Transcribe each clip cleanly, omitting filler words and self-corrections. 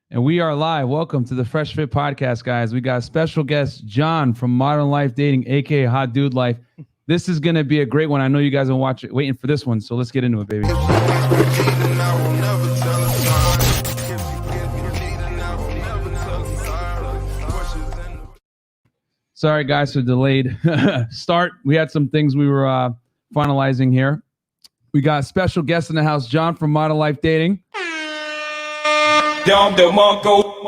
And we are live. Welcome to the Freshfit podcast, guys. We got special guest Jon from Modern Life Dating, aka Hot Dude Life. This is going to be a great one. I know you guys are waiting for this one, so let's get into it, baby. Sorry, guys, for delayed start. We had some things we were finalizing here. We got special guest in the house, Jon from Modern Life Dating.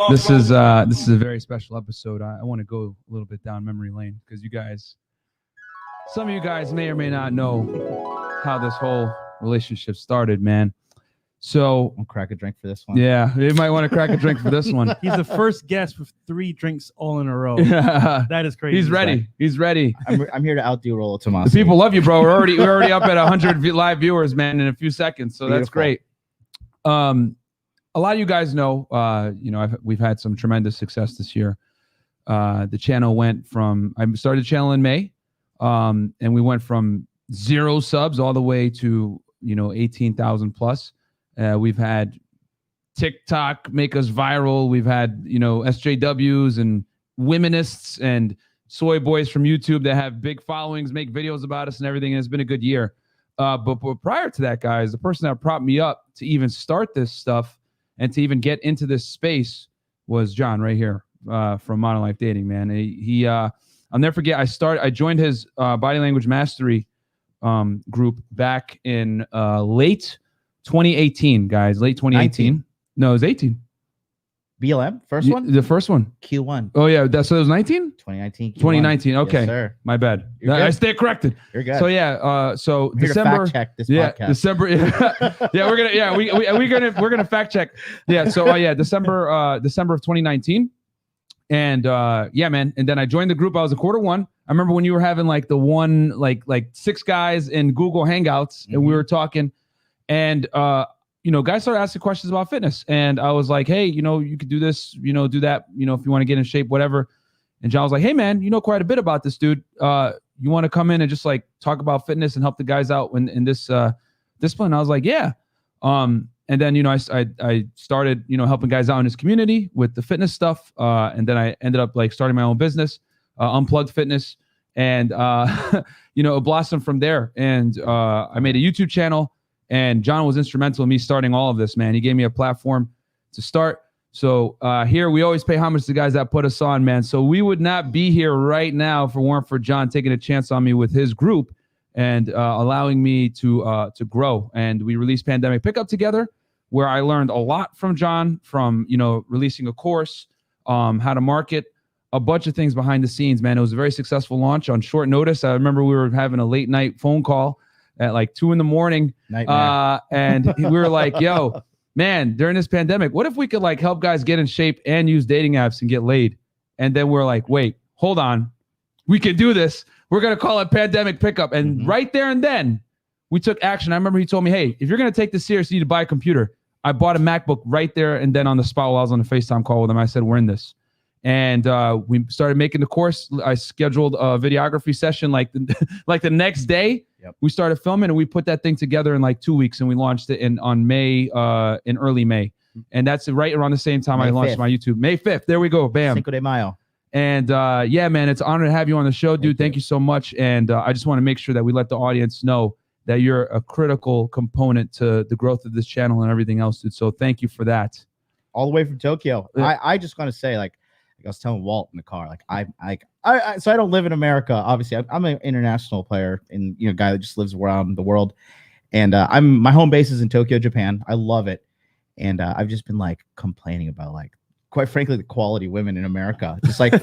This is a very special episode. I want to go a little bit down memory lane because some of you guys may or may not know how this whole relationship started, man. So I'll crack a drink for this one. Yeah, you might want to crack a drink for this one. He's the first guest with 3 drinks all in a row. That is crazy. He's ready. He's ready. I'm here to outdo Rolo Tomasi. The people love you, bro. We're already up at 100 live viewers, man, in a few seconds. So Beautiful. That's great. A lot of you guys know, we've had some tremendous success this year. The channel went from, I started the channel in May, and we went from 0 subs all the way to, 18,000 plus. We've had TikTok make us viral. We've had, SJWs and womenists and soy boys from YouTube that have big followings, make videos about us and everything. And it's been a good year. But prior to that, guys, the person that propped me up to even start this stuff and to even get into this space was Jon right here from Modern Life Dating, man. I'll never forget. I joined his body language mastery group back in late 2018, guys. Late 2018. 19. No, it was 18. BLM? First one? The first one. Q1. Oh, yeah. So it was 19? 2019. Q1. 2019. Okay. Yes, sir. My bad. I stay corrected. You're good. So, yeah. So I'm here December. to fact check this podcast. December. Yeah, we're gonna fact check. Yeah. So, December of 2019. And yeah, man. And then I joined the group. I was a quarter one. I remember when you were having like the one, like 6 guys in Google Hangouts, and we were talking. And, guys started asking questions about fitness. And I was like, hey, you could do this, do that, if you want to get in shape, whatever. And Jon was like, hey, man, you know quite a bit about this, dude. You want to come in and just like talk about fitness and help the guys out in this discipline? I was like, yeah. And then, I started, helping guys out in his community with the fitness stuff. And then I ended up like starting my own business, Unplugged Fitness. And, it blossomed from there. And I made a YouTube channel. And Jon was instrumental in me starting all of this, man. He gave me a platform to start. So here we always pay homage to the guys that put us on, man. So we would not be here right now if it weren't for Jon taking a chance on me with his group and allowing me to grow. And we released Pandemic Pickup together, where I learned a lot from Jon, from releasing a course, how to market, a bunch of things behind the scenes, man. It was a very successful launch on short notice. I remember we were having a late night phone call at like 2 a.m. And we were like, yo, man, during this pandemic, what if we could like help guys get in shape and use dating apps and get laid? And then we're like, wait, hold on. We can do this. We're going to call it Pandemic Pickup. And right there and then we took action. I remember he told me, hey, if you're going to take this serious, you need to buy a computer. I bought a MacBook right there. And then on the spot while I was on a FaceTime call with him, I said, we're in this. And we started making the course. I scheduled a videography session like the next day. Yep. We started filming and we put that thing together in like 2 weeks, and we launched it in early May. And that's right around the same time I launched my YouTube. May 5th. There we go. Bam. Cinco de Mayo. And yeah, man, it's an honor to have you on the show, dude. Thank you so much. And I just want to make sure that we let the audience know that you're a critical component to the growth of this channel and everything else, dude. So thank you for that. All the way from Tokyo. Yeah. I just want to say, like I was telling Walt in the car, so I don't live in America. Obviously, I'm an international player and guy that just lives around the world. And my home base is in Tokyo, Japan. I love it. And I've just been like complaining about quite frankly, the quality of women in America. I'm just like,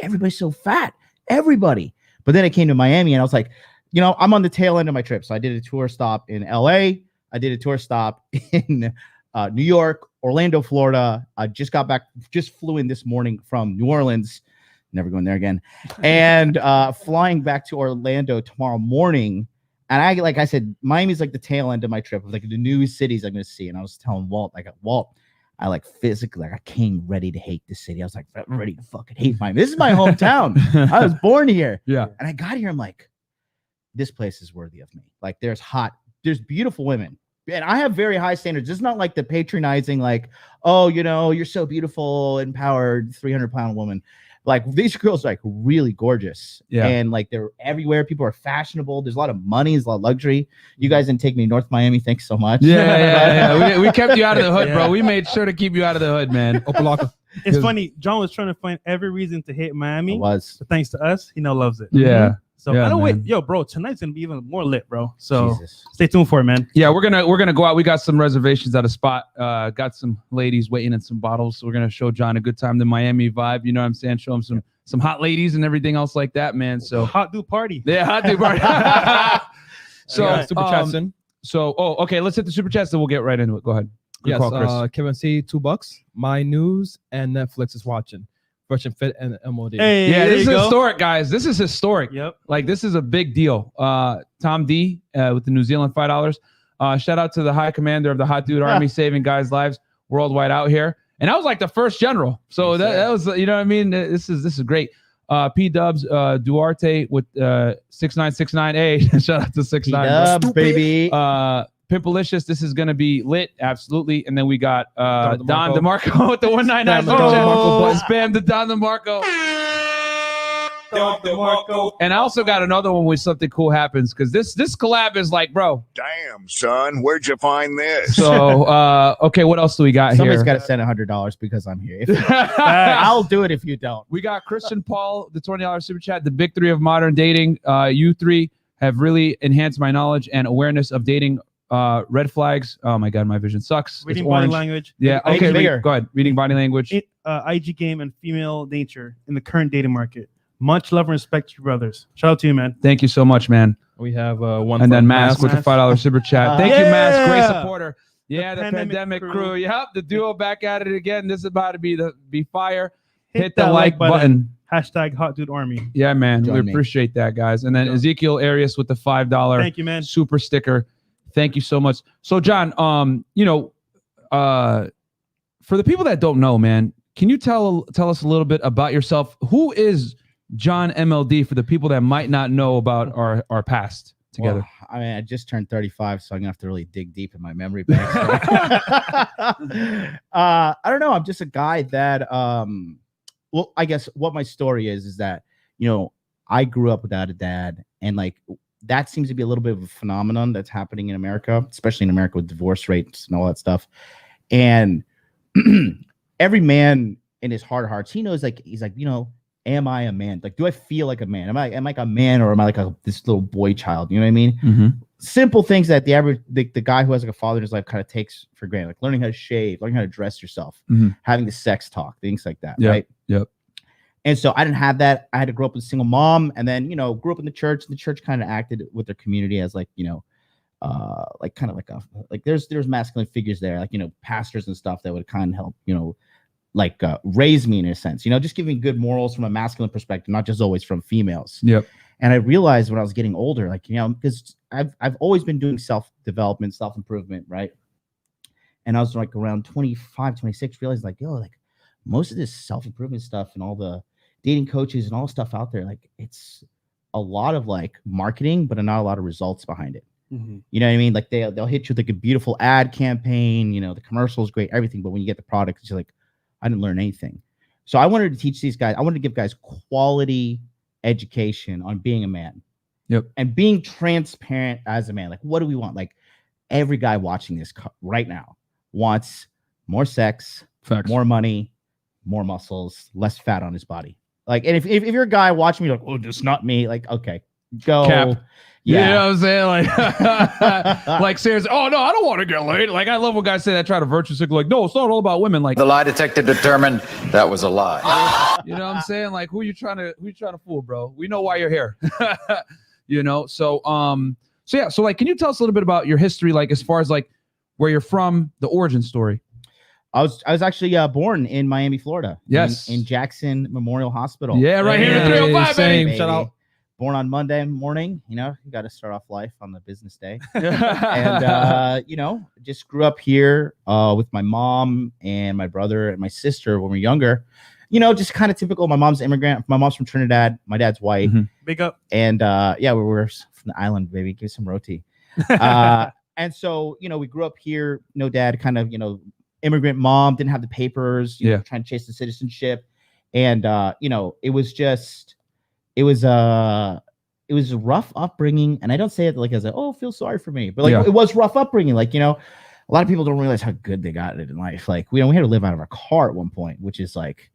everybody's so fat. Everybody. But then it came to Miami and I was like, I'm on the tail end of my trip. So I did a tour stop in LA. I did a tour stop in New York, Orlando, Florida. I just flew in this morning from New Orleans, never going there again, and flying back to Orlando tomorrow morning. And like I said, Miami's like the tail end of my trip of like the new cities I'm going to see. And I was telling Walt, I physically, I came ready to hate the city. I was like, I'm ready to fucking hate Miami. This is my hometown. I was born here. Yeah. And I got here, I'm like, this place is worthy of me. Like there's beautiful women, And I have very high standards. It's not like the patronizing, like, oh, you're so beautiful, empowered, 300-pound woman. Like these girls are like really gorgeous. Yeah. And like they're everywhere. People are fashionable. There's a lot of money. There's a lot of luxury. You guys didn't take me to North Miami. Thanks so much. Yeah. We kept you out of the hood, bro. We made sure to keep you out of the hood, man. It's funny. John was trying to find every reason to hate Miami. It was. But thanks to us, he now loves it. Yeah. So Yeah, I don't man. wait. Bro, tonight's gonna be even more lit, bro. So Jesus. stay tuned for it, man. Yeah, we're gonna go out. We got some reservations at a spot. Got some ladies waiting and some bottles. So we're gonna show John a good time, the Miami vibe. You know what I'm saying? Show him some hot ladies and everything else like that, man. So Hot dude party. yeah, hot dude party. So super chats in. So okay, let's hit the super chats, then we'll get right into it. Go ahead. Good Yes, call, Chris. Kevin C, $2. My News and Netflix is watching. Freshandfit and MLD. Hey, Yeah, there this is you go. historic, guys. This is historic. Yep. Like this is a big deal. Tom D with the New Zealand $5. Shout out to the High Commander of the Hot Dude Army, saving guys' lives worldwide out here. And I was like the first general, so that was, you know what I mean. This is great. P Dubs Duarte with 6969A. Shout out to 69. Dubs, baby. Pimpalicious, this is gonna be lit, absolutely. And then we got Don DeMarco. DeMarco with the 199. Spam the Don DeMarco Spam the Don DeMarco. And I also got another one when something cool happens, because this collab is like, bro. Damn, son, where'd you find this? So okay, what else do we got Somebody's here? got to send $100 because I'm here. I'll do it if you don't. We got Christian Paul, the $20 super chat. The big three of modern dating. You three have really enhanced my knowledge and awareness of dating. Red flags. Oh my god, my vision sucks. Reading It's body orange. language. Yeah. Make Okay. it bigger. Go ahead. Reading body language. IG game and female nature in the current dating market. Much love and respect to you brothers. Shout out to you, man. Thank you so much, man. We have one. And then from Mask with the $5 super chat. Thank you, Mask. Great Yeah. supporter. Yeah, the Pandemic pandemic crew. crew. Yep, the duo back at it again. This is about to be fire. Hit that the like button. Hashtag Hot Dude Army. Yeah, man. Join we me. appreciate that, guys. And then Yeah. Ezekiel Arias with the $5 Thank you, man. super sticker. Thank you so much. So, John, for the people that don't know, man, can you tell us a little bit about yourself? Who is Jon MLD for the people that might not know about our past together? Well, I mean, I just turned 35, so I'm gonna have to really dig deep in my memory bank. I don't know. I'm just a guy that, well, I guess what my story is that, I grew up without a dad, and like that seems to be a little bit of a phenomenon that's happening in America, especially in America with divorce rates and all that stuff. And every man in his heart of hearts, he knows, like, he's like, am I a man? Like, do I feel like a man? Am I like a man, or am I like this little boy child? You know what I mean? Mm-hmm. Simple things that the average, the guy who has like a father in his life kind of takes for granted, like learning how to shave, learning how to dress yourself, Mm-hmm. having the sex talk, things like that. Yep, Right. yep. And so I didn't have that. I had to grow up with a single mom, and then, grew up in the church. The church kind of acted with their community as like, like kind of like there's masculine figures there, like, pastors and stuff that would kind of help, like raise me in a sense, just giving good morals from a masculine perspective, not just always from females. Yep. And I realized when I was getting older, like, because I've always been doing self-development, self-improvement, right? And I was like around 25, 26, realized like, like most of this self-improvement stuff and all the dating coaches and all the stuff out there, like it's a lot of like marketing, but not a lot of results behind it. Mm-hmm. You know what I mean? Like they'll hit you with like a beautiful ad campaign, the commercial is great, everything. But when you get the product, it's just like, I didn't learn anything. So I wanted to teach these guys, I wanted to give guys quality education on being a man. Yep. And being transparent as a man. Like, what do we want? Like, every guy watching this right now wants more sex, Facts. more money, more muscles, less fat on his body. Like, and if you're a guy watching me, like, oh, just not me. Like, okay, go. Cap. Yeah. You know what I'm saying? Like, like seriously, oh no, I don't want to get laid. Like, I love when guys say that, try to virtue signal, like, no, it's not all about women. Like, The lie detector determined that was a lie. you know what I'm saying? Like, who you trying to fool, bro? We know why you're here. So yeah. So like, can you tell us a little bit about your history, like as far as like where you're from, the origin story? I was actually born in Miami, Florida. Yes. In Jackson Memorial Hospital. Yeah, right here in 305, same. baby. Shout out. Born on Monday morning, you got to start off life on the business day. And, just grew up here with my mom and my brother and my sister when we were younger. Just kind of typical. My mom's an immigrant. My mom's from Trinidad. My dad's white. Mhm. Big up. And, we were from the island, baby. Give me some roti. And so, we grew up here, no dad, kind of, immigrant mom, didn't have the papers, trying to chase the citizenship. And, it was a rough upbringing. And I don't say it like as feel sorry for me, but like it was rough upbringing. Like, a lot of people don't realize how good they got it in life. Like, we had to live out of our car at one point, which is like,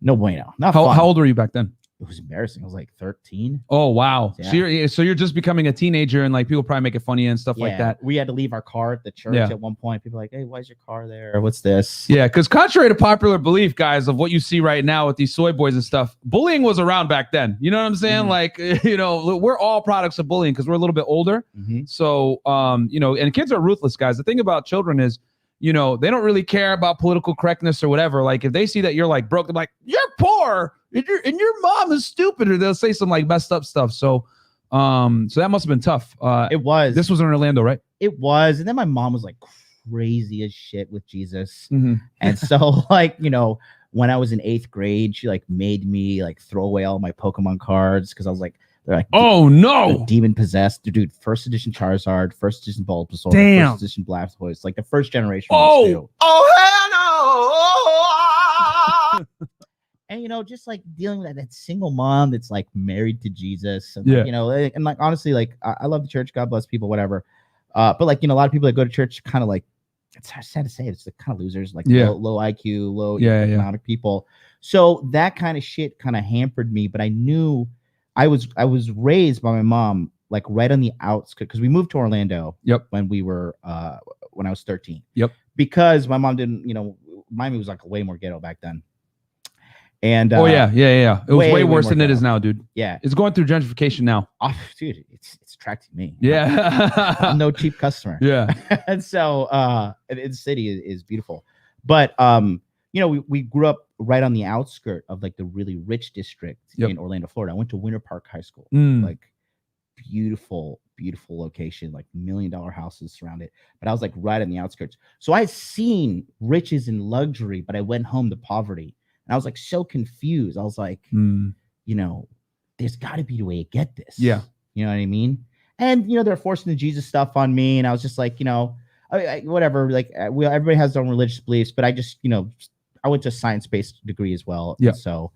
no bueno. Not fun. How old were you back then? It was embarrassing. I was like 13. Oh, wow. Yeah. So you're just becoming a teenager and like people probably make it funny and stuff like that. We had to leave our car at the church at one point. People were like, hey, why is your car there? What's this? Yeah, because contrary to popular belief, guys, of what you see right now with these soy boys and stuff, bullying was around back then. You know what I'm saying? Like, we're all products of bullying because we're a little bit older. So, and kids are ruthless, guys. The thing about children is, they don't really care about political correctness or whatever. Like if they see that you're like broke, they're like, you're poor and your mom is stupid, or they'll say some like messed up stuff. So that must have been tough. It was. This was in Orlando, right? It was. And then my mom was like crazy as shit with Jesus. And so like, when I was in 8th grade, she like made me like throw away all my Pokemon cards because I was like, they're like, oh no, demon possessed, dude. 1st edition Charizard, 1st edition Bulbasaur, Damn. 1st edition Blastoise, like the first generation. Oh, and just like dealing with that single mom that's like married to Jesus, and Yeah. and like honestly, like I love the church, God bless people, whatever. But like a lot of people that go to church kind of like, it's sad to say, it's the kind of losers, like low IQ, low economic people. So that kind of shit kind of hampered me. But I knew I was raised by my mom like right on the outskirts, because we moved to Orlando. When we were when I was 13. Because my mom didn't, Miami was like way more ghetto back then. And it was way worse than it is now, dude. Yeah, it's going through gentrification now. Oh, dude, it's attracting me. Yeah. I'm no cheap customer. Yeah. And so the city is beautiful, but we grew up right on the outskirt of like the really rich district in Orlando, Florida. I went to Winter Park High School. Like beautiful location, like $1 million houses surrounded, but I was like right on the outskirts. So I had seen riches and luxury, but I went home to poverty. And I was like so confused. I was like, there's got to be a way to get this. Yeah. You know what I mean? And, they're forcing the Jesus stuff on me. And I was just like, whatever. Like, everybody has their own religious beliefs. But I just, I went to a science-based degree as well. Yeah. So,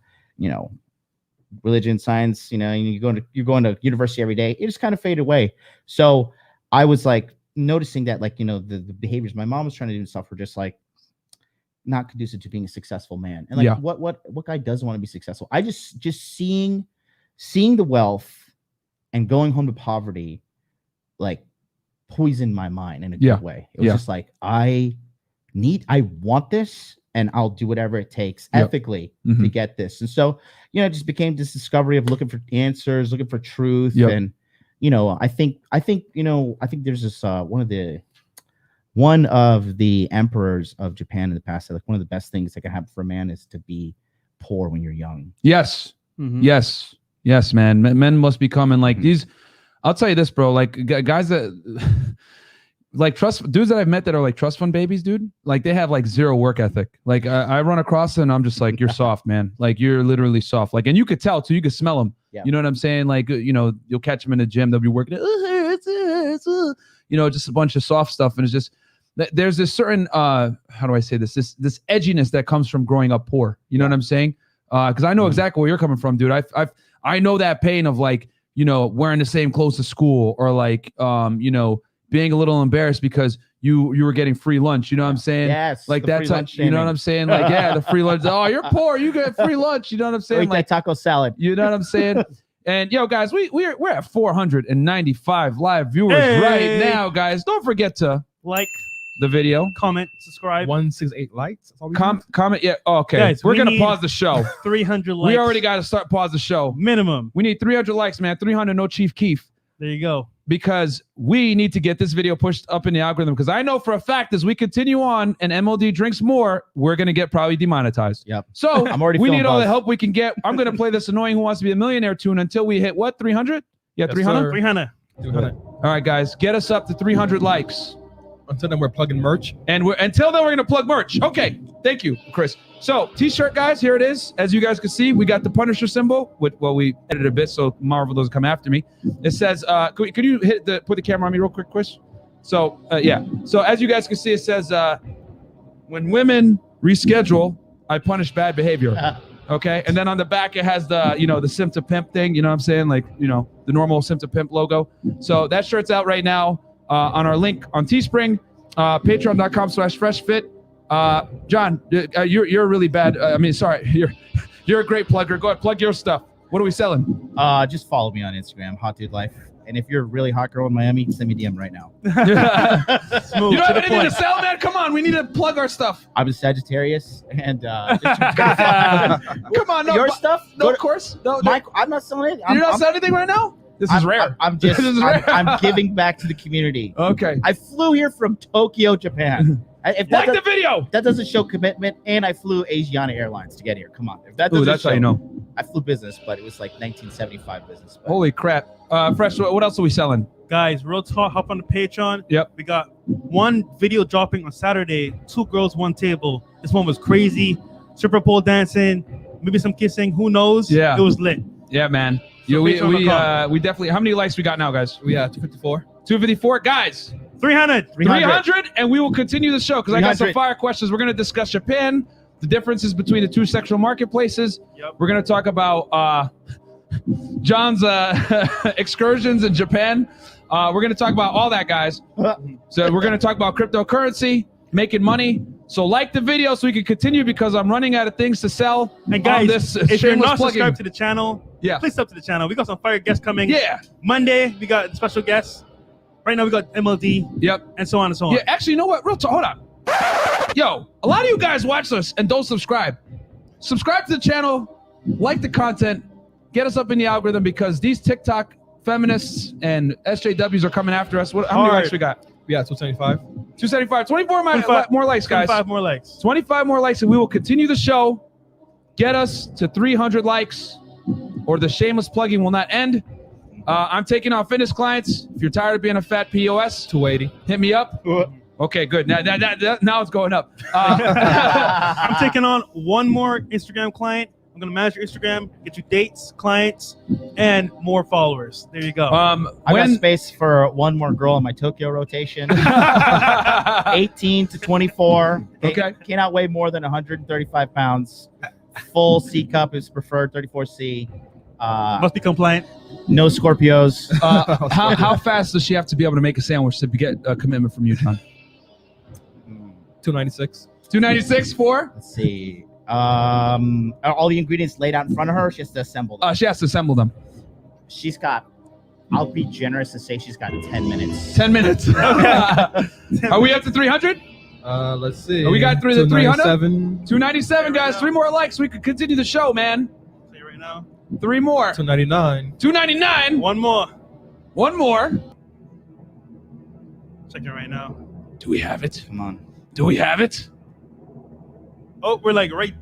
religion, science, you're going to university every day. It just kind of faded away. So I was like noticing that, like, the behaviors my mom was trying to do and stuff were just like, not conducive to being a successful man. And like what guy doesn't want to be successful? I just seeing the wealth and going home to poverty like poisoned my mind in a good way. It was just like, I want this, and I'll do whatever it takes ethically to get this. And so, it just became this discovery of looking for answers, looking for truth. And I think there's this one of the emperors of Japan in the past said, like, one of the best things that can happen for a man is to be poor when you're young. Yes. Yes, man. Men must be coming like these. I'll tell you this, bro. Like guys that like dudes that I've met that are like trust fund babies, dude. Like they have like zero work ethic. Like I run across them and I'm just like, you're soft, man. Like you're literally soft. Like, and you could tell too. You could smell them. Yeah. You know what I'm saying? Like, you'll catch them in the gym. They'll be working. Just a bunch of soft stuff. And it's just, there's this certain, how do I say this edginess that comes from growing up poor. You know what I'm saying? Because I know exactly where you're coming from, dude. I know that pain of like, wearing the same clothes to school, or like, being a little embarrassed because you were getting free lunch. You know what I'm saying? Yes. Like that's you know what I'm saying? Like, yeah, the free lunch. Oh, you're poor. You get free lunch. You know what I'm saying? Like taco salad. You know what I'm saying? And guys, we're at 495 live viewers right now, guys. Don't forget to like the video, comment, subscribe. 168 likes. That's all we comment. Yeah. Okay. Guys, we're gonna pause the show. 300 likes. We already got to pause the show. Minimum. We need 300 likes, man. 300. No Chief Keef. There you go. Because we need to get this video pushed up in the algorithm. Because I know for a fact, as we continue on and MLD drinks more, we're gonna get probably demonetized. Yep. So we need all the buzzed. help we can get. I'm gonna play this annoying "Who Wants to Be a Millionaire" tune until we hit what, 300? Yeah, 300. 300. All right, guys, get us up to 300 likes. Until then, we're plugging merch. And until then, we're gonna plug merch. Okay, thank you, Chris. So t-shirt, guys, here it is. As you guys can see, we got the Punisher symbol. We edited a bit so Marvel doesn't come after me. It says, could you put the camera on me real quick, Chris? So yeah. So as you guys can see, it says when women reschedule, I punish bad behavior. Okay, and then on the back it has the the Simp to Pimp thing. You know what I'm saying? Like the normal Simp to Pimp logo. So that shirt's out right now on our link on Teespring, patreon.com/freshfit. John, you're really bad. You're a great plugger. Go ahead, plug your stuff. What are we selling? Just follow me on Instagram, Hot Dude Life. And if you're a really hot girl in Miami, send me DM right now. You don't have anything to sell, man? Come on, we need to plug our stuff. I'm a Sagittarius, and come on, no, your stuff. No, of course. No, Mike, I'm not selling it. You're not selling anything right now. This is rare. I'm just. This is rare. I'm giving back to the community. Okay. I flew here from Tokyo, Japan. If that Like the video. That doesn't show commitment, and I flew Asiana Airlines to get here. Come on, if that doesn't that's show, how you know. I flew business, but it was like 1975 business. But. Holy crap. Fresh, what else are we selling? Guys, real talk, hop on the Patreon. Yep. We got one video dropping on Saturday, 2 girls, 1 table. This one was crazy. Stripper pole dancing, maybe some kissing, who knows? Yeah. It was lit. Yeah, man. So we Patreon.com. definitely. How many likes we got now, guys? We have 254. 254, guys. 300. 300, and we will continue the show because I got some 300. fire questions. We're going to discuss Japan, the differences between the two sexual marketplaces. Yep. We're going to talk about John's excursions in Japan. We're going to talk about all that, guys. So we're going to talk about cryptocurrency, making money. So like the video so we can continue because I'm running out of things to sell. And guys, on this if you're shameless not plugging. subscribed to the channel, Yeah. please sub to the channel. We got some fire guests coming. Yeah. Monday, we got special guests. Right now, we got MLD. Yep. And so on and so on. Yeah, actually, you know what? Real talk. Hold on. Yo, a lot of you guys watch this and don't subscribe. Subscribe to the channel, like the content, get us up in the algorithm because these TikTok feminists and SJWs are coming after us. How many likes we got? We got 275. 275. 24 more likes, guys. 25 more likes. 25 more likes, and we will continue the show. Get us to 300 likes, or the shameless plugging will not end. I'm taking on fitness clients. If you're tired of being a fat POS, 280. hit me up. Okay, good. Now it's going up. I'm taking on one more Instagram client. I'm going to manage your Instagram, get you dates, clients, and more followers. There you go. I got space for one more girl on my Tokyo rotation. 18 to 24. Okay. Cannot weigh more than 135 pounds. Full C cup is preferred, 34C. Must be compliant. No Scorpios. How fast does she have to be able to make a sandwich to get a commitment from you, John? 296. 296 for? Let's see. All the ingredients laid out in front of her. She has to assemble them. She has to assemble them. She's got, I'll be generous and say she's got 10 minutes. 10 minutes. Are we up to 300? Let's see. We got through the 300? 297. 297, guys. 3 more likes. We could continue the show, man. Say right now. 3 more. 299. 299. One more. One more. Check it right now. Do we have it? Come on. Do we have it? Oh, we're like right.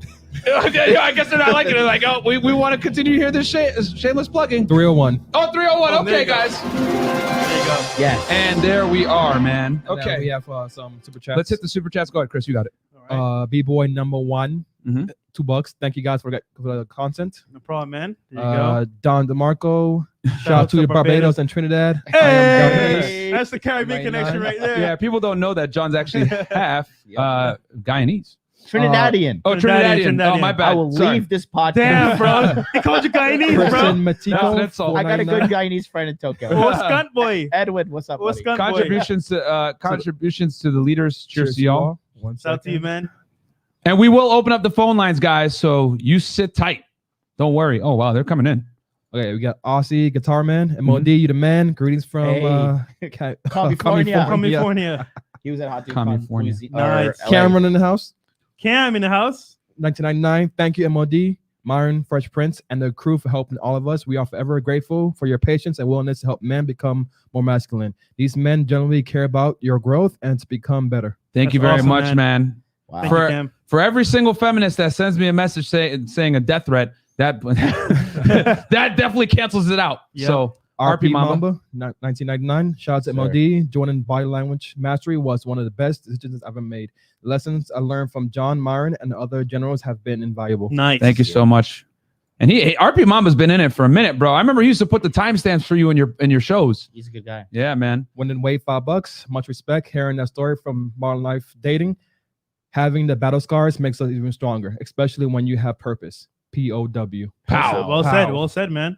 Yeah, I guess they're not liking it. Like, oh, we want to continue here this shameless plugging. 301. Oh, 301. Oh, there Okay, you go. guys. There you go. Yes. And there we are, man. And then Okay. we have some super chats. Let's hit the super chats. Go ahead, Chris. You got it. All right. B-boy number 1. Mhm. $2. Thank you guys for the content. No problem, man. There you go. Don DeMarco. Shout out to the Barbados and Trinidad. I am John Hey, that's the Caribbean connection right there. Yeah, people don't know that John's actually half Guyanese. Trinidadian. Oh, Trinidadian. Oh, my bad. I will Sorry. leave this podcast. Damn, bro. He called you Guyanese, bro. Christian That's an Matiko. insult. I got a good 499. Guyanese friend in Tokyo. Oh, Skunt Boy. Edwin, what's up, What's buddy? Skunt Boy? Contributions to the leaders. Cheers to y'all. 1 Shout out to you, second. man. And we will open up the phone lines, guys. So you sit tight. Don't worry. Oh, wow. They're coming in. Okay, we got Aussie Guitar Man. MLD, you the man. Greetings from California. California. He was at Hot Dude California. Nice. Cameron in the house. Cam in the house. 1999. Thank you, MLD, Myron, Fresh Prince, and the crew for helping all of us. We are forever grateful for your patience and willingness to help men become more masculine. These men generally care about your growth and to become better. Thank you That's very awesome, much, man. Wow. Thank you, Cam. For every single feminist that sends me a message saying a death threat, that that definitely cancels it out. Yep. So RP Mamba. Mamba, 1999. Shout out to Sir. MLD. Joining body language mastery was one of the best decisions I've ever made. The lessons I learned from John, Myron, and the other generals have been invaluable. Nice. thank you so much. And RP Mamba's been in it for a minute, bro. I remember he used to put the timestamps for you in your shows. He's a good guy. Yeah, man. When in weight $5, much respect. Hearing that story from Modern Life Dating, having the battle scars makes us even stronger, especially when you have purpose. POW. Pow. Well said. Well said, man.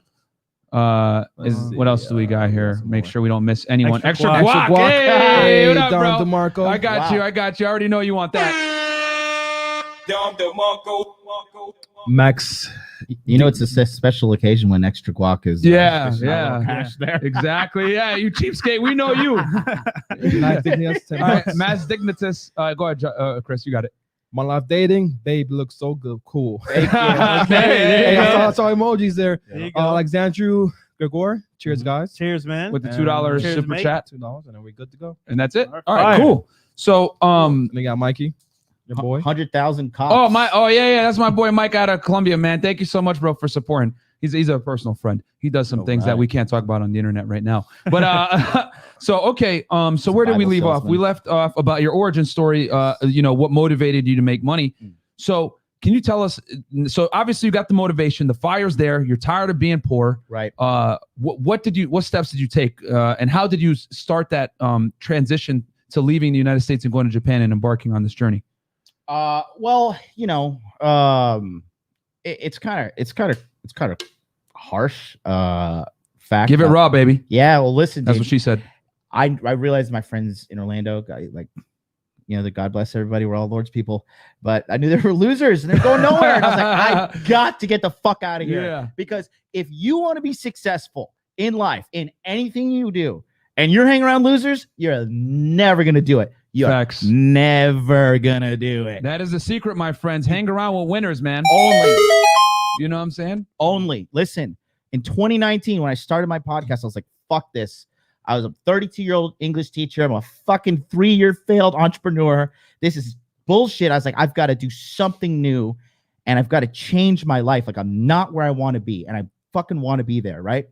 What else do we got here? Make sure we don't miss anyone. Extra Extra guac. guac. Hey, what up, Don bro? DeMarco. I got you. I got you. I already know you want that. Max. You know, it's a special occasion when extra guac is. Yeah, there's not a yeah. little cash there. Exactly. Yeah, you cheapskate. We know you. Max Dignitas, $10. All right, Mass Dignitas. Go ahead, Chris. You got it. Modern Life Dating, babe looks so good. Cool. Okay, Hey, yeah. I saw emojis there. There you go. Alexandru Gregor. Cheers, guys. Cheers, man. With the And $2 cheers, super mate. chat, $2, and then we're good to go. and that's it. All right. All right, cool. So, And we got Mikey, your boy. 100,000 cops. yeah, that's my boy Mike out of Colombia, man. Thank you so much, bro, for supporting. He's a personal friend. He does some things that we can't talk about on the internet right now. But so where did we leave off? We left off about your origin story. What motivated you to make money. So can you tell us? So obviously you got the motivation. The fire's there. You're tired of being poor. Right. What steps did you take, and how did you start that transition to leaving the United States and going to Japan and embarking on this journey? Well, it's kind of harsh. Fact. Give it raw, baby. Yeah. Well, listen. That's Dave, what she said. I realized my friends in Orlando, the God bless everybody. We're all Lord's people, but I knew they were losers and they're going nowhere. And I was like, I got to get the fuck out of here. Yeah. Because if you want to be successful in life, in anything you do, and you're hanging around losers, you're never going to do it. You're Facts. never going to do it. That is the secret, my friends. Hang around with winners, man. Only. You know what I'm saying? Only. Listen, in 2019, when I started my podcast, I was like, fuck this. I was a 32-year-old English teacher. I'm a fucking 3-year failed entrepreneur. This is bullshit. I was like, I've got to do something new and I've got to change my life. Like, I'm not where I want to be and I fucking want to be there, right?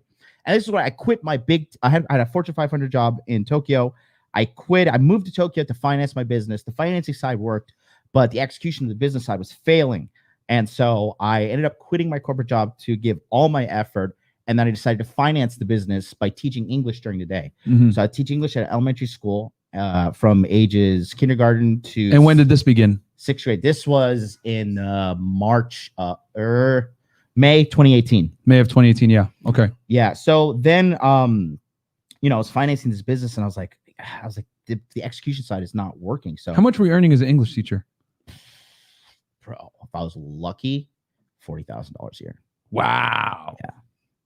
And this is where I quit my I had a Fortune 500 job in Tokyo. I quit. I moved to Tokyo to finance my business. The financing side worked, but the execution of the business side was failing. And so I ended up quitting my corporate job to give all my effort. And then I decided to finance the business by teaching English during the day. Mhm. So I teach English at elementary school from ages kindergarten to And when did this begin? 6th grade. This was in May 2018. May of 2018. Yeah. Okay. Yeah. So then, I was financing this business, and I was like, the execution side is not working. So How much were you earning as an English teacher? bro, if I was lucky, $40,000 a year. Wow. Yeah.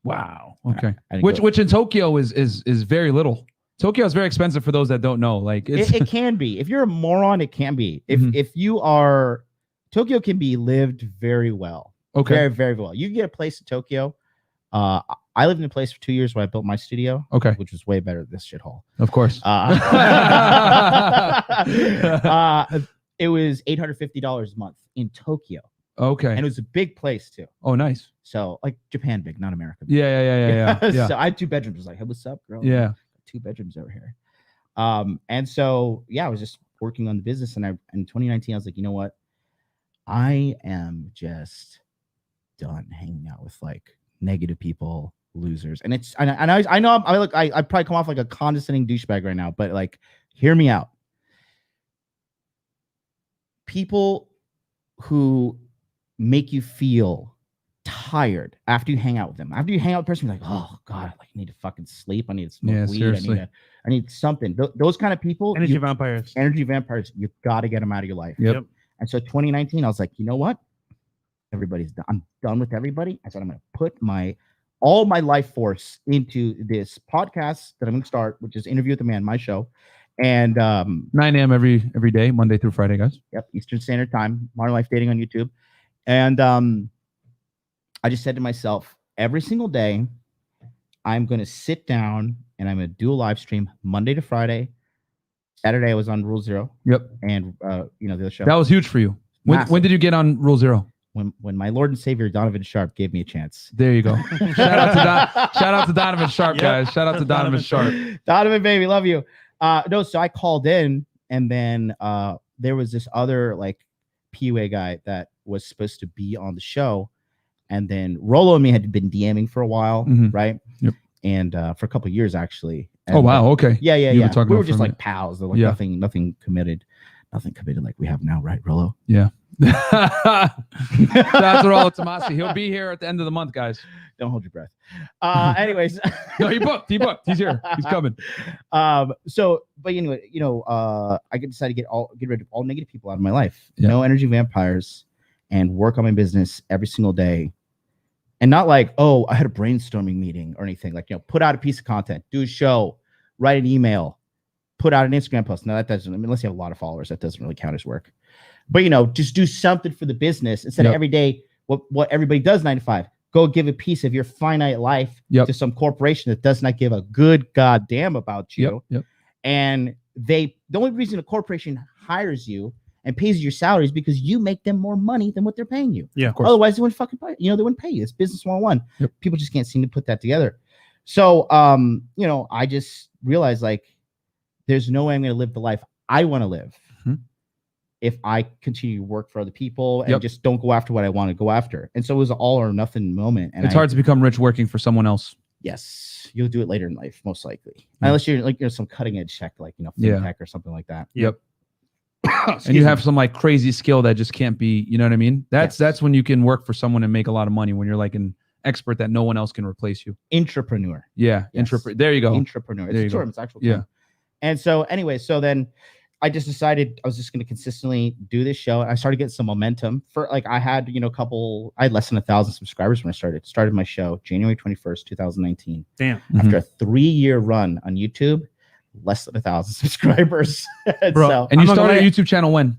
Wow. Okay. I didn't Which go- which in Tokyo is very little. Tokyo is very expensive for those that don't know. Like it can be. If you're a moron, it can be. Mhm. If you are, Tokyo can be lived very well. okay. Very, very well. You can get a place in Tokyo. I lived in a place for 2 years where I built my studio, Okay. which was way better than this shithole. Of course. It was $850 a month in Tokyo, Okay. and it was a big place too. Oh, nice. So like Japan big, not America big. Yeah. So I had 2 bedrooms. I was like, hey, what's up, girl? Yeah. 2 bedrooms over here. And so I was just working on the business, and in 2019 I was like, you know what? I am just done hanging out with like negative people, losers. And I know I probably come off like a condescending douchebag right now, but like, hear me out. People who make you feel tired after you hang out with them. After you hang out with a person, you're like, oh God, I need to fucking sleep. I need to smoke Yeah, weed. seriously. I need something. Those kind of people, Energy vampires. energy vampires, you got to get them out of your life. Yep. And so 2019, I was like, you know what? Everybody's done. I'm done with everybody. I said, I'm going to put all my life force into this podcast that I'm going to start, which is Interview with the Man, my show. And 9 a.m. every day, Monday through Friday, guys. yep, Eastern Standard Time, Modern Life Dating on YouTube. And I just said to myself, every single day, I'm going to sit down and I'm going to do a live stream Monday to Friday. Saturday, I was on Rule Zero. Yep. And, the other show. That was huge for you. When Massive. did you get on Rule Zero? When my Lord and Savior, Donovan Sharp, gave me a chance. There you go. Shout out to Donovan Sharp, Yep. guys. Shout out to Donovan Sharp. Donovan, baby, love you. No, so I called in, and then there was this other like PUA guy that was supposed to be on the show, And then Rolo and me had been DMing for a while, Mhm. right? Yep. And for a couple of years actually. And, Oh wow. Okay. Yeah. You were talking We about were just for a like pals. Like Yeah. nothing committed like we have now, right, Rolo? Yeah. That's what all Tomasi. He'll be here at the end of the month, guys. Don't hold your breath. Anyways. No, he booked. He's here. He's coming. So, but anyway, I decided to get rid of all negative people out of my life. Yeah. No energy vampires, and work on my business every single day. And not like, oh, I had a brainstorming meeting or anything. Like, put out a piece of content, do a show, write an email, put out an Instagram post. Now that doesn't, unless you have a lot of followers, that doesn't really count as work. But just do something for the business instead of every day what everybody does 9 to 5. Go give a piece of your finite life to some corporation that does not give a good goddamn about you. Yep. And the only reason a corporation hires you and pays you your salary is because you make them more money than what they're paying you. Yeah, of course. Otherwise, they wouldn't fucking pay. They wouldn't pay you. It's business 101. Yep. People just can't seem to put that together. So, I just realized like, there's no way I'm going to live the life I want to live if I continue to work for other people and just don't go after what I want to go after. And so it was an all or nothing moment. And It's hard to become rich working for someone else. Yes, you'll do it later in life, most likely, unless you're like some cutting edge tech, like fintech or something like that. Yep. And you have some like crazy skill that just can't be. You know what I mean? That's when you can work for someone and make a lot of money. When you're like an expert that no one else can replace you. Entrepreneur. Yeah. Yes. There you go. Entrepreneur. It's There a you go. term. It's actual term. And so anyway, so then I just decided I was just going to consistently do this show. And I started getting some momentum for like, I had, I had less than 1,000 subscribers when I started my show January 21st, 2019. Damn. After a 3-year run on YouTube, less than 1,000 subscribers. Bro, And you I'm not started gonna a YouTube channel when?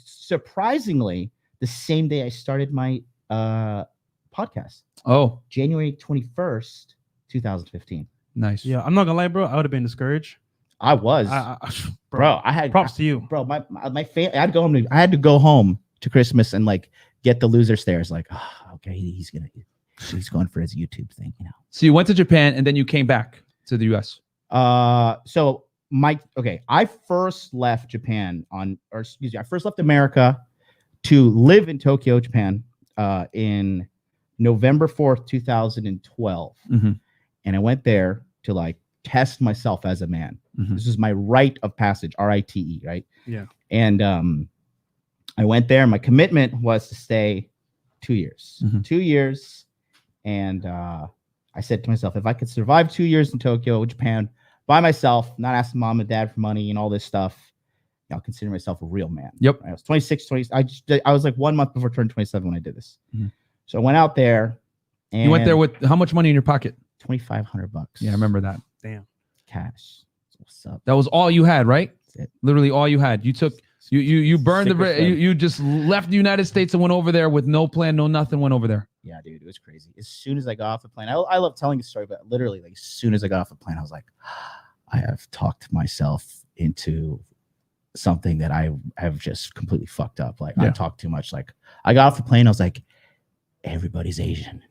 Surprisingly, the same day I started my podcast, Oh, January 21st, 2015. nice. Yeah, I'm not gonna lie, bro. I would have been discouraged. I was, bro. I had props to you, bro. My family. I had to go home to Christmas and like get the loser stares. Like, okay, he's going for his YouTube thing, So you went to Japan and then you came back to the US. So I first left Japan I first left America to live in Tokyo, Japan, in November 4th, 2012. Mhm. And I went there to like test myself as a man. Mhm. This is my rite of passage, RITE, right? Yeah. And I went there. My commitment was to stay 2 years. Mhm. 2 years. And I said to myself, if I could survive 2 years in Tokyo, Japan, by myself, not asking mom and dad for money and all this stuff, I'll consider myself a real man. Yep. I was 26, 20. I was like 1 month before turning 27 when I did this. Mhm. So I went out there. And You went there with how much money in your pocket? $2,500. Yeah, I remember that. Damn. Cash. What's up? That was all you had, right? That's it. Literally all you had. You took you burned Sick as you just left the United States and went over there with no plan, no nothing, went over there. Yeah, dude, it was crazy. As soon as I got off the plane, I love telling the story, but literally, like as soon as I got off the plane, I was like, I have talked myself into something that I have just completely fucked up. Like I talked too much. Like I got off the plane, I was like, everybody's Asian.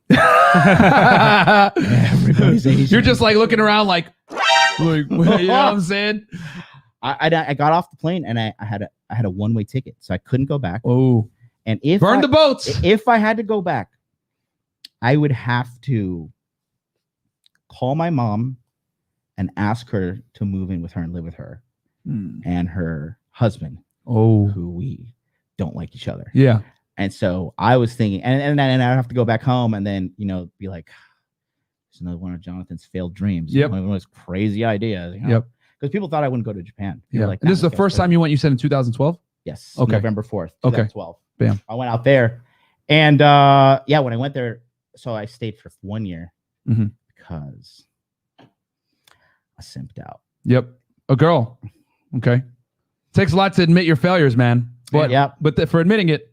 Everybody's Asian. You're just like looking around like you know what I'm saying? I got off the plane and I had a one-way ticket, so I couldn't go back. Oh, And if burn the boats. If I had to go back, I would have to call my mom and ask her to move in with her and live with her and her husband, Oh, who we don't like each other. yeah. And so I was thinking, and I'd have to go back home and then, be like, it's another one of Jonathan's failed dreams. Yep. One of his crazy ideas. Yep. Because people thought I wouldn't go to Japan. People Yeah. were like, And this is "Nah, the first time you went, you said in 2012? Yes. Okay. November 4th, Okay. 2012. Bam. I went out there. And when I went there, so I stayed for 1 year Mhm. because I simped out. Yep. A girl. Okay. Takes a lot to admit your failures, man. But Yep. for admitting it.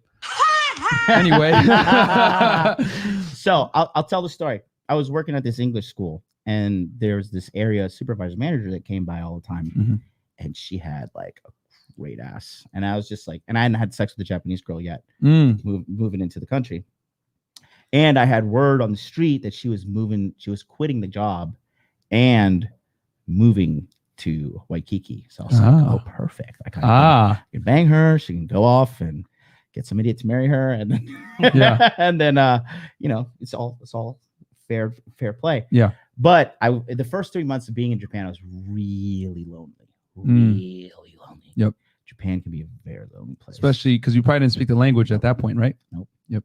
Anyway. So I'll tell the story. I was working at this English school, and there's this area supervisor manager that came by all the time, Mhm. and she had like a great ass, and I was just like, and I hadn't had sex with a Japanese girl yet, moving into the country, and I had word on the street that she was quitting the job, and moving to Waikiki. So I was like, oh, perfect. I can bang her. She can go off and get some idiot to marry her, and then Yeah. and then it's all fair play. Yeah. But the first 3 months of being in Japan, I was really lonely. Really lonely. Yep. Japan can be a very lonely place. Especially because you probably didn't speak the language at that point, right? Nope. Yep.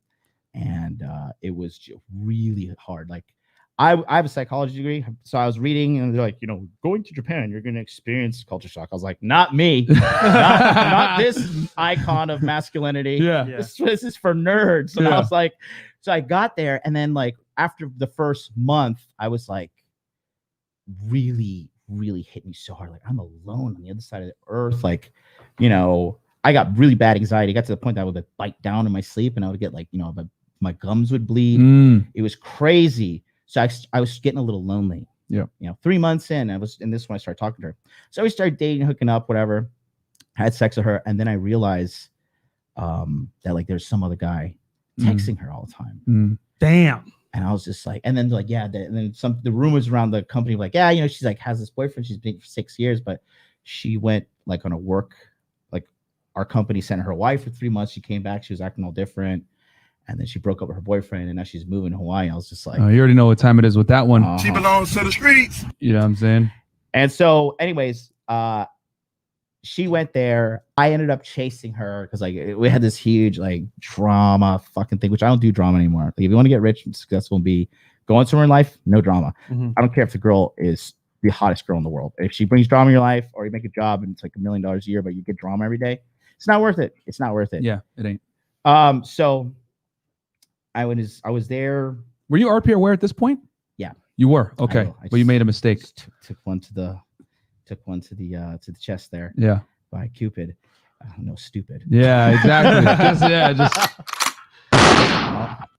And it was really hard. Like I have a psychology degree, so I was reading, and they're like, going to Japan, you're going to experience culture shock. I was like, not me, not this icon of masculinity. Yeah. This is for nerds. And I was like, so I got there, and then like after the first month, I was like, really hit me so hard. Like I'm alone on the other side of the earth. Like, I got really bad anxiety. It got to the point that I would bite down in my sleep, and I would get like, my gums would bleed. It was crazy. So I was getting a little lonely. Yeah. 3 months in, and this is when I started talking to her. So we started dating, hooking up, whatever. Had sex with her, and then I realized that like there's some other guy texting her all the time. Damn. And I was just like, and then like, and then the rumors around the company were like, she's like has this boyfriend. She's been for 6 years, but she went like on a work, like our company sent her wife for 3 months. She came back. She was acting all different. And then she broke up with her boyfriend, and now she's moving to Hawaii. I was just like, you already know what time it is with that one. She belongs to the streets. You know what I'm saying? And so, anyways, she went there. I ended up chasing her because like we had this huge like drama fucking thing, which I don't do drama anymore. Like, if you want to get rich and successful and be going somewhere in life, no drama. I don't care if the girl is the hottest girl in the world. If she brings drama in your life, or you make a job and it's like $1 million a year, but you get drama every day, it's not worth it. It's not worth it. Yeah, it ain't. So I was there. Were you RP aware at this point? Yeah. You were? Okay. I But you made a mistake. Took one to the to the chest there. Yeah. By Cupid. No, stupid. Yeah, exactly.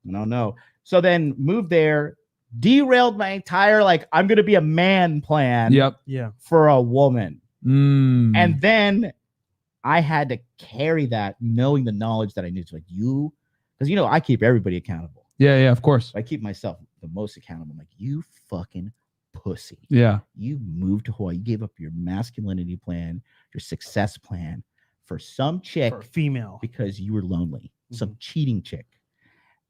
No. So then moved there, derailed my entire like I'm gonna be a man plan. Yep. Yeah. For a woman. And then I had to carry that, knowing the knowledge that I knew. To like because I keep everybody accountable. Yeah, of course. I keep myself the most accountable. I'm like, you fucking pussy. Yeah. You moved to Hawaii. You gave up your masculinity plan, your success plan for some chick, For a female, because you were lonely. Some cheating chick.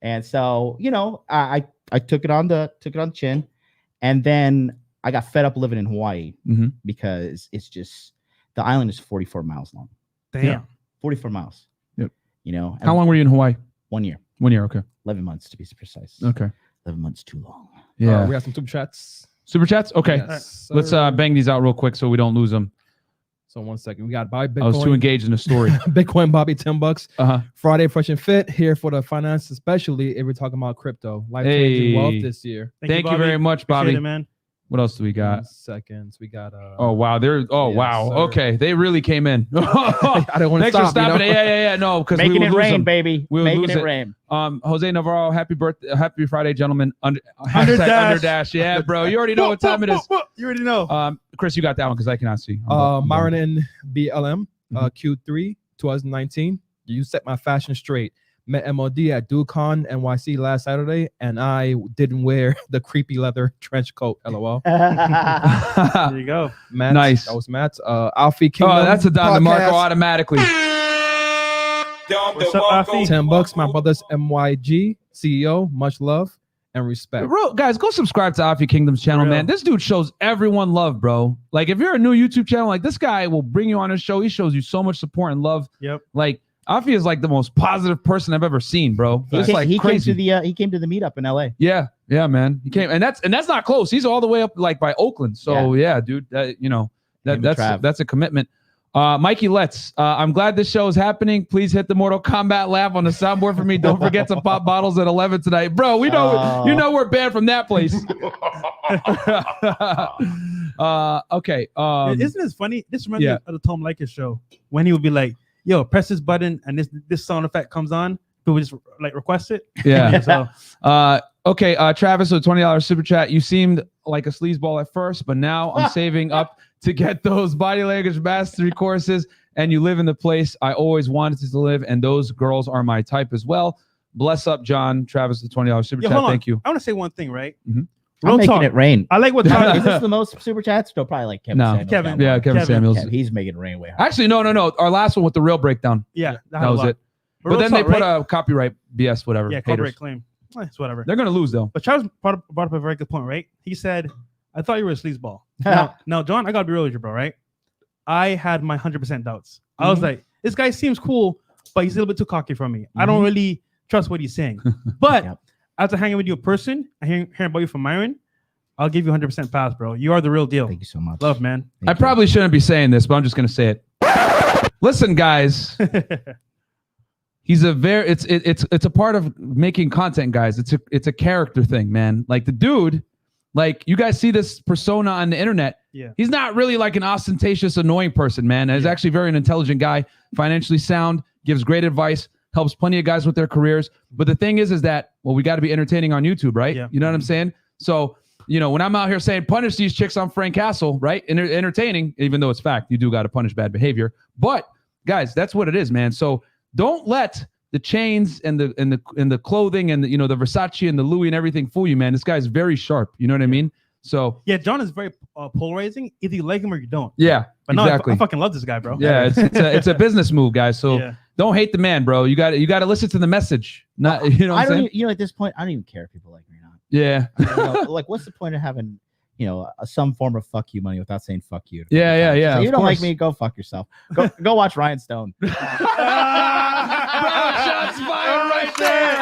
And so, I took it on the chin, and then I got fed up living in Hawaii because it's just the island is 44 miles long. Damn. Yeah. 44 miles. Yep. And how long were you in Hawaii? 1 year. 1 year. Okay. 11 months to be precise. Okay. 11 months too long. Yeah. We got some super chats. Super chats. Okay. Yes, Let's sir. bang these out real quick so we don't lose them. So 1 second. We got Bobby Bitcoin. I was too engaged in the story. Bitcoin Bobby, $10. Uh-huh. Friday Fresh and Fit here for the finance, especially if we're talking about crypto. Life-changing wealth this year. Thank you very much, Bobby. Appreciate it, man. What else do we got? 1 second. We got Oh wow, wow. sir. Okay, they really came in. I don't want to Thanks for stop. stopping it. Yeah. No, because we Making would it lose rain, them. baby. We would Making lose it it. rain. Jose Navarro, happy birthday, happy Friday, gentlemen. Under Under dash. dash. Yeah, bro. You already know what time it is. You already know. Chris, you got that one because I cannot see. Myron and BLM, Q3 2019. You set my fashion straight. Met MLD at DuCon NYC last Saturday, and I didn't wear the creepy leather trench coat. LOL. There you go. Matt, Nice. That was Matt. Alfie Kingdom. Oh, that's a Don DeMarco podcast. automatically. What's up, Alfie? $10. My brother's MYG CEO. Much love and respect. Bro, guys, go subscribe to Alfie Kingdom's channel, For real. man. This dude shows everyone love, bro. Like, if you're a new YouTube channel, like this guy will bring you on his show. He shows you so much support and love. Yep. Like, Alfie is like the most positive person I've ever seen, bro. It's like he crazy. he came to the meetup in LA. Yeah, man. He came, and that's not close. He's all the way up like by Oakland. So yeah, dude, Him and Trav. that's a commitment. Mikey Letts, I'm glad this show is happening. Please hit the Mortal Kombat laugh on the soundboard for me. Don't forget to pop bottles at 11 tonight, bro. We know we're banned from that place. Okay. Isn't this funny? This reminds me of the Tom Likas show when he would be like, "Yo, press this button and this sound effect comes on." People just like request it. Yeah. So Okay, Travis, so $20 super chat. You seemed like a sleazeball at first, but now I'm saving up to get those body language mastery courses, and you live in the place I always wanted to live, and those girls are my type as well. Bless up, John. Travis, the $20 super Yo, chat. hold on. Thank you. I want to say one thing, right? Mhm. I'm Real making talk. it rain. I like what Is Tyler. this the most super chats? No, probably like Kevin. No. Samuels. Kevin. Yeah, Kevin Samuels. He's making it rain way hard. Actually, no. Our last one with the real breakdown. Yeah, That was it. But then they put a copyright BS, whatever. Yeah, haters. copyright claim. It's whatever. They're gonna lose though. But Charles brought up a very good point, right? He said, "I thought you were a sleazeball." now, John, I gotta be real with you, bro. Right? I had my 100% doubts. I was like, this guy seems cool, but he's a little bit too cocky for me. I don't really trust what he's saying. But after hanging with you in person and hearing about you from Myron, I'll give you 100% pass, bro. You are the real deal. Thank you so much. Love, man. I probably shouldn't be saying this, but I'm just gonna say it. Listen, guys. He's a very it's a part of making content, guys. It's a character thing, man. Like the dude, like you guys see this persona on the internet. Yeah. He's not really like an ostentatious, annoying person, man. He's actually very an intelligent guy, financially sound, gives great advice, helps plenty of guys with their careers. But the thing is that, well, we got to be entertaining on YouTube, right? Yeah. You know what I'm saying? So, you know, when I'm out here saying punish these chicks on Frank Castle, right? Entertaining, even though it's fact, you do got to punish bad behavior. But guys, that's what it is, man. So don't let the chains and the clothing and the, you know, the Versace and the Louis and everything fool you, man. This guy's very sharp. You know what I mean? So yeah, John is very polarizing. Either you like him or you don't. Yeah, but exactly. No, I fucking love this guy, bro. Yeah, it's a business move, guys. So don't hate the man, bro. You got to listen to the message. Not you know. What I'm saying? You know, at this point, I don't even care if people like me or not. Yeah. Like, what's the point of having, you know, some form of fuck you money without saying fuck you? Yeah. So you don't like me? Go fuck yourself. Go watch Ryan Stone. Shots fired right there.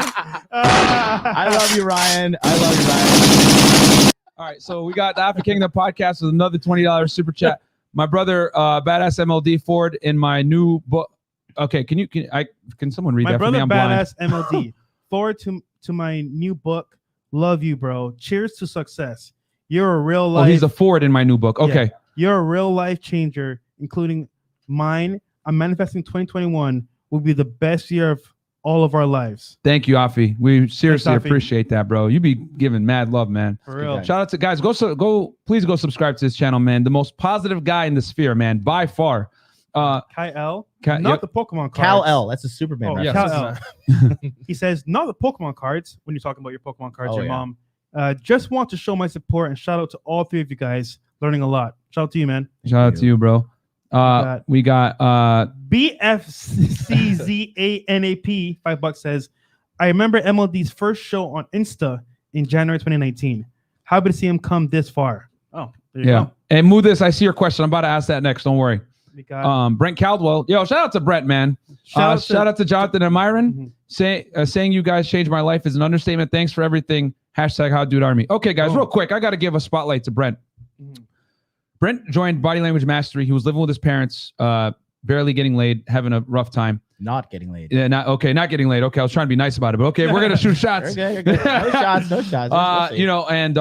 I love you, Ryan. All right, so we got the Alpha Kingdom podcast with another $20 super chat. My brother, Badass MLD Ford, in my new book. Okay, can someone read my that for brother, me? I'm Badass blind. MLD. Forward to my new book. Love you, bro. Cheers to success. You're a real life. Oh, he's a Ford in my new book. Okay. Yeah, you're a real life changer, including mine. I'm manifesting 2021 will be the best year of all of our lives. Thank you, Afi. We seriously Thanks, Afi. appreciate that, bro. You be giving mad love, man. For real. Shout out to guys. Please go subscribe to this channel, man. The most positive guy in the sphere, man, by far. Kai L. Not the Pokemon cards. Cal L. That's a Superman. Oh, reference. Cal L. He says, not the Pokemon cards. When you're talking about your Pokemon cards, your mom. Just want to show my support and shout out to all three of you guys. Learning a lot. Shout out to you, man. Shout out to you, bro. We got BFCZANAP, $5 says, I remember MLD's first show on Insta in January 2019. Happy to see him come this far. Oh, there you go. And move this. I see your question. I'm about to ask that next. Don't worry. We got Brent Caldwell. Yo, shout out to Brent, man. Shout out to Jonathan and Myron. Saying you guys changed my life is an understatement. Thanks for everything. #HowDudeArmy. Okay, guys, real quick. I got to give a spotlight to Brent. Brent joined Body Language Mastery. He was living with his parents, barely getting laid, having a rough time. Not getting laid. Yeah, not getting laid. Okay, I was trying to be nice about it, but okay, we're gonna shoot shots. You're good. No shots. We'll see. You know, and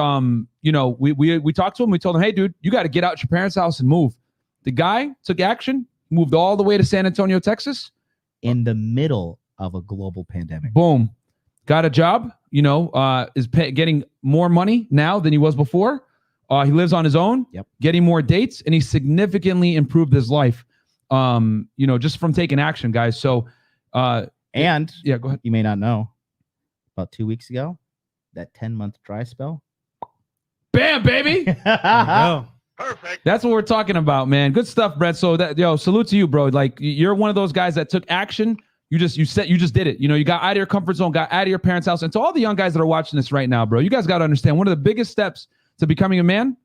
you know, we talked to him. We told him, hey, dude, you got to get out your parents' house and move. The guy took action, moved all the way to San Antonio, Texas, in the middle of a global pandemic. Boom, got a job. You know, is getting more money now than he was before. He lives on his own, getting more dates, and he significantly improved his life. You know, just from taking action, guys. So, and yeah, go ahead. You may not know, about 2 weeks ago, that 10-month dry spell. Bam, baby. Perfect. That's what we're talking about, man. Good stuff, Brett. So salute to you, bro. Like you're one of those guys that took action. You just did it. You know, you got out of your comfort zone, got out of your parents' house. And to all the young guys that are watching this right now, bro, you guys got to understand one of the biggest steps to becoming a man,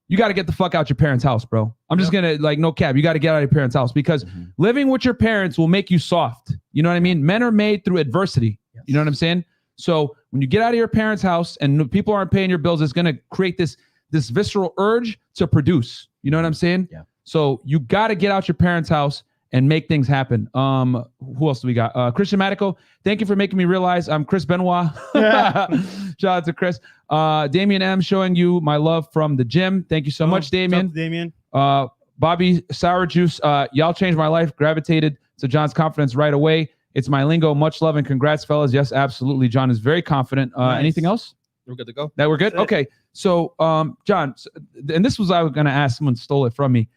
you got to get the fuck out your parents' house, bro. I'm just going to, like, no cap. You got to get out of your parents' house because living with your parents will make you soft. You know what I mean? Men are made through adversity. Yes. You know what I'm saying? So when you get out of your parents' house and people aren't paying your bills, it's going to create this visceral urge to produce. You know what I'm saying? Yeah. So you got to get out your parents' house and make things happen. Who else do we got? Christian Matico, thank you for making me realize I'm Chris Benoit. Shout out to Chris. Damien M, showing you my love from the gym. Thank you so much, Damien. Damien. Bobby Sour Juice, y'all changed my life. Gravitated to John's confidence right away. It's my lingo. Much love and congrats, fellas. Yes, absolutely. John is very confident. Nice. Anything else? We're good to go. That we're good? Okay. So, John, and this was I was going to ask, someone stole it from me.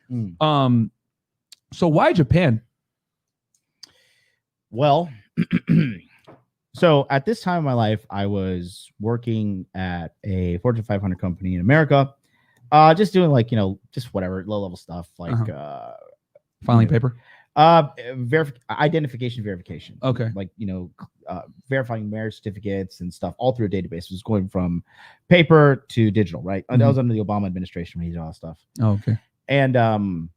So why Japan? Well, so at this time of my life, I was working at a Fortune 500 company in America, just doing like, you know, just whatever low level stuff like filing paper. Identification verification. Okay. Like, verifying marriage certificates and stuff all through a database. It was going from paper to digital, right? And that was under the Obama administration when he did all that stuff. Oh, okay. And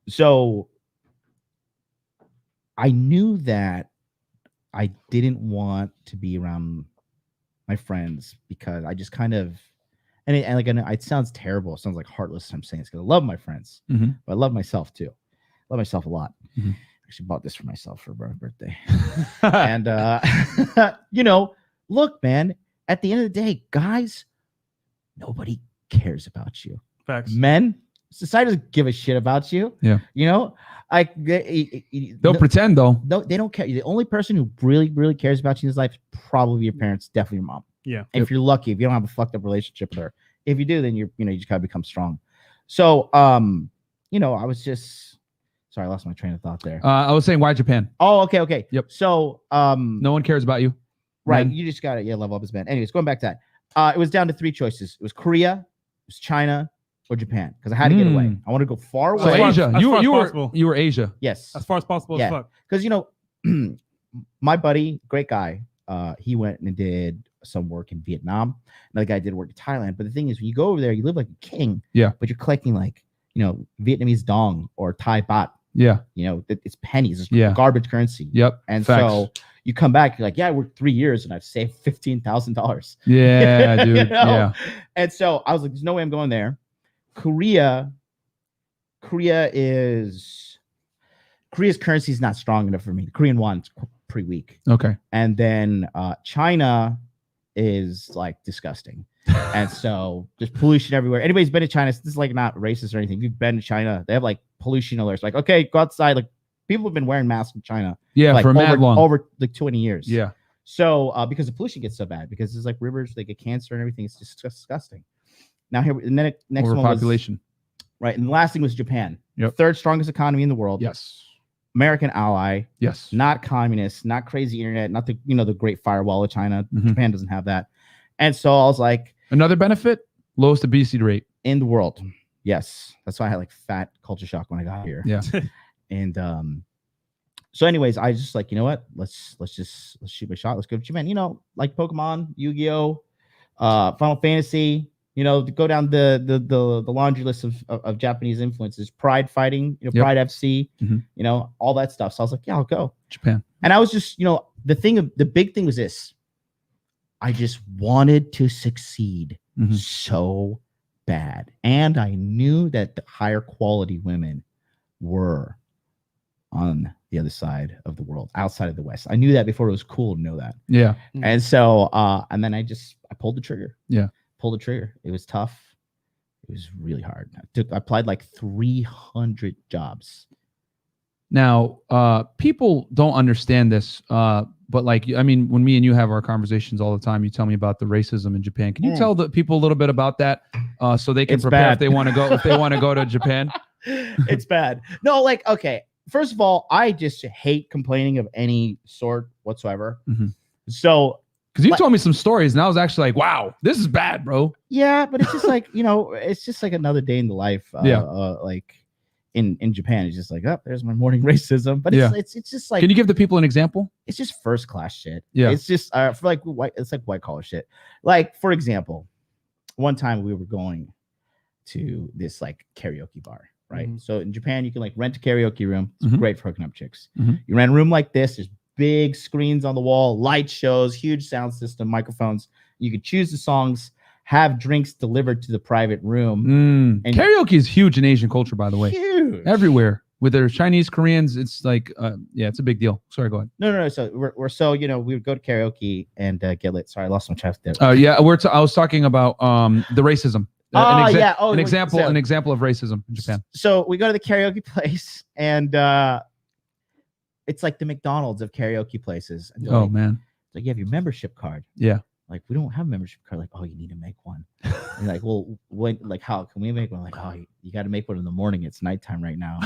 so I knew that I didn't want to be around my friends because I just kind of, and it sounds terrible. It sounds like heartless. I'm saying it's because I love my friends, but I love myself too. Love myself a lot. Actually bought this for myself for my birthday. And look, man, at the end of the day, guys, nobody cares about you. Facts. Men, society doesn't give a shit about you. Yeah. They'll pretend though. No, they don't care. The only person who really, really cares about you in this life is probably your parents, definitely your mom. Yeah. If you're lucky, if you don't have a fucked up relationship with her. If you do, then you just gotta become strong. So I was just sorry, I lost my train of thought there. I was saying, why Japan? Oh, okay. Yep. So no one cares about you. Right. Man. You just gotta level up as man. Anyways, going back to that. It was down to 3 choices. It was Korea, it was China, or Japan. Because I had to get away. I want to go far So away. Asia. As far as possible. You were Asia. Yes. As far as possible as fuck. Because my buddy, great guy, he went and did some work in Vietnam. Another guy did work in Thailand. But the thing is, when you go over there, you live like a king. Yeah. But you're collecting like, Vietnamese dong or Thai baht. Yeah. It's pennies. It's Yeah. garbage currency. Yep. And Facts. so you come back, you're like, yeah, I worked 3 years and I've saved $15,000. Yeah, dude. Yeah. And so I was like, there's no way I'm going there. Korea's currency is not strong enough for me. The Korean won's pretty weak. Okay. And then China is like disgusting. And so there's pollution everywhere. Anybody's been to China, this is like not racist or anything. If you've been to China, they have like pollution alerts. Like, okay, go outside. Like people have been wearing masks in China. Yeah, like, for mad long. over like 20 years. Yeah. So because the pollution gets so bad, because there's like rivers, they get cancer and everything. It's just disgusting. Now here, and then next one was Overpopulation. right, and the last thing was Japan. Yep. 3rd strongest economy in the world. Yes. American ally. Yes. Not communist. Not crazy internet. Not the the great firewall of China. Japan doesn't have that. And so I was like, another benefit: lowest obesity rate in the world. Yes, that's why I had like fat culture shock when I got here. Yeah. And so anyways, I just like, you know what? Let's shoot my shot. Let's go to Japan. Like Pokemon, Yu-Gi-Oh, Final Fantasy. Go down the laundry list of Japanese influences. Pride Fighting. Pride FC. All that stuff. So I was like, yeah, I'll go Japan. And I was just, the big thing was this. I just wanted to succeed so bad. And I knew that the higher quality women were on the other side of the world, outside of the West. I knew that before it was cool to know that. Yeah. And so, and then I pulled the trigger. Yeah. Pulled the trigger. It was tough. It was really hard. I applied like 300 jobs. Now, people don't understand this, but when me and you have our conversations all the time, you tell me about the racism in Japan. Can you tell the people a little bit about that, so they can prepare bad. if they want to go? If they want to go to Japan, It's bad. No, okay. First of all, I just hate complaining of any sort whatsoever. So, because you told me some stories, and I was actually like, "Wow, this is bad, bro." Yeah, but it's just like it's just like another day in the life. Like in Japan, it's just like, oh, there's my morning racism. But it's just like, can you give the people an example? It's just first class shit. Yeah, it's just for like white collar shit. Like for example, one time we were going to this like karaoke bar. Right. So in Japan, you can like rent a karaoke room. It's great for hooking up chicks. You rent a room like this. There's big screens on the wall, light shows, huge sound system, microphones. You can choose the songs, have drinks delivered to the private room. And karaoke is huge in Asian culture, by the way. Huge. Everywhere. With their Chinese, Koreans, it's like, it's a big deal. Sorry, go ahead. No. So we would go to karaoke and get lit. Sorry, I lost my chest there. I was talking about the racism. An example of racism in Japan. So we go to the karaoke place, and it's like the McDonald's of karaoke places. And man, it's like, you have your membership card. Yeah. Like, we don't have a membership card. Like, oh, you need to make one. And like, well, when, like, how can we make one? Like, oh, you got to make one in the morning. It's nighttime right now.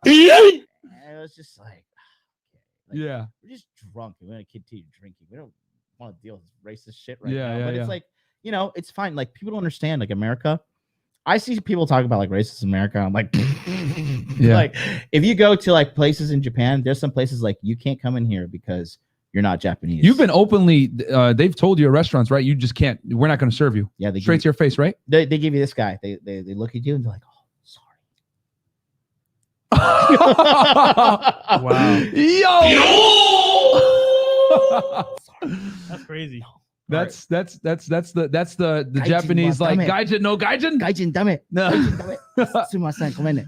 And it was just like, yeah, we're just drunk. We want to continue drinking. We don't want to deal with racist shit right now. Yeah, but it's like, it's fine. Like, people don't understand. Like, America, I see people talk about like racist America. I'm like, Yeah. like if you go to like places in Japan, there's some places like you can't come in here because you're not Japanese. You've been openly. They've told you at restaurants, right? You just can't. We're not going to serve you. yeah, they Straight to your face, right? they give you this guy. They look at you and they're like, oh, Wow. Yo. That's crazy. That's the Gaijin Japanese wa like dame. gaijin no gaijin. Gaijin dame. No. Gaijin dame. Sumimasen, komenne.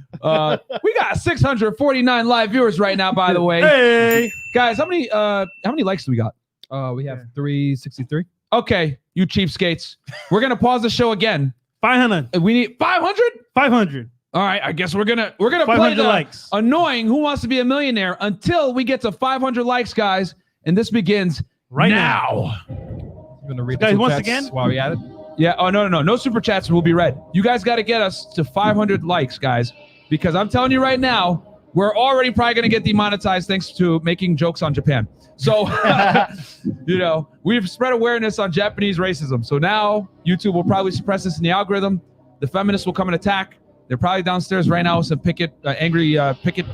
We got 649 live viewers right now, by the way. Hey. Guys, how many likes do we got? We have 363. Okay, you cheapskates. We're gonna pause the show again. 500. We need 500. 500. All right, I guess we're gonna play 500 the likes. annoying Who Wants to Be a Millionaire until we get to 500 likes, guys. And this begins Right now. You want to read Guys, the once chats again? while we at it? Yeah. Oh no super chats will be read. You guys got to get us to 500 likes, guys, because I'm telling you right now, we're already probably gonna get demonetized thanks to making jokes on Japan. So, you know, we've spread awareness on Japanese racism. So now YouTube will probably suppress this in the algorithm. The feminists will come and attack. They're probably downstairs right now with some angry picket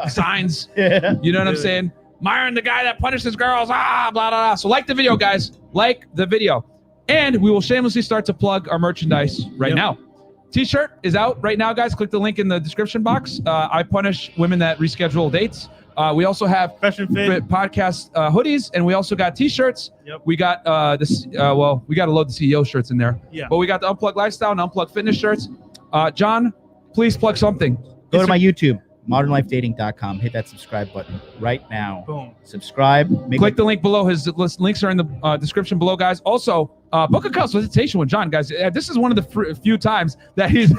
signs. Yeah. You know what I'm saying? Myron, the guy that punishes girls, blah, blah, blah. So like the video, guys. Like the video. And we will shamelessly start to plug our merchandise right now. T-shirt is out right now, guys. Click the link in the description box. I punish women that reschedule dates. We also have Freshandfit podcast hoodies, and we also got T-shirts. Yep. We got this. We got to load the CEO shirts in there. Yeah. But we got the Unplugged Lifestyle and Unplugged Fitness shirts. John, please plug something. Go to my YouTube, modernlifedating.com. Hit that subscribe button right now. Boom. Subscribe. Click the link below. His links are in the description below, guys. Also, book a consultation with John, guys. This is one of the few times that he's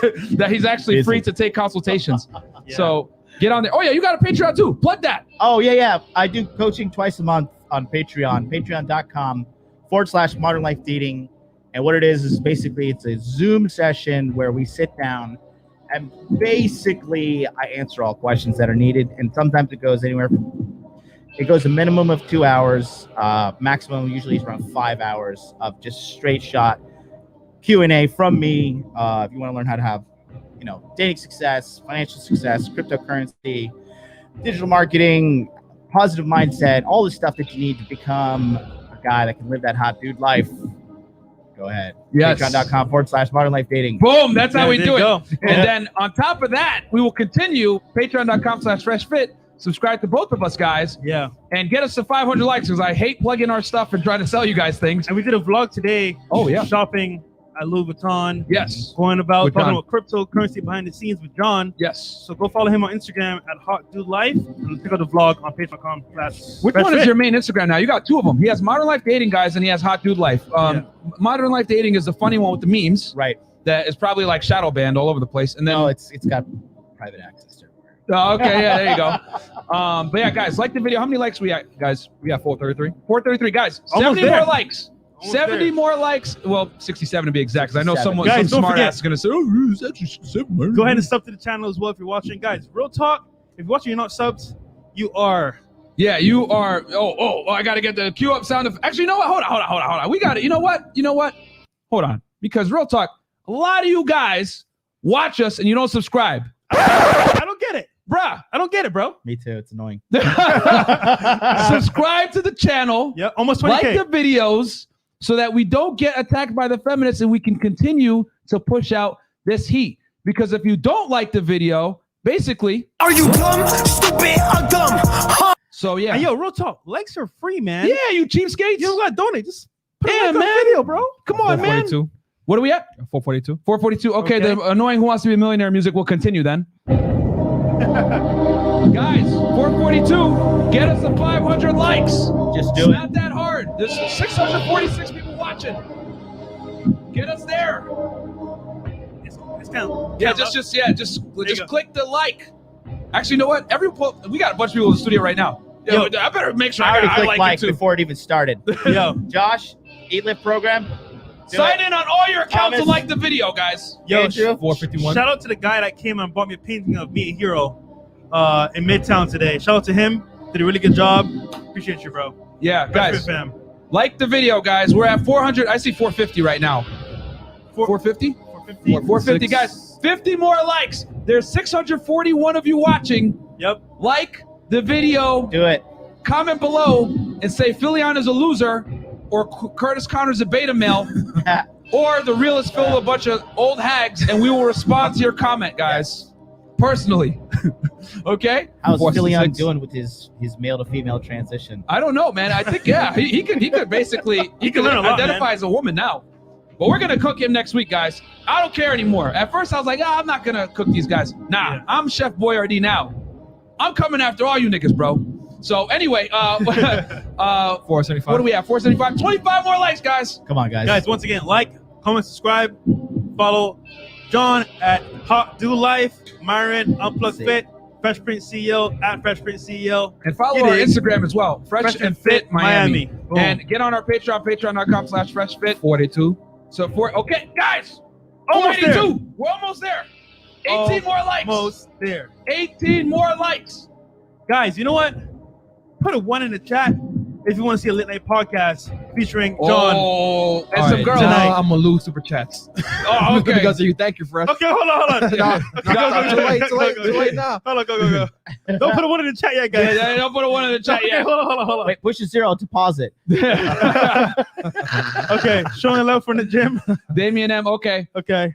actually free to take consultations. Yeah. So get on there. Oh yeah, you got a Patreon too. Plug that. Oh, yeah. I do coaching twice a month on Patreon, patreon.com/modernlifedating. And what it is basically it's a Zoom session where we sit down and basically I answer all questions that are needed. And sometimes it goes a minimum of 2 hours, maximum usually is around 5 hours of just straight shot Q&A from me. If you want to learn how to have, dating success, financial success, cryptocurrency, digital marketing, positive mindset, all the stuff that you need to become a guy that can live that hot dude life. Go ahead. Yes. Patreon.com/modernlifedating. Boom. That's how we there do you it. go. And then on top of that, we will continue patreon.com/freshfit. Subscribe to both of us, guys, Yeah. and get us to 500 likes because I hate plugging our stuff and trying to sell you guys things. And we did a vlog today. Oh, yeah. Shopping at Louis Vuitton. Yes. Going about With talking John. about cryptocurrency behind the scenes with John. Yes. So go follow him on Instagram at Hot Dude Life and pick up the vlog on patreon.com. Which one is your main Instagram now? You got two of them. He has Modern Life Dating, guys, and he has Hot Dude Life. Modern Life Dating is the funny one with the memes. Right. That is probably like shadow banned all over the place. And then No, it's got private access to it. Oh, okay, yeah, there you go. But yeah, guys, like the video. How many likes we got, guys? We got 433. 433, guys. Almost 70 there. more likes. Almost 70 there. more likes. Well, 67 to be exact. 'Cause I know 67. someone, Guys, some don't smart forget. ass is gonna say, "Oh, it's actually 67." Go ahead and sub to the channel as well if you're watching. Guys, real talk. If you're watching, you're not subs, you are. Yeah, you are. Oh, I gotta get the cue up sound. Actually, you know what? Hold on. We got it. You know what? Hold on. Because real talk, a lot of you guys watch us and you don't subscribe. I don't get it. Bruh. I don't get it, bro. Me too. It's annoying. Subscribe to the channel. Yeah, almost 20K. Like the videos so that we don't get attacked by the feminists and we can continue to push out this heat. Because if you don't like the video, basically, Are you dumb, stupid, or dumb? Huh? so yeah. And yo, real talk. Likes are free, man. Yeah, you cheapskates. You don't gotta donate. Just put Yeah, a like on man. the video, bro. Come on, man. 442. What are we at? 442. 442. Okay, Okay. the annoying Who Wants to Be a Millionaire music will continue then. Guys, 442. Get us to 500 likes. Just It's do it. not that hard. There's 646 people watching. Get us there. It's kind of Yeah, just go. click the like. Actually, you know what? We got a bunch of people in the studio right now. Yo, I better make sure I already I clicked like it too. before it even started. yo, Josh, Eat Lift program. Do Sign it. in on all your accounts and Thomas. like the video, guys. yo. Andrew? 451. Shout out to the guy that came and bought me a painting of me, a hero, in Midtown today. Shout out to him. Did a really good job. Appreciate you, bro. Yeah, guys, Freshfit fam. like the video, guys. We're at 400. I see 450 right now. 450? 450, guys. 50 more likes. There's 641 of you watching. Yep. Like the video. Do it. Comment below and say Philion is a loser, or Curtis Connor's a beta male, or the real is Phil a bunch of old hags, and we will respond to your comment, guys. Personally. Okay? How's 4 to Philion 6. doing with his male to female transition? I don't know, man. I think he could basically he can learn a lot, identify man. as a woman now. But we're gonna cook him next week, guys. I don't care anymore. At first I was like, I'm not gonna cook these guys. Nah, I'm Chef Boyardee now. I'm coming after all you niggas, bro. So anyway, 475. what do we have? 475. 25 more likes, guys. Come on, guys. Guys, once again, like, comment, subscribe, follow John at Hot Do Life, Myron Unplugged Fit, Fresh Print CEO at Fresh Print CEO, And follow Get our in. Instagram as well. Fresh and Fit Miami. Boom. And get on our Patreon, patreon.com/freshfit. 42. So okay, guys. Almost 42. there. We're almost there. 18 more likes. Almost there. 18 more likes. Guys, you know what? Put a 1 in the chat if you want to see a late night podcast featuring John. Oh, and All some right, girls. tonight. now I'm gonna lose super chats. Oh, okay. because of you. Thank you, Fresh. Okay, hold on. No, Okay, no, too late, too late now. Hold on, go. Don't put a 1 in the chat yet, guys. Yeah, don't put a 1 in the chat Okay, yet. hold on. Wait, push a 0 to pause it. Okay, showing love from the gym. Damien M. Okay. Okay.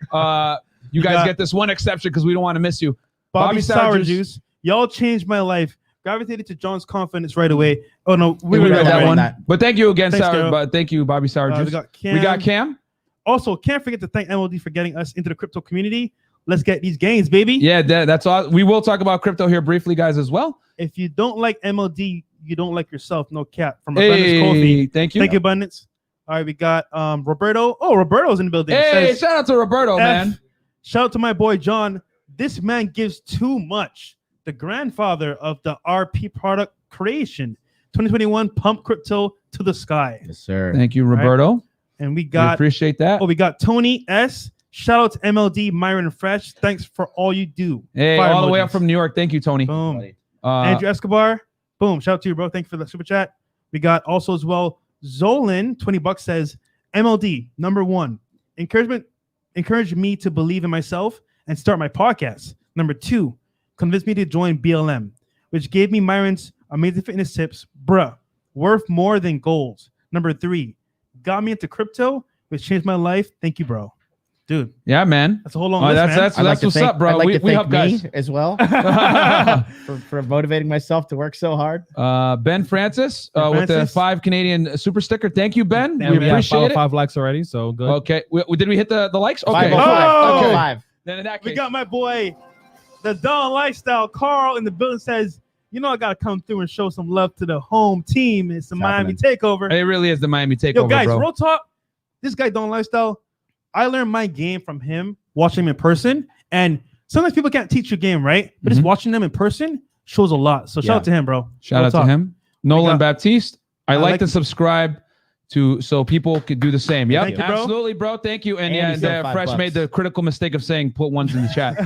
You guys got- get this one exception because we don't want to miss you. Bobby Sour Juice. Y'all changed my life. Gravitated to John's confidence right away. Oh no, we We read read that already. one. that. But thank you again, Thanks, Sour. Carol. But thank you, Bobby Sour Juice. We got Cam. Cam. Also, can't forget to thank MLD for getting us into the crypto community. Let's get these gains, baby. Yeah, that's all. We will talk about crypto here briefly, guys, as well. If you don't like MLD, you don't like yourself. No cap. From Abundance Coffee. Hey, thank you. Thank you, Abundance. All right, we got Roberto. Oh, Roberto's in the building. Hey, Says, shout out to Roberto, F. man. Shout out to my boy John. This man gives too much. The grandfather of the RP product creation. 2021 pump crypto to the sky. Yes, sir. Thank you, Roberto. And we We got appreciate that. we got Tony S. Shout out to MLD, Myron and Fresh. Thanks for all you do. Hey, Fire all the way emojis. up from New York. Thank you, Tony. Boom. Uh, Andrew Escobar. Boom. Shout out to you, bro. Thank you for the super chat. We got also as well Zolan, $20 says, MLD, number 1, encourage me to believe in myself and start my podcast. Number 2, convince me to join BLM, which gave me Myron's amazing fitness tips. Bruh, worth more than gold. Number 3, got me into crypto, which changed my life. Thank you, bro. Dude, yeah, man. that's a whole long Oh, list, that's man. that's I'd like to what's thank- up, bro. I'd like to we thank help guys. me as well for motivating myself to work so hard. Ben Francis Ben with the Francis. 5 Canadian super sticker. Thank you, Ben. Yeah, we we have appreciate it. 5 likes already, so good. Okay. Did we hit the likes? Okay. 505. Oh! 505. Then in that We case, got my boy, the Don Lifestyle. Carl in the building says, you know, I got to come through and show some love to the home team. It's the What's Miami happening? takeover. it really is the Miami takeover, Yo, guys, bro. real talk. This guy, Don Lifestyle, I learned my game from him, watching him in person. And sometimes people can't teach you game, right? But just Mhm. watching them in person shows a lot. So shout Yeah. out to him, bro. Shout Real out talk. to him. Nolan got- Baptiste. I I like like- to subscribe to so people could do the same. Yep. Thank you, bro. Absolutely, bro. Thank you. And And yeah, he's still $5 Fresh made the critical mistake of saying put ones in the chat.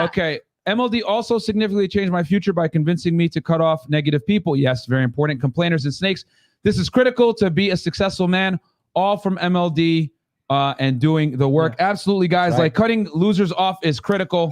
Okay. MLD also significantly changed my future by convincing me to cut off negative people. Yes, very important. Complainers and snakes. This is critical to be a successful man. All from MLD and doing the work. Absolutely, guys. Right. Like cutting losers off is critical.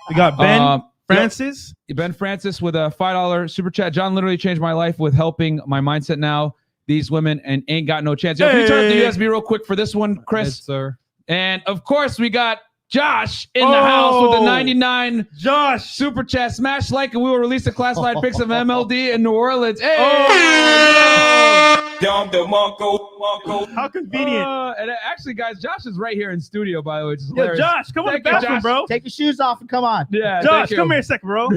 We got Ben Yep. Francis. Ben Francis with a $5 super chat. John literally changed my life with helping my mindset now. These women and ain't got no chance. Yo, can you turn up the Hey. USB real quick for this one, Chris? Yes, sir. And of course, we got Josh in the house with the Oh. 99 Josh. super chat. Smash like and we will release the classified pics of MLD in New Orleans. Hey! How convenient. And actually, guys, Josh is right here in studio, by the way. Which is Yo, hilarious. Josh, come on Thank the you, bathroom, Josh. bro. Take your shoes off and come on. Yeah, Josh, thank you. come here a second, bro.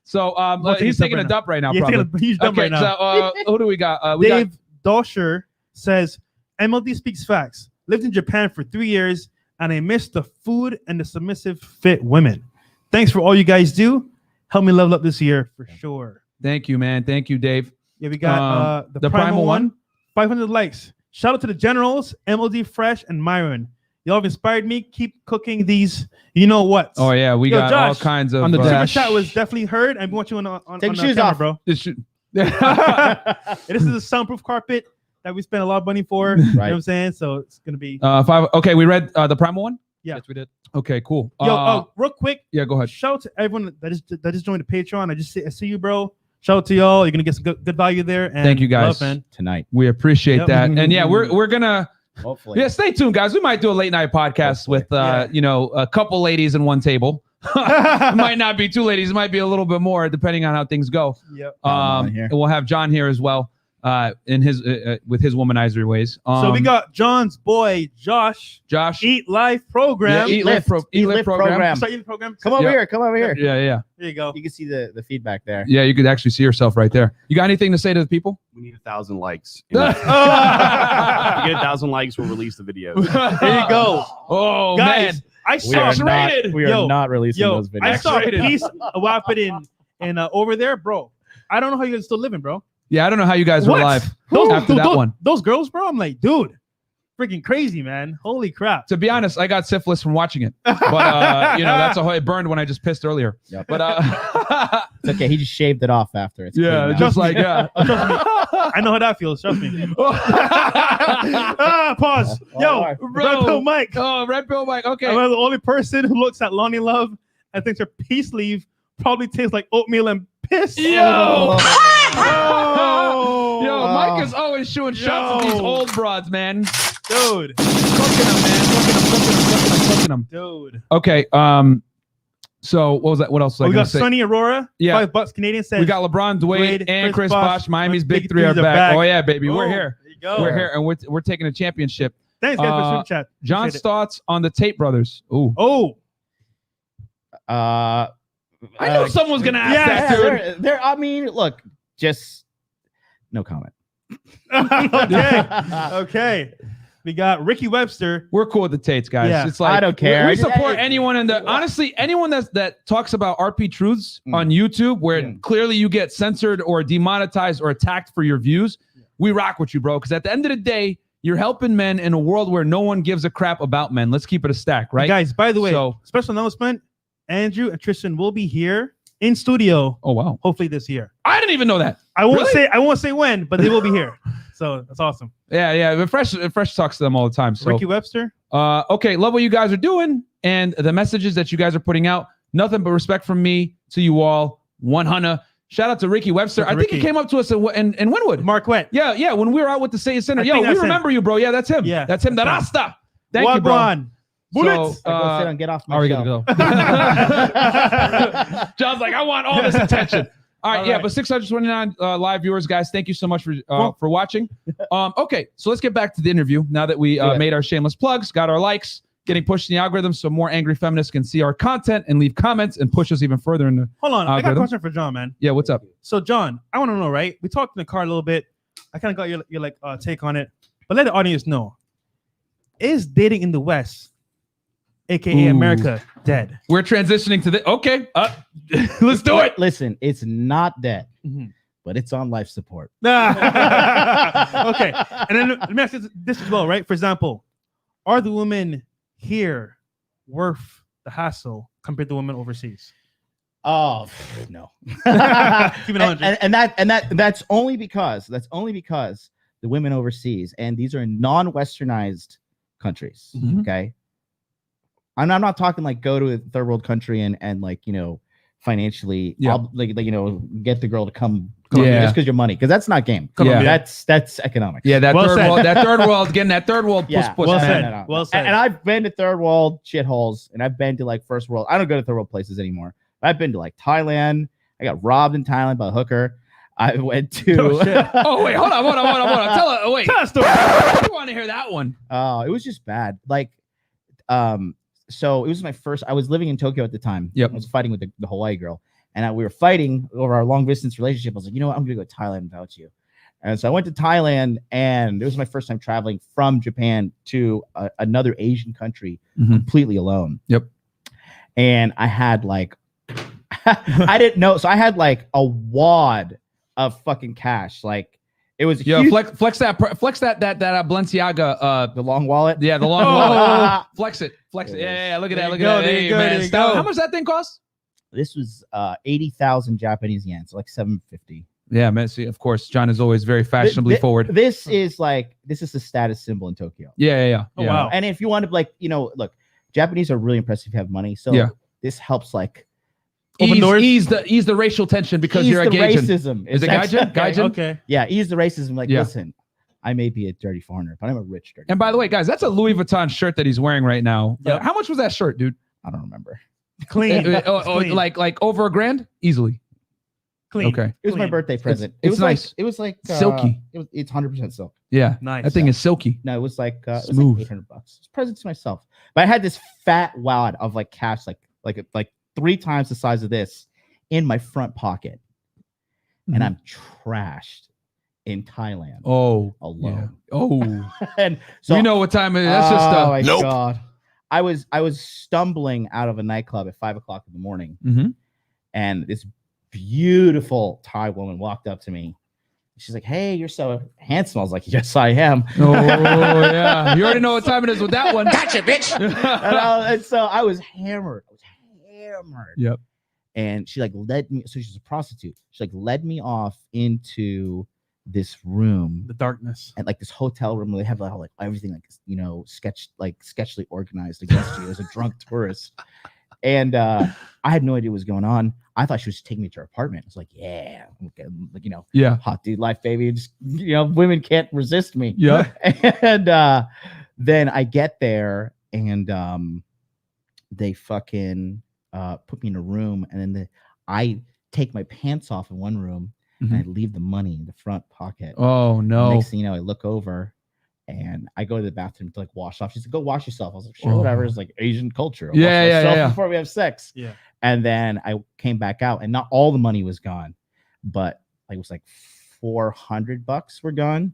So We'll take he's a taking a dump dump right now, Yeah, he's probably. taking a huge dump Okay, right now. so who do we got? We got Dave Dosher says, MLD speaks facts. Lived in Japan for 3 years, and I miss the food and the submissive fit women. Thanks for all you guys do. Help me level up this year for sure. Thank you, man. Thank you, Dave. Yeah, we got the Primal one. 500 likes. Shout out to the generals, MLD Fresh and Myron. Y'all have inspired me. Keep cooking these. You know what? Oh yeah, we Yo, got all Josh, kinds of on the Super dash. chat was definitely heard, and we want you on Take the your shoes camera, off. bro. this should- This is a soundproof carpet that we spent a lot of money for. You know what I'm saying? So it's gonna be 5. Okay, we read the Primal one. Yeah. Yes, we did. Okay, cool. Yo, real quick. Yeah, go ahead. Shout out to everyone that just joined the Patreon. I see you, bro. Shout out to y'all. You're gonna get some good value there. And Thank you, guys. love, man. Tonight. We appreciate that. And yeah, we're gonna. Hopefully. Yeah, stay tuned, guys. We might do a late night podcast with a couple ladies and one table. It might not be 2 ladies. It might be a little bit more, depending on how things go. Yep. And we'll have John here as well, in his with his womanizery ways. So we got John's boy Josh Eat Life program. Eat Life program. Start eating the program. Come over here. Come over here. Yeah. There you go. You can see the feedback there. Yeah, you could actually see yourself right there. You got anything to say to the people? We need 1,000 likes. If we get 1,000 likes, we'll release the video. There you go. Oh, guys, man. I saw We are not releasing those videos. I saw a piece of what I put in and over there, bro. I don't know how you guys are still living, bro. Yeah, I don't know how you guys were alive after that one. Those girls, bro. I'm like, dude, freaking crazy, man. Holy crap. To be honest, I got syphilis from watching it. But that's it burned when I just pissed earlier. Yep. But it's okay. He just shaved it off after. It's yeah, just like trust me. I know how that feels. Trust me. Pause. Yo, Red Pill Mike. Oh, Red Pill Mike. Okay. I'm the only person who looks at Lonnie Love and thinks her peace leave probably tastes like oatmeal and piss. Yo. Yo, Mike is always shooting shots at these old broads, man. Dude. Cooking them, man. Cooking them. Dude. Okay. So what was that? What else was I We gonna got say? Sonny Aurora. Yeah. $5 Canadian says. We got LeBron, Dwayne, and Chris Bosh. Miami's big three are threes back. Oh yeah, baby, we're here. There you go. We're here, and we're taking a championship. Thanks, guys, for super chat. John's Appreciate it. thoughts on the Tate brothers. Ooh. Oh. I knew someone was gonna ask that, dude. I mean, look, just no comment. Okay. We got Ricky Webster. We're cool with the Tates, guys. Yeah. It's like I don't care. We support anyone in the honestly anyone that talks about RP truths on YouTube where clearly you get censored or demonetized or attacked for your views. We rock with you, bro. Because at the end of the day, you're helping men in a world where no one gives a crap about men. Let's keep it a stack, right? Guys, by the way, So- special announcement: Andrew and Tristan will be here in studio. Oh wow. Hopefully this year. I didn't even know that. I won't Really? say when, but they will be here. So that's awesome. Yeah. But Fresh talks to them all the time. So Ricky Webster. okay, love what you guys are doing and the messages that you guys are putting out. Nothing but respect from me to you all. 100. Shout out to Ricky Webster. Shout out to I think he Ricky. came up to us in Wynwood. Marquette. Yeah. When we were out with the Satan Center. I Yo, think we that's remember you, bro. Yeah, that's him. Yeah, That's him. The that's him. Rasta. Thank you, bro. Wagwan. Bullets. So, Go sit and get off my Already show. gonna go. John's like, I want all this attention. All right, All yeah, right. but 629 live viewers, guys. Thank you so much for watching. Okay, so let's get back to the interview now that we made our shameless plugs, got our likes, getting pushed in the algorithm, so more angry feminists can see our content and leave comments and push us even further in the. Hold on. I got a algorithm. question for John, man. Yeah, what's up? So John, I want to know, right? We talked in the car a little bit. I kind of got your like take on it, but let the audience know: is dating in the West, aka Ooh. America, dead? We're transitioning to the. Okay, let's do it. Listen, it's not dead, Mhm. but it's on life support. Okay, and then let me ask you this as well, right? For example, are the women here worth the hassle compared to women overseas? Oh no. Keep it 100. and that's only because the women overseas, and these are non-westernized countries. Mhm. Okay. I'm not talking like go to a third world country and like, financially get the girl to come Yeah. just because your money, because that's not game. Yeah. That's economics. Yeah, Well said. that third world, getting that third world Yeah. push. Well man. said. Well said. And I've been to third world shitholes, and I've been to like first world. I don't go to third world places anymore. I've been to like Thailand. I got robbed in Thailand by a hooker. I went to. Oh, shit. Oh wait, hold on. Tell us story. I want to hear that one. It was just bad. Like, so it was my first. I was living in Tokyo at the time. Yep. I was fighting with the Hawaii girl, and we were fighting over our long distance relationship. I was like, you know what? I'm gonna go to Thailand without you. And so I went to Thailand, and it was my first time traveling from Japan to another Asian country completely alone. Yep. And I had like, I didn't know. So I had like a wad of fucking cash. Like it was Yo, huge, flex that Balenciaga. the long wallet. Yeah, the long wallet. Flex it. Yeah. Look at that. Look at that. Hey, man. There you go. How much that thing cost? This was 80,000 Japanese yen, so like $750. Yeah, man. See, of course, John is always very fashionably forward. This is the status symbol in Tokyo. Yeah. Oh, wow. And if you want to look, Japanese are really impressive if you have money. So Yeah. this helps Open doors? Ease the racial tension because ease you're a the Gaijin. racism. Is it Gaijin? Gaijin? Okay. Yeah, ease the racism. Yeah. Listen, I may be a dirty foreigner, but I'm a rich dirty. And by the way, guys, that's a Louis Vuitton shirt that he's wearing right now. Yep. How much was that shirt, dude? I don't remember. Clean. Clean. Like over $1,000 easily. Clean. Okay. It was my Clean. birthday present. it's nice. It was like Silky. It's 100% silk. Yeah, Nice. that thing is silky. No, it was like Smooth. $800. It's a present to myself. But I had this fat wad of cash, like 3 times the size of this, in my front pocket, and I'm trashed in Thailand Oh, alone. yeah. Oh, And so we know what time it is. That's just oh my Nope. god, I was stumbling out of a nightclub at 5 o'clock in the morning, Mhm. and this beautiful Thai woman walked up to me. She's like, "Hey, you're so handsome." I was like, "Yes, I am." Oh yeah, you already know what time it is with that one. Gotcha, bitch. And so I was hammered. Yep. And she led me. So she's a prostitute. She led me off into this room, The darkness. and this hotel room where they have everything sketchily organized against you as a drunk tourist. And I had no idea what was going on. I thought she was taking me to her apartment. I was like, yeah, okay, Yeah. hot dude life, baby. Just women can't resist me. Yeah. And then I get there, and they fucking put me in a room, and then I take my pants off in one room, and I leave the money in the front pocket. Oh no. Next thing you know, I look over, and I go to the bathroom to wash off. She's like, "Go wash yourself." I was like, "Sure, whatever." It's Asian culture. I'll wash myself before we have sex. Yeah. And then I came back out, and not all the money was gone, but it was $400 were gone,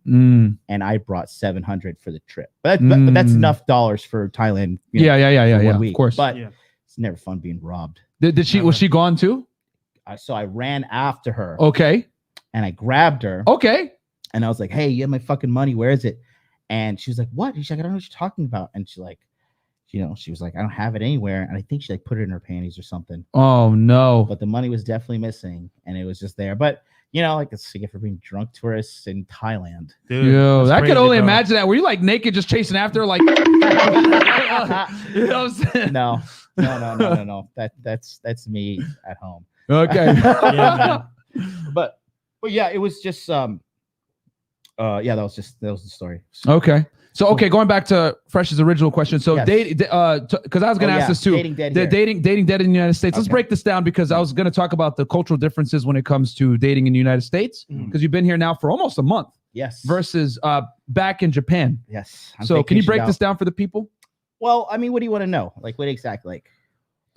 and I brought 700 for the trip. But that's enough dollars for Thailand. Yeah. for 1 Of week. course. But Yeah. it's never fun being robbed. Did she? Was she gone too? So I ran after her, Okay. and I grabbed her, Okay. and I was like, "Hey, you have my fucking money. Where is it?" And she was like, "What?" She's like, "I don't know what you're talking about." And she was like, "I don't have it anywhere." And I think she put it in her panties or something. Oh no. But the money was definitely missing, and it was just there. But it's a gift for being drunk tourists in Thailand. Dude, Yo, that's I could crazy, only bro. imagine that. Were you naked, just chasing after her, like? You know what I'm saying? No. That's me at home. Okay. Yeah, But yeah, it was just that was the story. Okay. So going back to Fresh's original question. So Yes. because I was gonna ask this too. Dating dead here. Dating dead in the United States. Let's Okay. break this down because I was gonna talk about the cultural differences when it comes to dating in the United States. Because you've been here now for almost a month Yes. versus back in Japan. Yes. So can you break this down for the people? Well, I mean, what do you want to know? What exactly?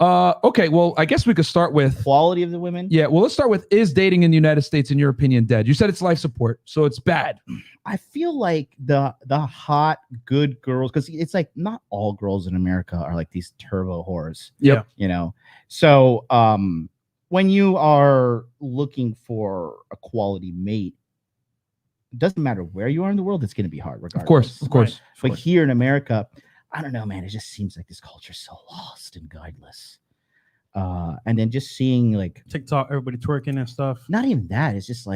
Okay. Well, I guess we could start with Quality of the women? Yeah, well, let's start with, is dating in the United States, in your opinion, dead? You said it's life support, so it's bad. I feel like the hot, good girls, because it's not all girls in America are these turbo whores. Yep. So when you are looking for a quality mate, it doesn't matter where you are in the world, it's going to be hard regardless. Of course. But here in America, I don't know, man. It just seems like this culture's so lost and guideless. And then just seeing TikTok, everybody twerking and stuff. not even that. It's just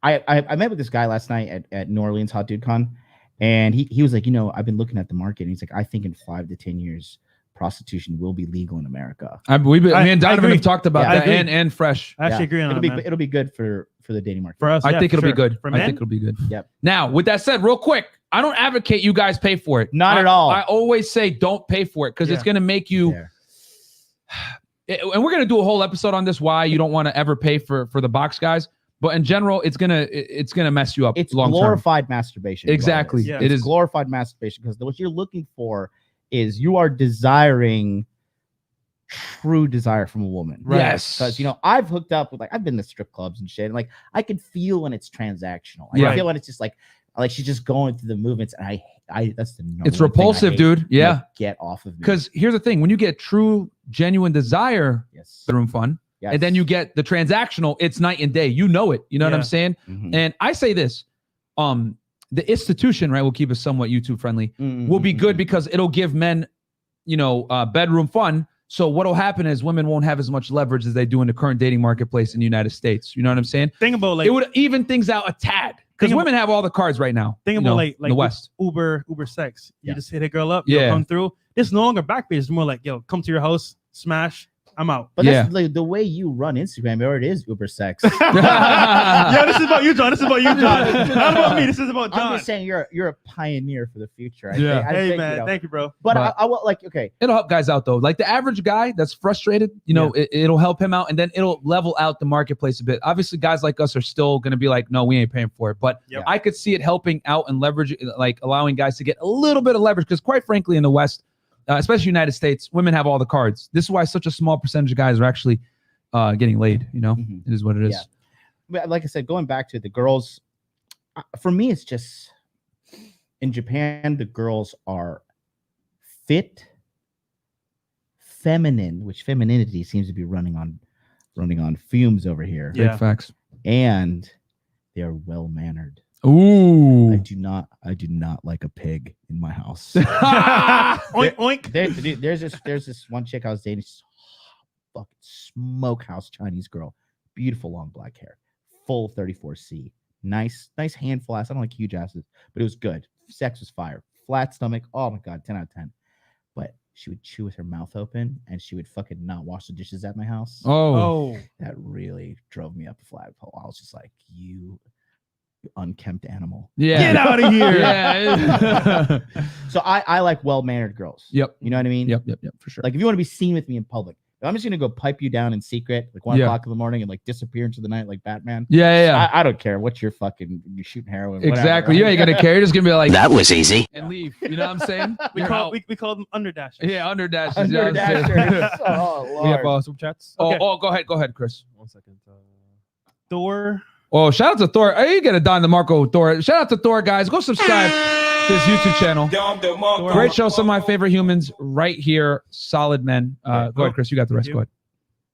I met with this guy last night at New Orleans Hot Dude Con, and he was like, I've been looking at the market, and he's like, I think in 5 to 10 years, prostitution will be legal in America. Me and Donovan agree. have talked about Yeah, I that, agree. and Fresh. I actually agree on that, man. It'll be good for the dating market. For us, I yeah, think for it'll be sure. good. For I men? think it'll be good. Yep. Now, with that said, real quick, I don't advocate you guys pay for it. Not at all. I always say don't pay for it because it's Yeah. going to make you. There. And we're going to do a whole episode on this, why you don't want to ever pay for the box guys. But in general, it's gonna mess you up. It's long term. glorified masturbation. is what Exactly. it is. Yeah. It It's is. glorified masturbation because what you're looking for is you are desiring true desire from a woman. Right. Yes. Because I've hooked up with I've been to strip clubs and shit, and I can feel when it's transactional. I Right. feel when it's just she's just going through the movements, and I that's the number It's one thing I repulsive, hate. dude. Yeah. Get off of me. Because here's the thing: when you get true, genuine desire, yes. bedroom fun, Yes. and then you get the transactional, it's night and day. You know it. You know what I'm Yeah. saying? Mhm. And I say this: the institution, right, will keep us somewhat YouTube friendly. Mhm, Will be mhm, good mhm. because it'll give men, bedroom fun So what'll happen is women won't have as much leverage as they do in the current dating marketplace in the United States. You know what I'm saying? Think about like It would even things out a tad because Think women have all the cards right now. think you about know, like in the West. Uber sex. You Yeah. just hit a girl up, Yeah. you'll come through. It's no longer back page. It's more like, yo, come to your house, smash, I'm out. But Yeah. that's like the way you run Instagram. It already is Uber sex. Yeah, this is about you, John. This is about you, John. Not about me. This is about I'm John. just saying you're a pioneer for the future. Yeah. Hey, man. Thank you, bro. But But- I will like okay. It'll help guys out though. Like the average guy that's frustrated, you know, it'll help him out, and then it'll level out the marketplace a bit. Obviously, guys like us are still going to be like, no, we ain't paying for it. But Yep. I could see it helping out and leverage, like allowing guys to get a little bit of leverage. Because quite frankly, in the West, especially United States, women have all the cards. This is why such a small percentage of guys are actually getting laid. You know, Mhm. it is what it is. Yeah. But like I said, going back to the girls, for me, it's just in Japan, the girls are fit, feminine, which femininity seems to be running on fumes over here. Yeah. Big facts. And they are well mannered. Ooh. I do not like a pig in my house. Oink, oink. There's this one chick I was dating, she's a fucking smokehouse Chinese girl, beautiful long black hair, full 34C, nice handful ass. I don't like huge asses, but it was good. Sex was fire. Flat stomach. Oh my god, 10 out of 10. But she would chew with her mouth open, and she would fucking not wash the dishes at my house. Oh. That really drove me up a flagpole. I was just like, you unkempt animal. Yeah. Get out of here. Yeah. So I like well-mannered girls. Yep. You know what I mean? Yep. For sure. Like if you want to be seen with me in public, if I'm just gonna go pipe you down in secret, like 1 Yeah. o'clock in the morning, and like disappear into the night like Batman. Yeah. I don't care what you're shooting heroin. whatever, Exactly. right? You ain't gonna care. You're just gonna be like That was easy. and leave. You know what I'm saying? We You're call out. we call them underdashers. Yeah, under dashes. you know Under what I'm saying? Dashers. Oh We have Lord. super chats. Okay. Oh, go ahead, Chris. 1 second. Thor. Oh, shout out to Thor. Hey, you get a Don DeMarco Thor. Shout out to Thor, guys. Go subscribe to his YouTube channel. Great show. Some of my favorite humans right here. Solid men. Go ahead, Chris. You got the rest. Go ahead.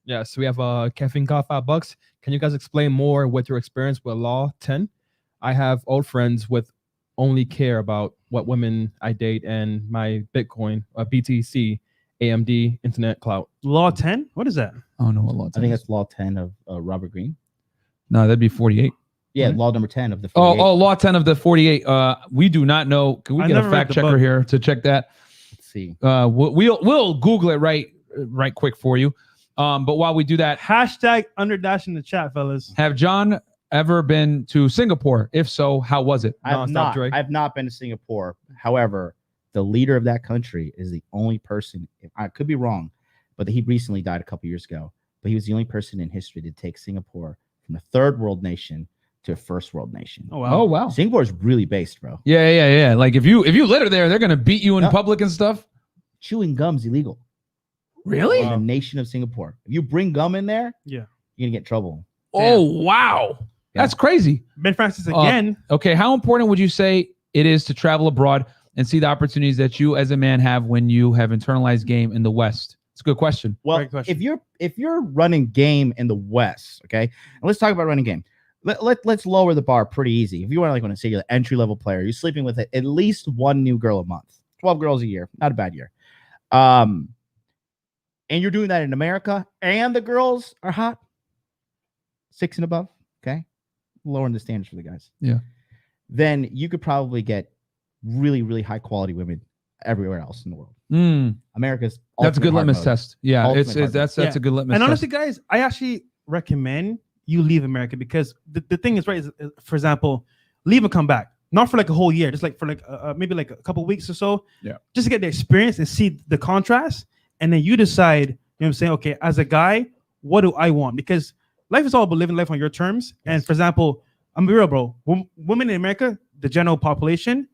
Yes, we have caffeine got $5. Can you guys explain more with your experience with Law 10? I have old friends with only care about what women I date and my Bitcoin, BTC, AMD, internet clout. Law 10? What is that? I don't know what law. I think that's law 10 of Robert Greene. No, that'd be 48. Yeah, Right. law number 10 of the 48. Oh, law 10 of the 48. We do not know. Can we I get a never read fact the checker book. here to check that? Let's see. We'll Google it right quick for you. But while we do that, Hashtag underdash in the chat, fellas. have John ever been to Singapore? If so, how was it? Non-stop Drake. I've not been to Singapore. However, the leader of that country is the only person, I could be wrong, but he recently died a couple years ago. But he was the only person in history to take Singapore from a third world nation to a first world nation. Oh, wow. Oh wow. Singapore is really based, bro. Yeah. Like if you litter there, they're gonna beat you in No. public and stuff. Chewing gum's illegal Really? in the nation of Singapore. If you bring gum in there, Yeah. you're gonna get in trouble. Oh wow. Yeah. That's crazy. Ben Francis again. Okay, how important would you say it is to travel abroad and see the opportunities that you as a man have when you have internalized game in the West? It's a good question. Well, Great question. if you're running game in the West, okay, and let's talk about running game. Let's lower the bar pretty easy. If you want to say you're the entry level player, you're sleeping with at least one new girl a month, 12 girls a year, not a bad year. And you're doing that in America, and the girls are hot, 6 and above, okay, lowering the standards for the guys. Yeah. Then you could probably get really, really high quality women everywhere else in the world. America's That's a good ultimate hard litmus mode. test. Yeah, Ultimate it's hard mode. that's Yeah. a good litmus And test. honestly, guys, I actually recommend you leave America because the thing is, right, is, for example, leave and come back. Not for like a whole year, just like for like maybe like a couple weeks or so. Yeah. Just to get the experience and see the contrast. And then you decide, you know what I'm saying? Okay, as a guy, what do I want? Because life is all about living life on your terms. And for example, I'm be real, bro. Women in America, the general population,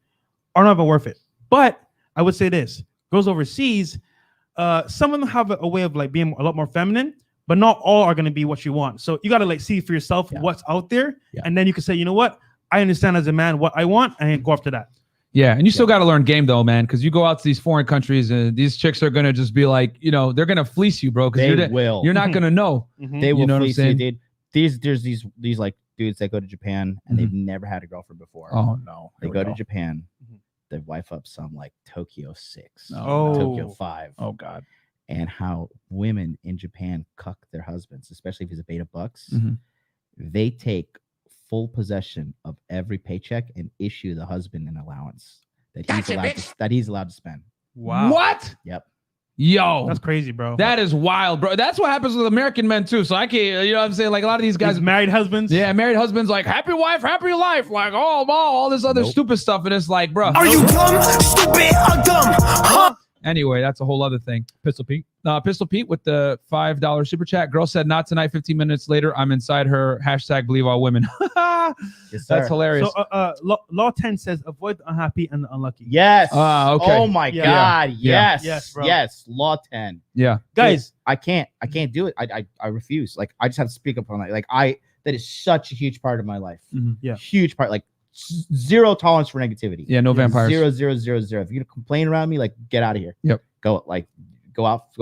are not even worth it. But I would say this: girls overseas, some of them have a way of like being a lot more feminine, but not all are going to be what you want. So you got to like see for yourself what's out there, and then you can say, you know what, I understand as a man what I want, and go after that. Yeah, and you still got to learn game though, man, because you go out to these foreign countries and these chicks are gonna just be like, you know, they're gonna fleece you, bro. They Because will. you're not gonna know. They will You know what I'm fleece you, saying? dude. There's these like dudes that go to Japan and they've never had a girlfriend before. Oh no, They Here we go to Japan, Mhm. they wife up some like Tokyo 6, Oh. Tokyo 5, Oh god. and how women in Japan cuck their husbands, especially if he's a beta bucks. Mhm. They take full possession of every paycheck and issue the husband an allowance that he's allowed to spend. Wow. What? Yep. Yo, That's crazy, bro. that is wild, bro. That's what happens with American men too. So I can't, you know what I'm saying? Like a lot of these guys, These married husbands. yeah, married husbands, like happy wife, happy life, like all this other Nope. stupid stuff. And it's like, bro. Are you dumb, stupid, or dumb? Huh? Anyway, that's a whole other thing. Pistol Pete. Pistol Pete with the $5 super chat. Girl said, not tonight. 15 minutes later, I'm inside her. # believe all women. Yes, That's sir. hilarious. So law 10 says avoid the unhappy and the unlucky. Yes. Okay. Oh my Yeah. God. Yeah. Yes. Yes, bro. Yes. Law 10. Yeah. Guys, I can't do it. I refuse. Like I just have to speak up on that. Like that is such a huge part of my life. Yeah. Huge part. Like zero tolerance for negativity. Yeah, no vampires. 0, 0, 0, 0. If you're gonna complain around me, like get out of here. Yep. Go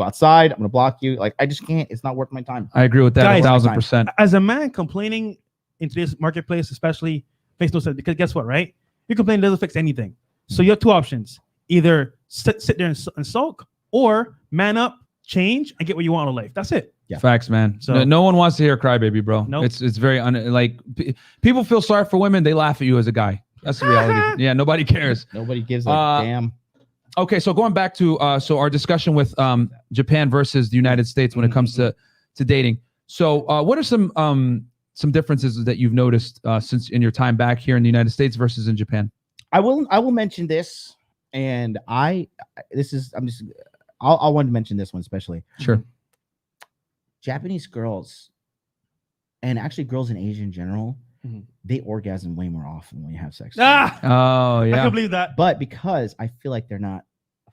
outside. I'm gonna block you. Like I just can't. It's not worth my time. I agree with that Guys, 1,000%. as a man complaining in today's marketplace, especially, makes no sense because guess what, right? You complain doesn't fix anything. So you have two options: either sit there and sulk, or man up, change, and get what you want in life. That's it. Yeah. Facts, man. So- No one wants to hear crybaby, bro. Nope. It's very people feel sorry for women. They laugh at you as a guy. That's the reality. Yeah, nobody cares. Nobody gives a damn. Okay, so going back to our discussion with Japan versus the United States when it comes to dating. So what are some differences that you've noticed since in your time back here in the United States versus in Japan? I will mention this, and I want to mention this one especially. Sure. Japanese girls, and actually girls in Asia in general, they orgasm way more often when you have sex. Ah, Oh I yeah. can believe that. But because I feel like they're not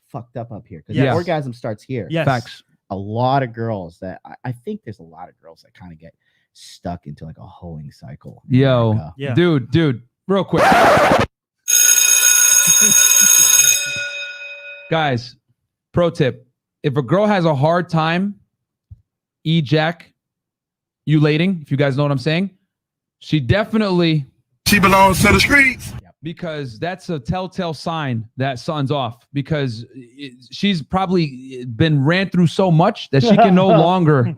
fucked up here, because Yes. the orgasm starts here. Yes. Facts. A lot of girls that I think there's a lot of girls that kind of get stuck into like a hoeing cycle. in Yo, America. Yeah. dude, real quick. Guys, pro tip. If a girl has a hard time ejaculating, if you guys know what I'm saying, she definitely, She belongs to the streets. because that's a telltale sign that something's off, because she's probably been ran through so much that she can no longer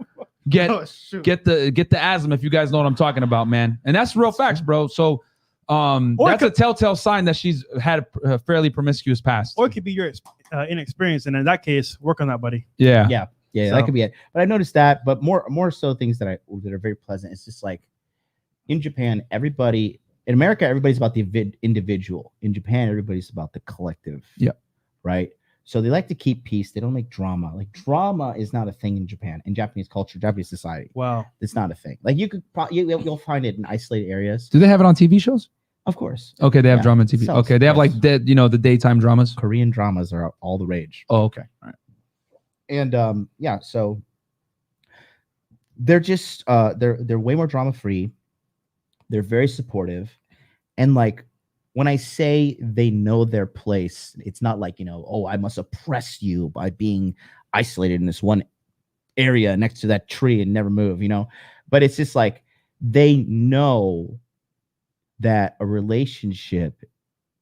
get Oh, shoot. get the asthma, if you guys know what I'm talking about, man. And that's real facts, bro. So Or that's a telltale sign that she's had a fairly promiscuous past. Or it could be your inexperience, and in that case, work on that, buddy. Yeah. Yeah, So- that could be it. But I noticed that. But more so things that are very pleasant. It's just like in Japan, in America, everybody's about the individual. In Japan, everybody's about the collective. Yep. Right. So they like to keep peace. They don't make drama. Like drama is not a thing in Japan, in Japanese culture, Japanese society. Wow. It's not a thing. Like you could you'll find it in isolated areas. Do they have it on TV shows? Of course, Okay, they have Yeah. drama on TV. Sells, Okay, they have yes. like the daytime dramas. Korean dramas are all the rage. Oh, okay. All right. And yeah, so they're just they're way more drama free. They're very supportive, and like when I say they know their place, it's not like, oh, I must oppress you by being isolated in this one area next to that tree and never move, but it's just like they know that a relationship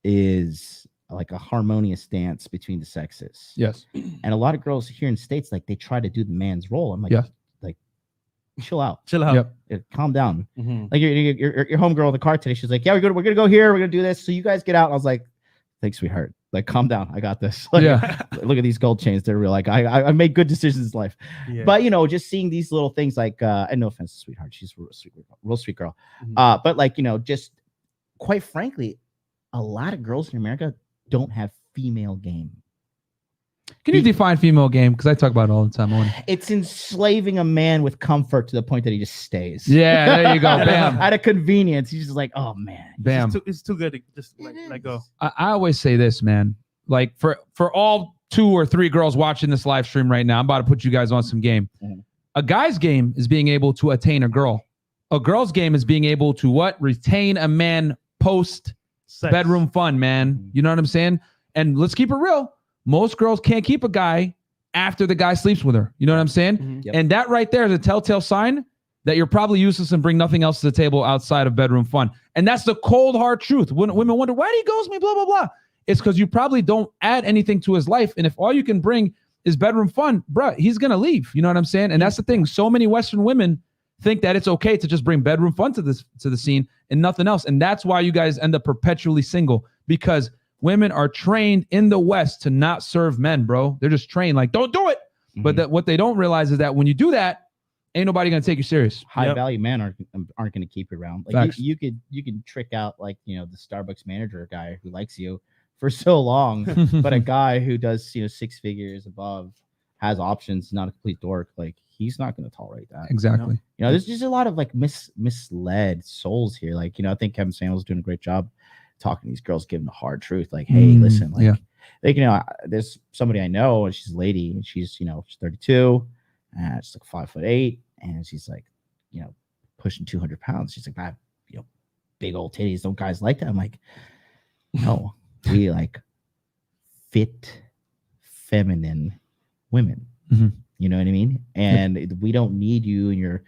is like a harmonious dance between the sexes. Yes. And a lot of girls here in States, like they try to do the man's role. I'm like, Yeah. like chill out. Chill out. Yep. Calm down. Mhm. Like your homegirl in the car today, she's like, yeah, we're gonna go here, we're gonna do this. So you guys get out. And I was like, thanks, sweetheart. Like, calm down. I got this. Like, Yeah. look at these gold chains. They're real. Like I made good decisions in life. Yeah. But just seeing these little things like and no offense to sweetheart, she's a real sweet girl. Mhm. But like, just quite frankly, a lot of girls in America don't have female game. Can you define female game? Because I talk about it all the time. It's enslaving a man with comfort to the point that he just stays. Yeah, there you go. Bam. Out of convenience, he's just like, oh man. Bam. It's too good to just let go. I always say this, man. Like for all 2 or 3 girls watching this live stream right now, I'm about to put you guys on some game. Mhm. A guy's game is being able to attain a girl. A girl's game is being able to what? Retain a man post Sex. bedroom fun, man. You know what I'm saying? And let's keep it real. Most girls can't keep a guy after the guy sleeps with her. You know what I'm saying? Mhm. Yep. And that right there is a telltale sign that you're probably useless and bring nothing else to the table outside of bedroom fun. And that's the cold, hard truth. When women wonder, why do he ghost me, blah, blah, blah. It's because you probably don't add anything to his life. And if all you can bring is bedroom fun, bruh, he's gonna leave. You know what I'm saying? And that's the thing. So many Western women think that it's okay to just bring bedroom fun to the scene and nothing else. And that's why you guys end up perpetually single, because women are trained in the West to not serve men, bro. They're just trained like, don't do it. But that what they don't realize is that when you do that, ain't nobody gonna take you serious. High value men aren't going to keep you around. Like you can trick out like the Starbucks manager guy who likes you for so long, but a guy who does 6 figures above, has options, not a complete dork, like he's not going to tolerate that. Exactly. There's just a lot of like misled souls here. Like I think Kevin Samuel's doing a great job talking to these girls, giving the hard truth. Like, hey, listen, like, there's somebody I know, and she's a lady, and she's she's 32, and she's like 5'8", and she's like pushing 200 pounds. She's like, I have big old titties. Don't guys like that? I'm like, no, we like fit, feminine women. You know what I mean? And we don't need you and your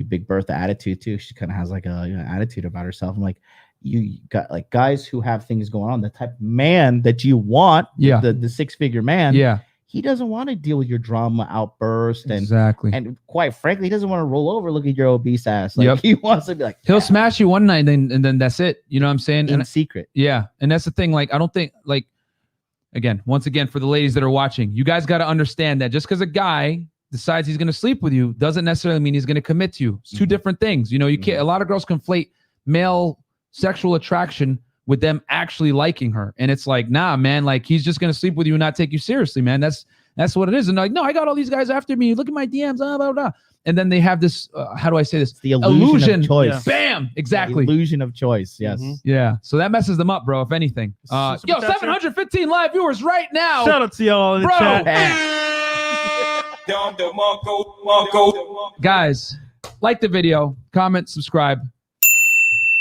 big Bertha attitude too. She kind of has like a attitude about herself. I'm like, you got like guys who have things going on, the type of man that you want, the 6-figure man. He doesn't want to deal with your drama outburst and quite frankly, he doesn't want to roll over, look at your obese ass. Like he wants to be like, he'll smash you one night and then that's it. You know what I'm saying? In secret. Yeah. And that's the thing. Like, I don't think like, once again, for the ladies that are watching, you guys got to understand that just because a guy decides he's going to sleep with you doesn't necessarily mean he's going to commit to you. It's two different things. You can't, a lot of girls conflate male sexual attraction with them actually liking her. And it's like, nah, man, like he's just going to sleep with you and not take you seriously, man. That's what it is. And like, no, I got all these guys after me. Look at my DMs, blah, blah, blah. And then they have this, how do I say this? The illusion of choice. Bam. Exactly. The illusion of choice. Yes. Yeah. So that messes them up, bro, if anything. 715 live viewers right now. Shout out to y'all in the chat. Guys, like the video, comment, subscribe.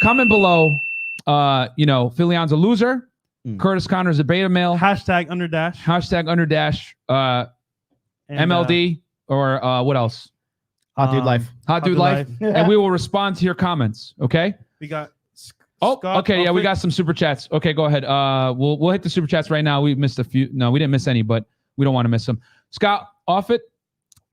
Comment below. Philion's a loser. Curtis Connor's a beta male. Hashtag underdash. MLD or what else? Hot dude life. Hot dude life. And we will respond to your comments. Okay. We got. Okay. Yeah, we got some super chats. Okay, go ahead. We'll hit the super chats right now. We missed a few. No, we didn't miss any, but we don't want to miss them. Scott Offit,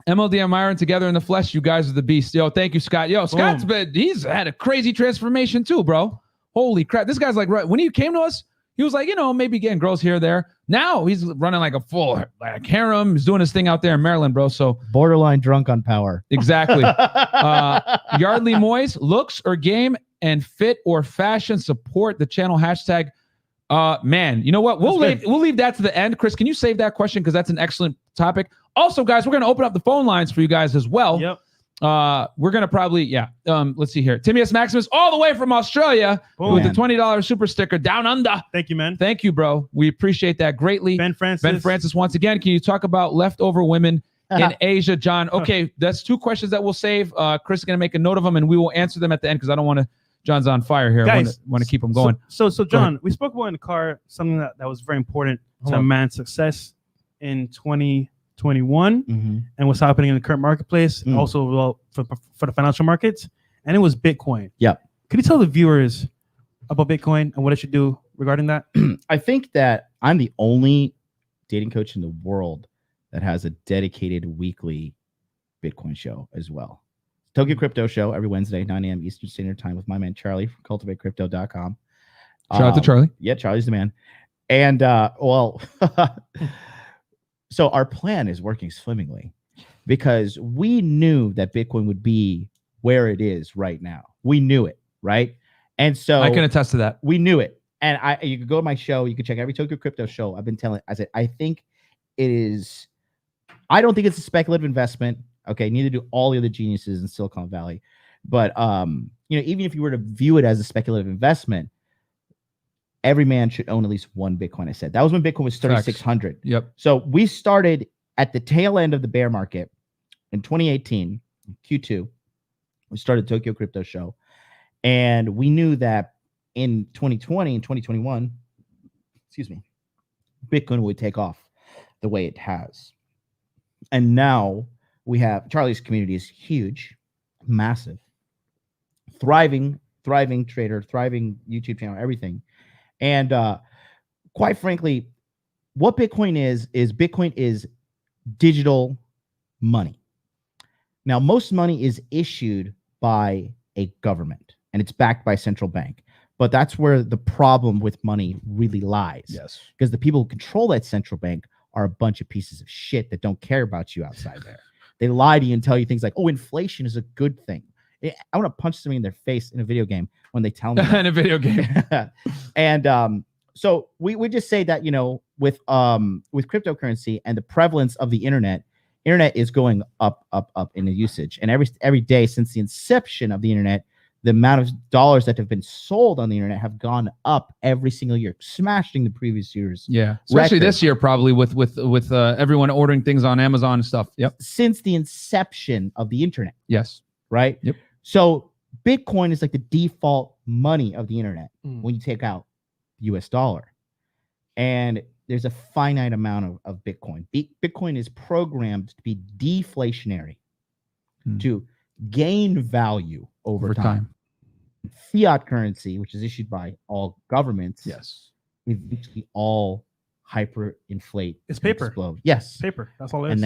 MLD and Myron together in the flesh. You guys are the beast. Yo, thank you, Scott. Yo, Scott's he's had a crazy transformation too, bro. Holy crap. This guy's like, right when he came to us, he was like, maybe getting girls here or there. Now he's running like a full harem. He's doing his thing out there in Maryland, bro. So borderline drunk on power. Exactly. Yardley Moyes, looks or game and fit or fashion, support the channel hashtag. Man, you know what? We'll leave that to the end. Chris, can you save that question? Because that's an excellent topic. Also, guys, we're going to open up the phone lines for you guys as well. Yep. We're going to probably, let's see here. Timius Maximus, all the way from Australia with the $20 super sticker down under. Thank you, man. Thank you, bro. We appreciate that greatly. Ben Francis, once again, can you talk about leftover women in Asia, John? Okay, that's 2 questions that we'll save. Chris is going to make a note of them and we will answer them at the end because I don't want to, John's on fire here. Guys, I want to keep him going. So John, we spoke about in the car something that was very important to a man's success in 2021 and what's happening in the current marketplace, and also for the financial markets, and it was Bitcoin. Yeah. Could you tell the viewers about Bitcoin and what I should do regarding that? I think that I'm the only dating coach in the world that has a dedicated weekly Bitcoin show as well. Tokyo Crypto Show every Wednesday, 9 a.m. Eastern Standard Time with my man Charlie from cultivatecrypto.com. Shout out to Charlie. Yeah, Charlie's the man. And so our plan is working swimmingly because we knew that Bitcoin would be where it is right now. We knew it, right? And so I can attest to that. We knew it. And you could go to my show, you can check every Tokyo Crypto Show. I said, I think it is, I don't think it's a speculative investment. Okay, neither do all the other geniuses in Silicon Valley. But even if you were to view it as a speculative investment, every man should own at least one Bitcoin. I said that was when Bitcoin was 3,600. Yep. So we started at the tail end of the bear market in 2018, Q2. We started Tokyo Crypto Show, and we knew that in 2020 and 2021, Bitcoin would take off the way it has. And now we have Charlie's community is huge, massive, thriving trader, thriving YouTube channel, everything. And quite frankly, what Bitcoin is Bitcoin is digital money. Now, most money is issued by a government and it's backed by a central bank. But that's where the problem with money really lies. Yes. Because the people who control that central bank are a bunch of pieces of shit that don't care about you outside there. They lie to you and tell you things like, oh, inflation is a good thing. I want to punch somebody in their face in a video game when they tell me In a video game. And so we just say that, with cryptocurrency and the prevalence of the internet is going up in the usage. And every day since the inception of the internet, the amount of dollars that have been sold on the internet have gone up every single year, smashing the previous year's. Yeah, especially record. this year, probably with everyone ordering things on Amazon and stuff. Yep. Since the inception of the internet, Yes. right? Yep. So Bitcoin is like the default money of the internet when you take out the US dollar. And there's a finite amount of Bitcoin. Bitcoin is programmed to be deflationary, to gain value over time. Fiat currency, which is issued by all governments, Yes. eventually all hyperinflate. It's and paper. Explode. Yes. Paper. That's all it is. And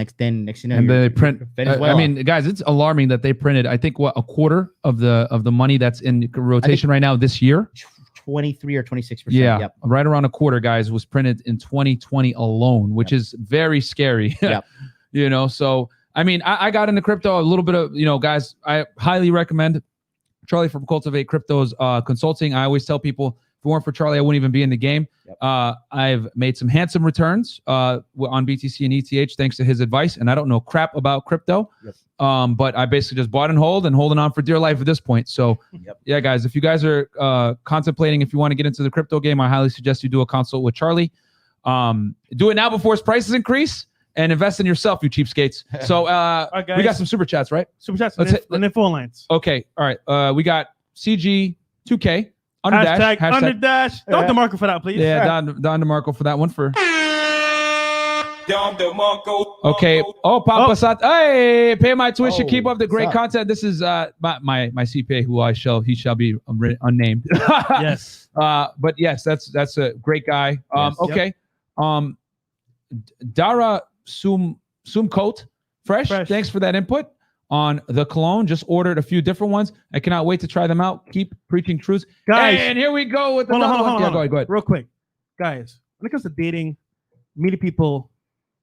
next you know, And you're- they print. Venezuela. I mean, guys, it's alarming that they printed. I think a quarter of the money that's in rotation right now this year. 23 or 26%. Yeah, Yep. right around a quarter, guys, was printed in 2020 alone, which is very scary. Yep. So I mean, I got into crypto a little bit of, guys, I highly recommend Charlie from Cultivate Crypto's consulting. I always tell people, if it weren't for Charlie, I wouldn't even be in the game. Yep. I've made some handsome returns on BTC and ETH thanks to his advice, and I don't know crap about crypto. Yep. But I basically just bought and holding on for dear life at this point. So yeah, guys, if you guys are contemplating if you want to get into the crypto game, I highly suggest you do a consult with Charlie. Do it now before its prices increase. And invest in yourself, you cheapskates. So right, we got some super chats, right? Super chats Let's and then phone lines. Okay, all right. We got CG2K Underdash. Hashtag Underdash. Don't DeMarco for that, please. Yeah, Don DeMarco for that one. Okay. Oh, Papa Sat. Hey, pay my tuition. Oh, Keep up the great what's up? content. This is my CPA, who he shall be unnamed. Yes. But yes, that's a great guy. Yes. Okay. Dara Sumcoat Fresh. Thanks for that input on the cologne. Just ordered a few different ones. I cannot wait to try them out. Keep preaching truth, Guys. Hey, and here we go with the Hold on. Go ahead. Real quick. Guys, when it comes to dating, meeting people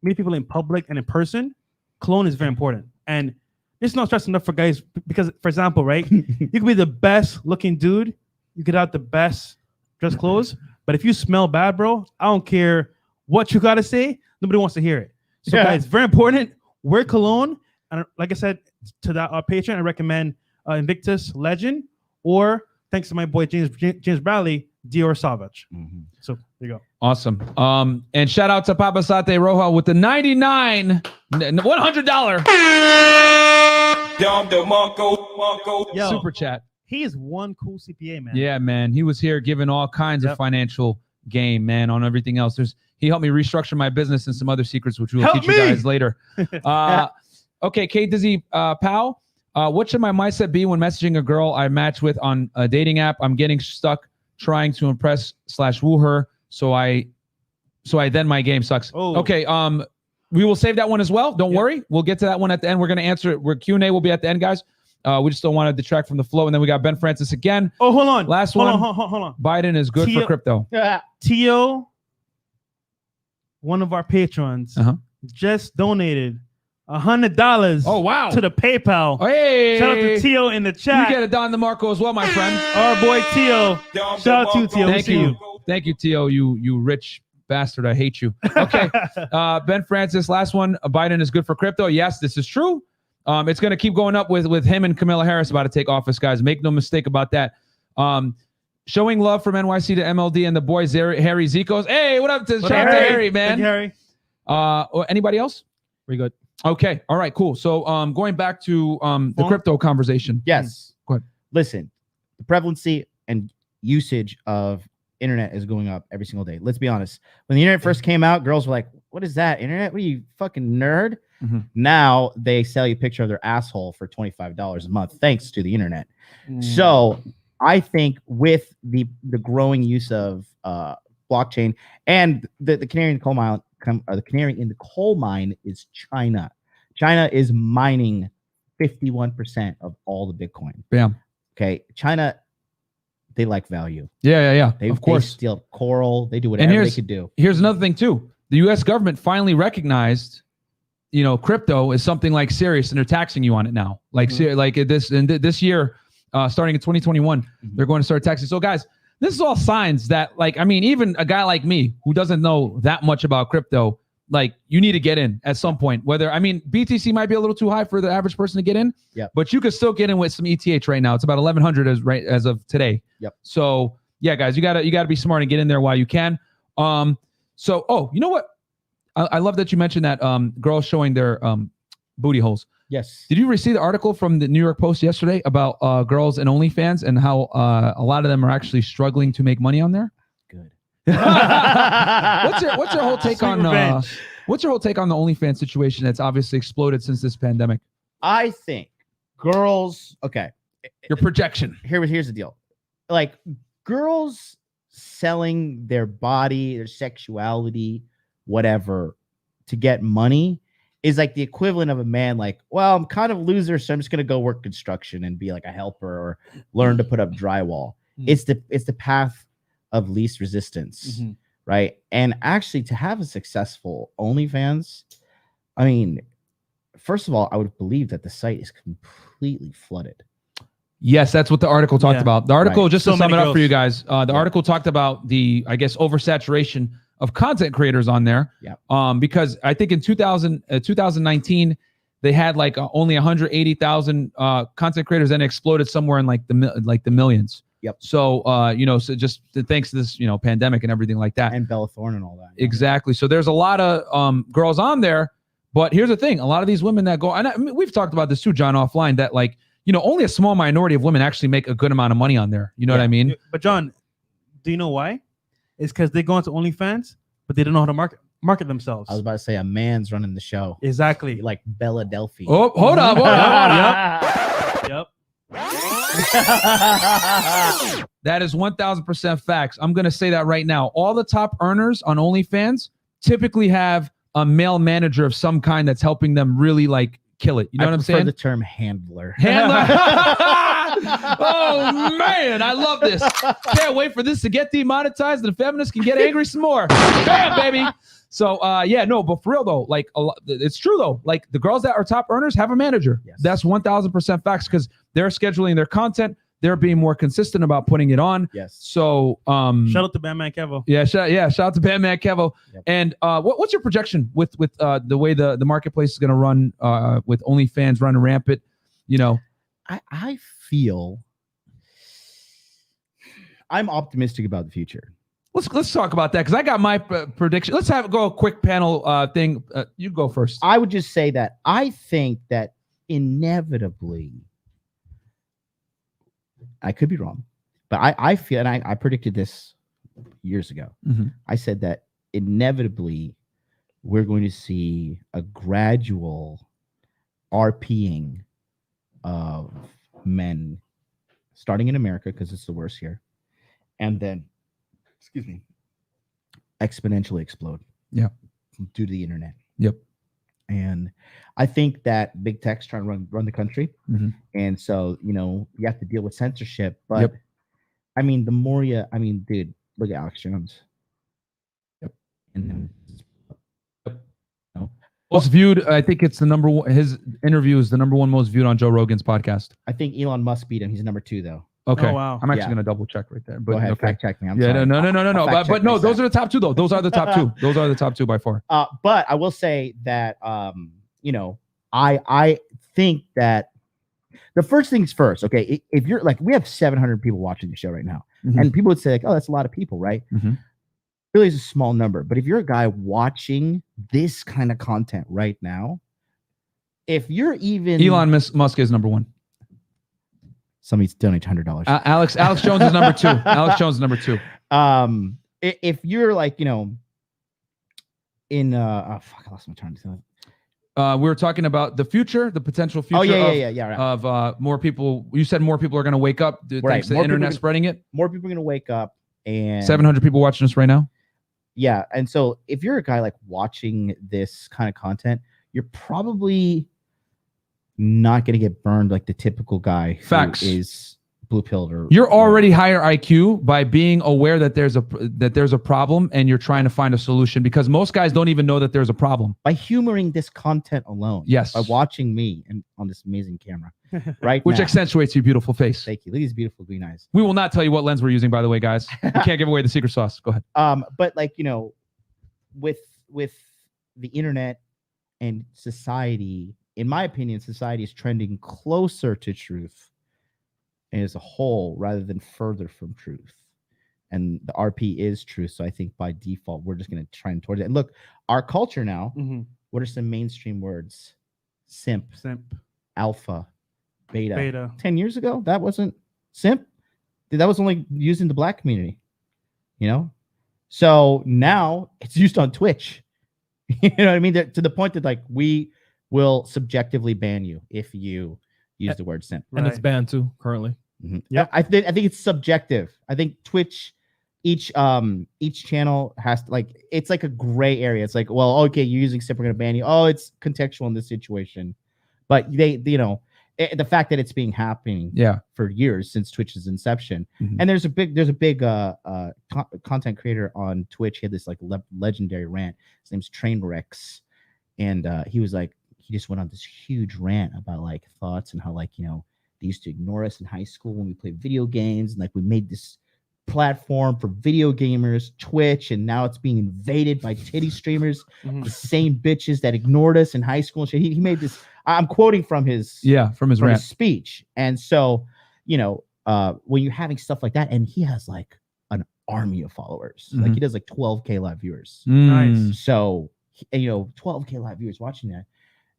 in public and in person, cologne is very important. And it's not stress enough for guys because, for example, right, you could be the best looking dude, you could have the best dress clothes, but if you smell bad, bro, I don't care what you got to say, nobody wants to hear it. So guys, very important, wear cologne. And like I said, to that patron, I recommend Invictus Legend, or thanks to my boy James Bradley, Dior Savage. So there you go. Awesome. And shout out to Papa Sate Roja with the $100 Yo, super chat. he is one cool CPA, man. Yeah, man. He was here giving all kinds of financial game, man, on everything else. He helped me restructure my business and some other secrets, which we will teach you guys later. Okay, Kate Dizzy Powell. What should my mindset be when messaging a girl I match with on a dating app? I'm getting stuck trying to impress / woo her. So I then my game sucks. Oh. Okay. We will save that one as well. Don't worry. We'll get to that one at the end. We're going to answer it. Q&A will be at the end, guys. We just don't want to detract from the flow. And then we got Ben Francis again. Oh, hold on. Last hold one. On, hold on. Biden is good for crypto. Tio, one of our patrons, just donated $100. Oh, wow. To the PayPal. Hey. Shout out to Tio in the chat. You get a Don DeMarco as well, my friend. Our boy Tio. Shout out to Tio. Thank you. Thank you, Tio. You rich bastard. I hate you. Okay. Ben Francis, last one. Biden is good for crypto. Yes, this is true. It's going to keep going up with him and Kamala Harris about to take office, guys. Make no mistake about that. Showing love from NYC to MLD and the boys, Harry Zikos. Hey, what up to shout out to Harry, man? Thank you, Harry. Anybody else? We're good. Okay. All right, cool. So going back to the crypto conversation. Yes. Go ahead. Listen, the prevalency and usage of internet is going up every single day. Let's be honest. When the internet first came out, girls were like, what is that? Internet? What are you, fucking nerd? Now they sell you a picture of their asshole for $25 a month thanks to the internet. So I think with the growing use of blockchain and the canary in the coal the canary in the coal mine is China. China is mining 51% of all the Bitcoin. Bam. Okay, China, they like value. Yeah. They, of course. they steal coral. They do whatever they could do. Here's another thing too. The U.S. government finally recognized, crypto is something like serious, and they're taxing you on it now. Like, this year, starting in 2021, they're going to start taxing. So, guys, this is all signs that, even a guy like me who doesn't know that much about crypto, you need to get in at some point. BTC might be a little too high for the average person to get in, but you could still get in with some ETH right now. It's about 1,100 as of today. Yep. So yeah, guys, you gotta be smart and get in there while you can. So you know what? I love that you mentioned that girls showing their booty holes. Yes. Did you see the article from the New York Post yesterday about girls and OnlyFans and how a lot of them are actually struggling to make money on there? Good. What's your whole take Sweet on revenge. what's your whole take on the OnlyFans situation that's obviously exploded since this pandemic? I think girls. Okay. Your projection. Here's the deal. Girls selling their body, their sexuality, whatever, to get money is like the equivalent of a man I'm kind of a loser, so I'm just gonna go work construction and be like a helper or learn to put up drywall. It's the path of least resistance, right? And actually, to have a successful OnlyFans, first of all, I would believe that the site is completely flooded. Yes, that's what the article talked about. The article, just to sum it up for you guys, the article talked about the, oversaturation of content creators on there. Yeah. Because I think in 2019, they had only 180,000 content creators, and it exploded somewhere in the millions. Yep. So, so just thanks to this, pandemic and everything like that. And Bella Thorne and all that. Exactly. So there's a lot of girls on there, but here's the thing. A lot of these women that go, and we've talked about this too, John, offline, that only a small minority of women actually make a good amount of money on there. You know what I mean? But John, do you know why? It's because they go into OnlyFans, but they don't know how to market themselves. I was about to say a man's running the show. Exactly. Like Bella Delphi. Oh, hold on. Yep. That is 1,000% facts. I'm going to say that right now. All the top earners on OnlyFans typically have a male manager of some kind that's helping them really kill it. You know what I'm saying? I prefer the term handler. Oh man, I love this. Can't wait for this to get demonetized and the feminists can get angry some more. Bam, baby. So but for real though, it's true though. The girls that are top earners have a manager. Yes. That's 1,000% facts because they're scheduling their content. They're being more consistent about putting it on. Yes. So shout out to Batman Kevo. Yeah, shout out to Batman Kevo. Yep. And what's your projection with the way the marketplace is going to run with OnlyFans running rampant? I feel I'm optimistic about the future. Let's talk about that because I got my prediction. Let's go a quick panel thing. You go first. I would just say that I think that inevitably, I could be wrong, but I feel, and I predicted this years ago. Mm-hmm. I said that inevitably we're going to see a gradual RPing of men starting in America because it's the worst here, and then exponentially explode. Yeah. Due to the internet. Yep. And I think that big tech's trying to run the country. Mm-hmm. And so, you have to deal with censorship. But the more dude, look at Alex Jones. Yep. And then most viewed, I think it's the number one. His interview is the number one most viewed on Joe Rogan's podcast. I think Elon Musk beat him. He's number 2 though. Okay. Oh, wow. I'm actually going to double check right there. But Go ahead, okay. fact check me. I'm Yeah, sorry. no. But no, those are the top 2 though. Those are the top 2. Those are the top 2 by far. But I will say that I think that the first things first, okay, if you're we have 700 people watching the show right now, Mm-hmm. and people would say oh, that's a lot of people, right? Mm-hmm. Really is a small number. But if you're a guy watching this kind of content right now, if you're even Elon Musk is number 1. Somebody's donate $100. Alex Jones is number 2. Alex Jones is number 2. If you're in I lost my train of thought. We were talking about the future, the potential future right. of more people. You said more people are going to wake up thanks to the internet spreading it. More people are going to wake up, and 700 people watching us right now. Yeah, and so if you're a guy like watching this kind of content, you're probably not going to get burned like the typical guy Facts. who is blue pilled or You're already higher IQ by being aware that there's a problem and you're trying to find a solution, because most guys don't even know that there's a problem. by humoring this content alone. Yes. By watching me and on this amazing camera, right? Which now. accentuates your beautiful face. Thank you. Look at these beautiful green eyes. We will not tell you what lens we're using, by the way, guys. We can't give away the secret sauce. Go ahead. But like, you know, with the internet and society, in my opinion, society is trending closer to truth as a whole rather than further from truth. And the RP is truth. So I think by default, we're just going to trend towards it. And look, our culture now, what are some mainstream words? Simp, alpha, beta. 10 years ago, that wasn't simp. That was only used in the black community, you know? So now it's used on Twitch. You know what I mean? To the point that like we will subjectively ban you if you use the word simp. And it's banned too currently. Yeah, I think it's subjective. I think Twitch, each channel has to, like, it's like a gray area. It's like, well, okay, you're using simp, we're gonna ban you. Oh, it's contextual in this situation, but they you know, the fact that it's been happening for years since Twitch's inception. And there's a big content creator on Twitch. He had this like legendary rant. His name's Trainwrecks, and he was like, he just went on this huge rant about like thoughts and how, like, you know, they used to ignore us in high school when we played video games, and like we made this platform for video gamers, Twitch, and now it's being invaded by titty streamers, the same bitches that ignored us in high school and shit. He made this. I'm quoting from his rant. Speech. And so, you know, when you're having stuff like that, and he has like an army of followers, like he does like 12K live viewers. Nice. So, you know, 12K live viewers watching that,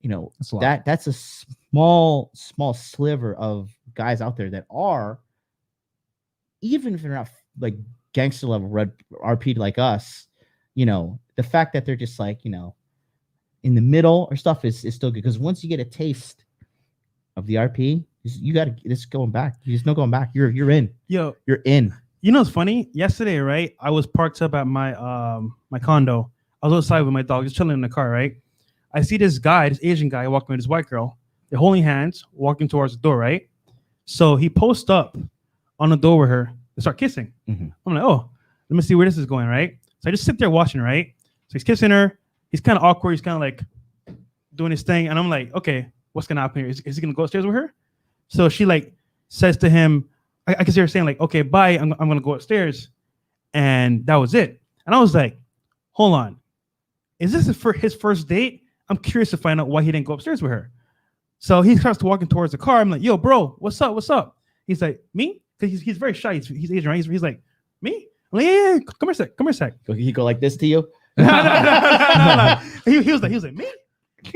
you know, that's a small sliver of guys out there that are, even if they're not like gangster level red RP like us, you know, the fact that they're just like, you know, in the middle or stuff is still good, because once you get a taste of the RP, you got to, it's going back. There's no going back. You're in. Yo, you're in. You know what's funny? Yesterday, right? I was parked up at my my condo. I was outside with my dog, just chilling in the car, right? I see this guy, this Asian guy, walking with this white girl. They're holding hands, walking towards the door, right? So he posts up on the door with her. They start kissing. I'm like, oh, let me see where this is going, right? So I just sit there watching, right? So he's kissing her. He's kind of awkward. He's kind of like doing his thing. And I'm like, okay, what's going to happen here? Is he going to go upstairs with her? So she like says to him, I can see her saying like, okay, bye. I'm going to go upstairs. And that was it. And I was like, hold on. Is this for his first date? I'm curious to find out why he didn't go upstairs with her. So he starts walking towards the car. I'm like, yo, bro, what's up? What's up? He's like, me? Because he's very shy. He's Asian, right? He's like, me? I'm like, yeah, come here a sec. He go like this to you? No. He was like, me?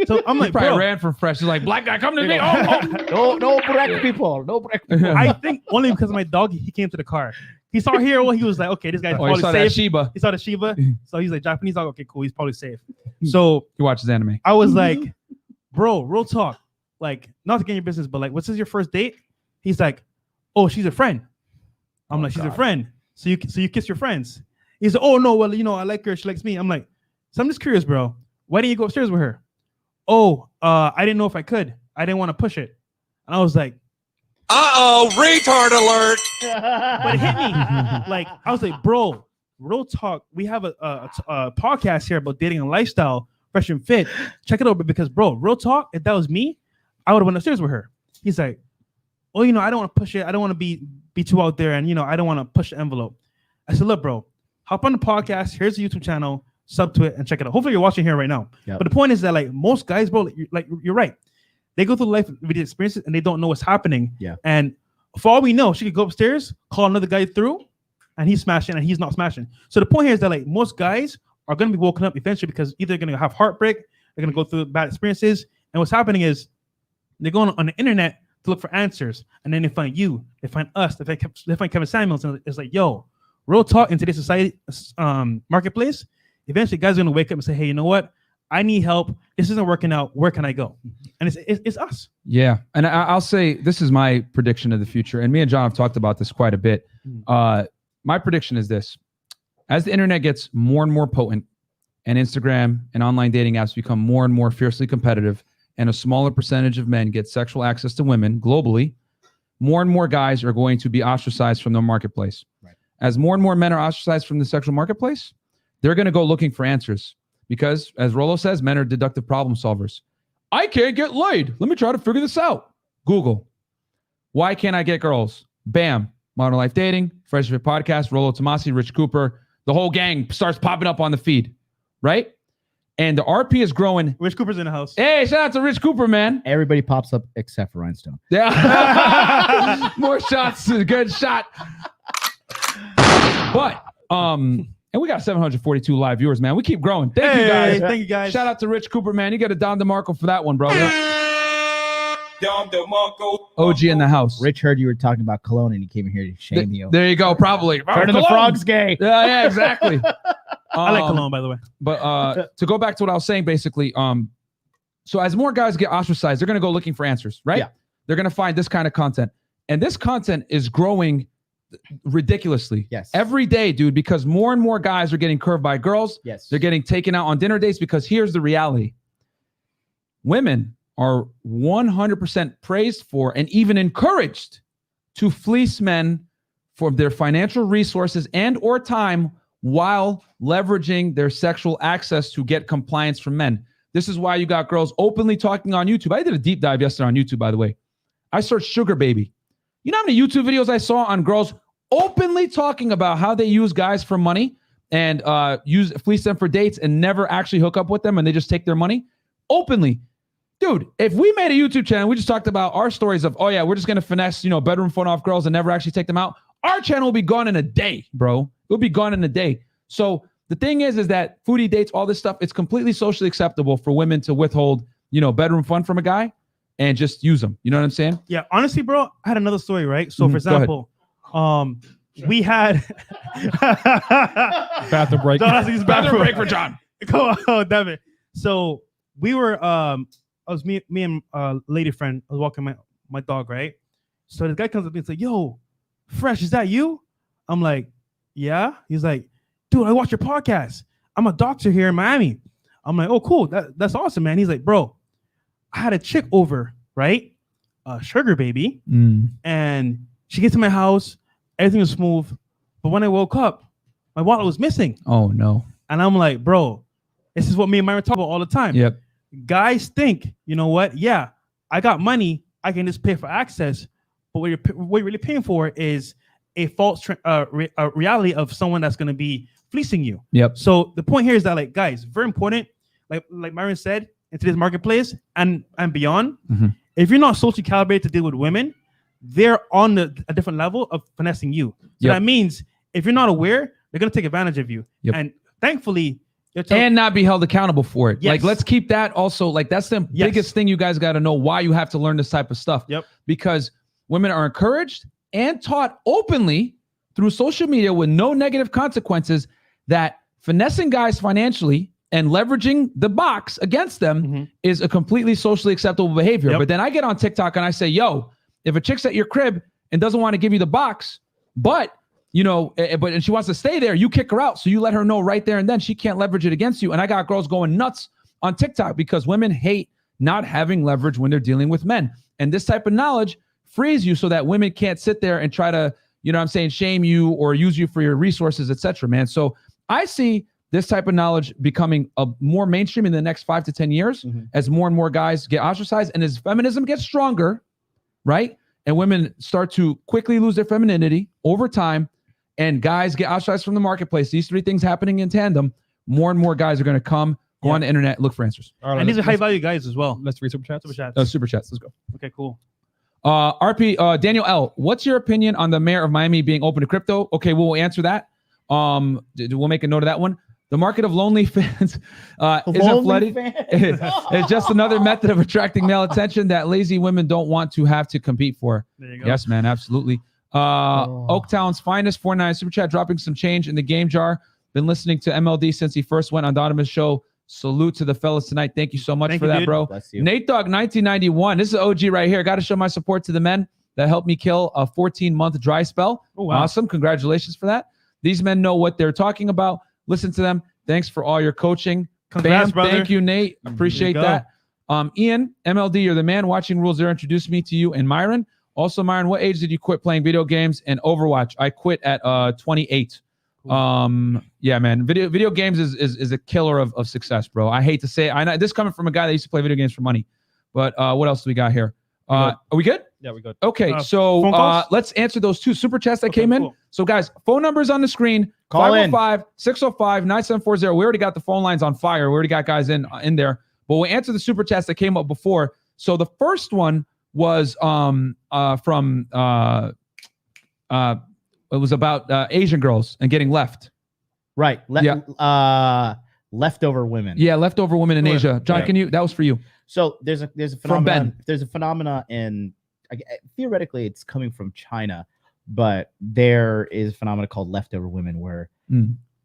So I'm like, probably bro, ran from Fresh. He's like, black guy, come to me. Oh. No black people. No black people. I think only because of my dog, he came to the car. He saw her. Well, he was like, okay, this guy's probably he saw safe. that Shiba. He saw the Shiba. So he's like, Japanese dog. Okay, cool. He's probably safe. So he watches anime. I was like, bro, real talk. Like, not to get in your business, but like, what's this your first date? He's like, oh, she's a friend. I'm like, she's a friend. So you kiss your friends. He's like, oh no, well, you know, I like her. She likes me. I'm like, so I'm just curious, bro. Why didn't you go upstairs with her? Oh, I didn't know if I could. I didn't want to push it. And I was like, uh-oh, retard alert. but it hit me. Like, I was like, bro, real talk. We have a podcast here about dating and lifestyle, Fresh and Fit. Check it out, because bro, real talk, if that was me, I would have went upstairs with her. He's like, oh, you know, I don't want to push it. I don't want to be too out there, and you know, I don't want to push the envelope. I said, look, bro, hop on the podcast. Here's the YouTube channel. Sub to it and check it out. Hopefully you're watching here right now. Yep. But the point is that like most guys, bro, you're right. They go through life with the experiences and they don't know what's happening. Yeah. And for all we know, she could go upstairs, call another guy through, and he's smashing and he's not smashing. So the point here is that like most guys are going to be woken up eventually, because either they're going to have heartbreak, they're going to go through bad experiences, and what's happening is they're going on the internet to look for answers, and then they find you, they find us, they find Kevin Samuels, and it's like, yo, real talk in today's society, marketplace. Eventually, guys are gonna wake up and say, "Hey, you know what? I need help. This isn't working out. Where can I go?" And it's us. Yeah, and I'll say this is my prediction of the future. And me and John have talked about this quite a bit. My prediction is this: as the internet gets more and more potent, and Instagram and online dating apps become more and more fiercely competitive, and a smaller percentage of men get sexual access to women globally, more and more guys are going to be ostracized from the marketplace. Right. As more and more men are ostracized from the sexual marketplace, they're going to go looking for answers because, as Rolo says, men are deductive problem solvers. I can't get laid. Let me try to figure this out. Google. Why can't I get girls? Bam. Modern Life Dating, Freshfit Podcast, Rolo Tomasi, Rich Cooper. The whole gang starts popping up on the feed, right? And the RP is growing. Rich Cooper's in the house. Hey, shout out to Rich Cooper, man. Everybody pops up except for Rhinestone. Yeah. More shots. Good shot. But, and we got 742 live viewers, man. We keep growing. Thank you, guys. Thank you, guys. Shout out to Rich Cooper, man. You got a Don DeMarco for that one, bro. Don DeMarco. OG in the house. Rich heard you were talking about cologne and he came in here to shame you. There you go. Probably. Turning the Cologne. frogs gay. Yeah, exactly. I like cologne, by the way. But to go back to what I was saying, basically, so as more guys get ostracized, they're going to go looking for answers, right? Yeah. They're going to find this kind of content. And this content is growing ridiculously. Yes. Every day, dude, because more and more guys are getting curved by girls. Yes. They're getting taken out on dinner dates because here's the reality. Women are 100% praised for and even encouraged to fleece men for their financial resources and or time while leveraging their sexual access to get compliance from men. This is why you got girls openly talking on YouTube. I did a deep dive yesterday on YouTube, by the way. I searched sugar baby. You know how many YouTube videos I saw on girls openly talking about how they use guys for money and fleece them for dates and never actually hook up with them and they just take their money? Openly. Dude, if we made a YouTube channel, we just talked about our stories of, oh yeah, we're just going to finesse, bedroom fun off girls and never actually take them out. Our channel will be gone in a day, bro. It'll be gone in a day. So the thing is that foodie dates, all this stuff, it's completely socially acceptable for women to withhold, bedroom fun from a guy and just use them. You know what I'm saying? Yeah, honestly, bro, I had another story, right? So, for example, we had Bathroom break. Bathroom break for John. Oh, damn it. So we were, I was me and a lady friend. I was walking my dog, right? So this guy comes up to me and says, "Yo, Fresh, is that you?" I'm like, "Yeah." He's like, "Dude, I watch your podcast. I'm a doctor here in Miami." I'm like, "Oh, cool. That's awesome, man." He's like, "Bro, I had a chick over, right? A sugar baby, and she gets to my house. Everything was smooth, but when I woke up, my wallet was missing." Oh no! And I'm like, "Bro, this is what me and Myron talk about all the time." Yep. Guys think, you know what? Yeah, I got money. I can just pay for access. But what you're really paying for is a false reality of someone that's going to be fleecing you. Yep. So the point here is that, like, guys, very important. Like Myron said, in today's marketplace and beyond, if you're not socially calibrated to deal with women, they're on a different level of finessing you. So that means if you're not aware, they're going to take advantage of you. Yep. And thankfully, and not be held accountable for it. Yes. Like, let's keep that also. Like, that's the biggest thing you guys got to know, why you have to learn this type of stuff. Yep. Because women are encouraged and taught openly through social media with no negative consequences that finessing guys financially and leveraging the box against them is a completely socially acceptable behavior. Yep. But then I get on TikTok and I say, yo, if a chick's at your crib and doesn't want to give you the box, but and she wants to stay there, you kick her out. So you let her know right there and then she can't leverage it against you. And I got girls going nuts on TikTok because women hate not having leverage when they're dealing with men. And this type of knowledge frees you so that women can't sit there and try to, shame you or use you for your resources, etc., man. So I see this type of knowledge becoming a more mainstream in the next 5 to 10 years as more and more guys get ostracized and as feminism gets stronger, right? And women start to quickly lose their femininity over time and guys get ostracized from the marketplace. These three things happening in tandem, more and more guys are going to go on the internet, look for answers. All right, and these are high value guys as well. Let's read super chats. Super chats. Let's go. Okay, cool. Daniel L, what's your opinion on the mayor of Miami being open to crypto? Okay, we'll answer that. We'll make a note of that one. The market of lonely fans isn't flooding. It's just another method of attracting male attention that lazy women don't want to have to compete for. There you go. Yes, man, absolutely. Oaktown's finest 49 super chat, dropping some change in the game jar. Been listening to MLD since he first went on Donovan's show. Salute to the fellas tonight. Thank you so much for that, bro. Bless you. Nate Dogg 1991. This is OG right here. Got to show my support to the men that helped me kill a 14-month dry spell. Oh, wow. Awesome. Congratulations for that. These men know what they're talking about. Listen to them. Thanks for all your coaching. Congrats, Bam, brother. thank you, Nate. Appreciate go. that. Ian, MLD, you're the man. Watching Rules Zero introduced me to you and Myron. Also, Myron, what age did you quit playing video games and Overwatch? I quit at 28. Yeah, man. Video games is a killer of success, bro. I hate to say it. I know this coming from a guy that used to play video games for money. But what else do we got here? Are we good? Yeah, we good. Okay, phone so calls? let's answer those 2 super chats that Okay, came in. cool. So, guys, phone numbers on the screen. Call in. 505-605-9740. We already got the phone lines on fire. We already got guys in there. But we'll answer the super chats that came up before. So the first one was from it was about Asian girls and getting left. Right. Leftover women. Yeah, leftover women in Go ahead. Asia. John, Yeah. that was for you. So there's a From phenomenon. Ben. There's a phenomena in theoretically it's coming from China, but there is a phenomena called leftover women where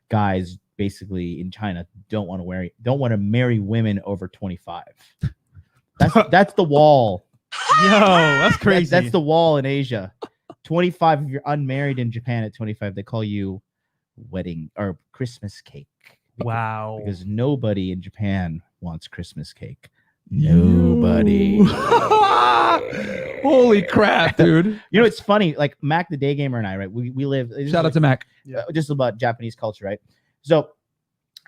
guys basically in China don't want to marry women over 25. That's the wall. Yo, that's crazy. That's the wall in Asia. 25, if you're unmarried in Japan at 25, they call you wedding or Christmas cake. wow. Because nobody in Japan wants Christmas cake. Nobody. Holy crap, dude. You know, it's funny. Like Mac the Day Gamer and I, right? We live. Shout out to Mac. Just about Japanese culture, right? So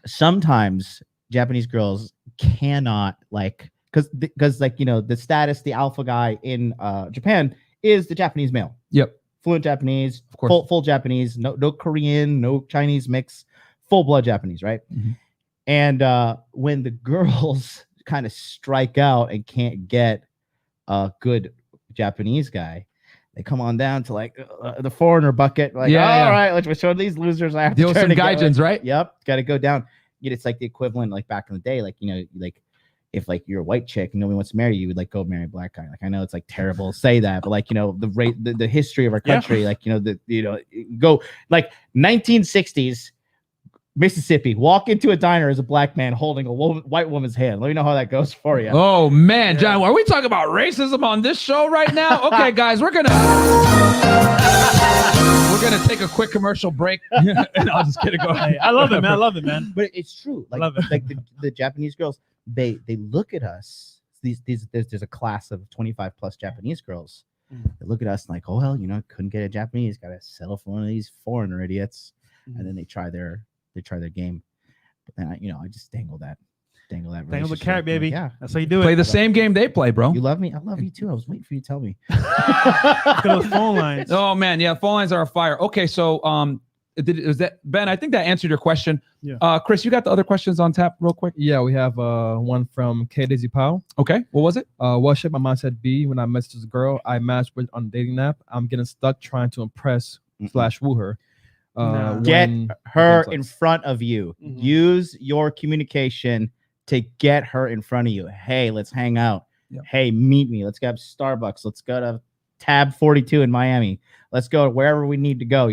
sometimes Japanese girls cannot because like the status, the alpha guy in Japan is the Japanese male. Yep. Fluent Japanese, Of course. full Japanese, no Korean, no Chinese mix, full blood Japanese, right? Mhm. And when the girls kind of strike out and can't get a good Japanese guy, they come on down to like the foreigner bucket. Like, all right, let's show these losers I have Deal to with turn some to get, gaijins, right? Yep, got to go down. It's like the equivalent, like back in the day, like like if like you're a white chick and nobody wants to marry you, you would like go marry a black guy. Like I know it's like terrible to say that, but like the history of our country, like go like 1960s. Mississippi, walk into a diner as a black man holding a white woman's hand. Let me know how that goes for you. Oh man, John, are we talking about racism on this show right now? Okay, guys, we're gonna take a quick commercial break, and I'll just get it going. I love it, man. I love it, man. But it's true. Like, love it. like the Japanese girls, they look at us. There's a class of 25 plus Japanese girls. They look at us like, oh well, couldn't get a Japanese, got to settle for one of these foreigner idiots, and then they try their game. But then I just dangle the Dangle the carrot, baby. Yeah, That's how you do it. Play the same game they play, bro. you love me. I love you too. I was waiting for you to tell me. Look at those phone lines. Oh man, yeah, phone lines are a fire. Okay, so is that Ben? I think that answered your question. Yeah. Chris, you got the other questions on tap, real quick. Yeah, we have one from K Daisy Powell. Okay, what was it? What should my mom said be when I messaged this girl I matched with on a dating app? I'm getting stuck trying to impress / woo her. Get when her the game's in like- front of you. Mhm. Use your communication to get her in front of you. Hey, let's hang out. Yep. Hey, meet me. Let's go to Starbucks. Let's go to Tab 42 in Miami. Let's go wherever we need to go,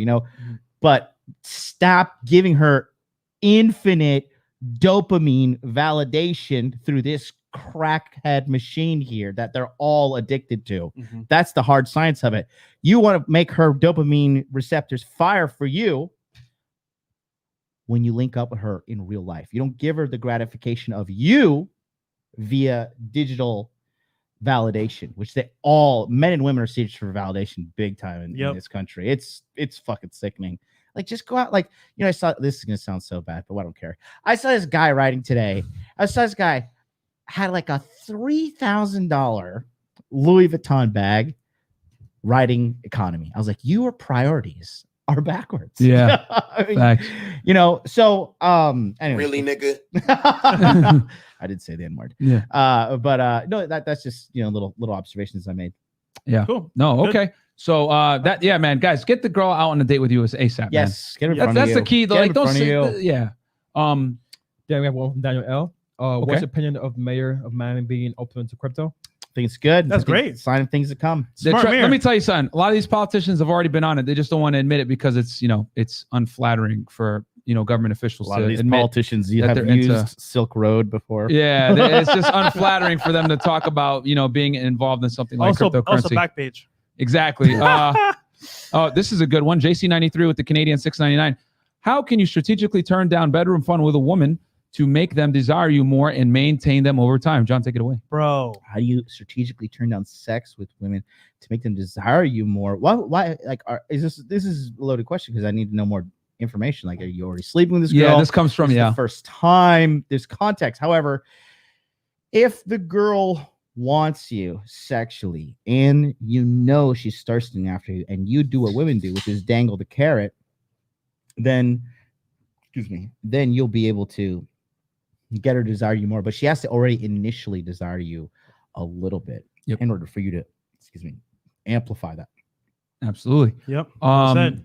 But stop giving her infinite dopamine validation through this crackhead machine here that they're all addicted to. Mhm. That's the hard science of it. You want to make her dopamine receptors fire for you when you link up with her in real life. You don't give her the gratification of you via digital validation, which men and women are searching for validation big time in this country. It's fucking sickening. Like, just go out. Like, I saw, this is going to sound so bad, but I don't care. I saw this guy writing today. I saw this guy had like a $3,000 Louis Vuitton bag writing economy. I was like, your priorities are backwards. Yeah. I mean, Facts. so anyway. Really, nigga? I did say the N-word. Yeah. But no, that's just little observations I made. Yeah. Cool. No. Good. Okay. So man, guys, get the girl out on a date with you as ASAP. Yes, get her in man. front of That's you. the key. Though. Get her Like, in don't front of say, you. yeah. Then we have one from Daniel L. What's Okay. your opinion of mayor of Miami being open to crypto? I think it's good. That's I think great. Sign of things to come. Smart mayor. Let me tell you something. A lot of these politicians have already been on it. They just don't want to admit it because it's it's unflattering for government officials A lot to of these admit. politicians that have they're used into- Silk Road before. Yeah, it's just unflattering for them to talk about being involved in something like Also cryptocurrency. Backpage. Exactly. Oh, this is a good one. JC93 with the Canadian 699. How can you strategically turn down bedroom fun with a woman to make them desire you more and maintain them over time? John, take it away. Bro. How do you strategically turn down sex with women to make them desire you more? Why like this is a loaded question because I need to know more information. Like, are you already sleeping with this girl? Yeah, this comes from the first time. There's context. However, if the girl wants you sexually and you know she's thirsting after you and you do what women do, which is dangle the carrot, then you'll be able to get her to desire you more. But she has to already initially desire you a little bit in order for you to amplify that. Absolutely. Yep.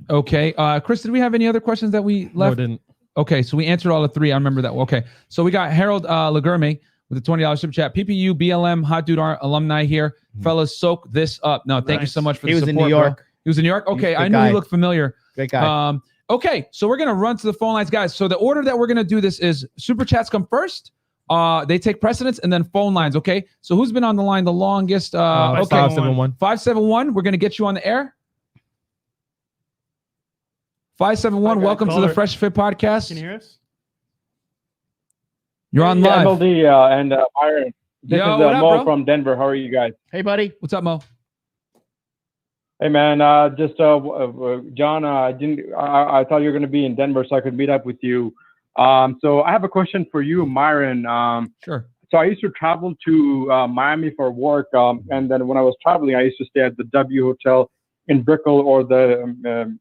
Okay. Chris, did we have any other questions that we left? No, didn't. Okay, so we answered all the three. I remember that. Okay, so we got Harold Lagerme with a $20 super chat. PPU, BLM, Hot Dude alumni here. Fellas, soak this up. No, thank you so much for the support. He was in New York. Bro. He was in New York? Okay, I knew guy. he looked familiar. Great guy. Okay, so we're going to run to the phone lines, guys. So the order that we're going to do this is super chats come first. They take precedence and then phone lines, okay? So who's been on the line the longest? Okay, 571. 571, we're going to get you on the air. 571, welcome to the Freshfit podcast. Can you hear us? You're on live. MLD and Myron. This Yo, is what up, Mo bro? from Denver. How are you guys? Hey, buddy. What's up, Mo? Hey, man. John, I thought you were going to be in Denver so I could meet up with you. So I have a question for you, Myron. Sure. So I used to travel to Miami for work. And then when I was traveling, I used to stay at the W Hotel in Brickell or the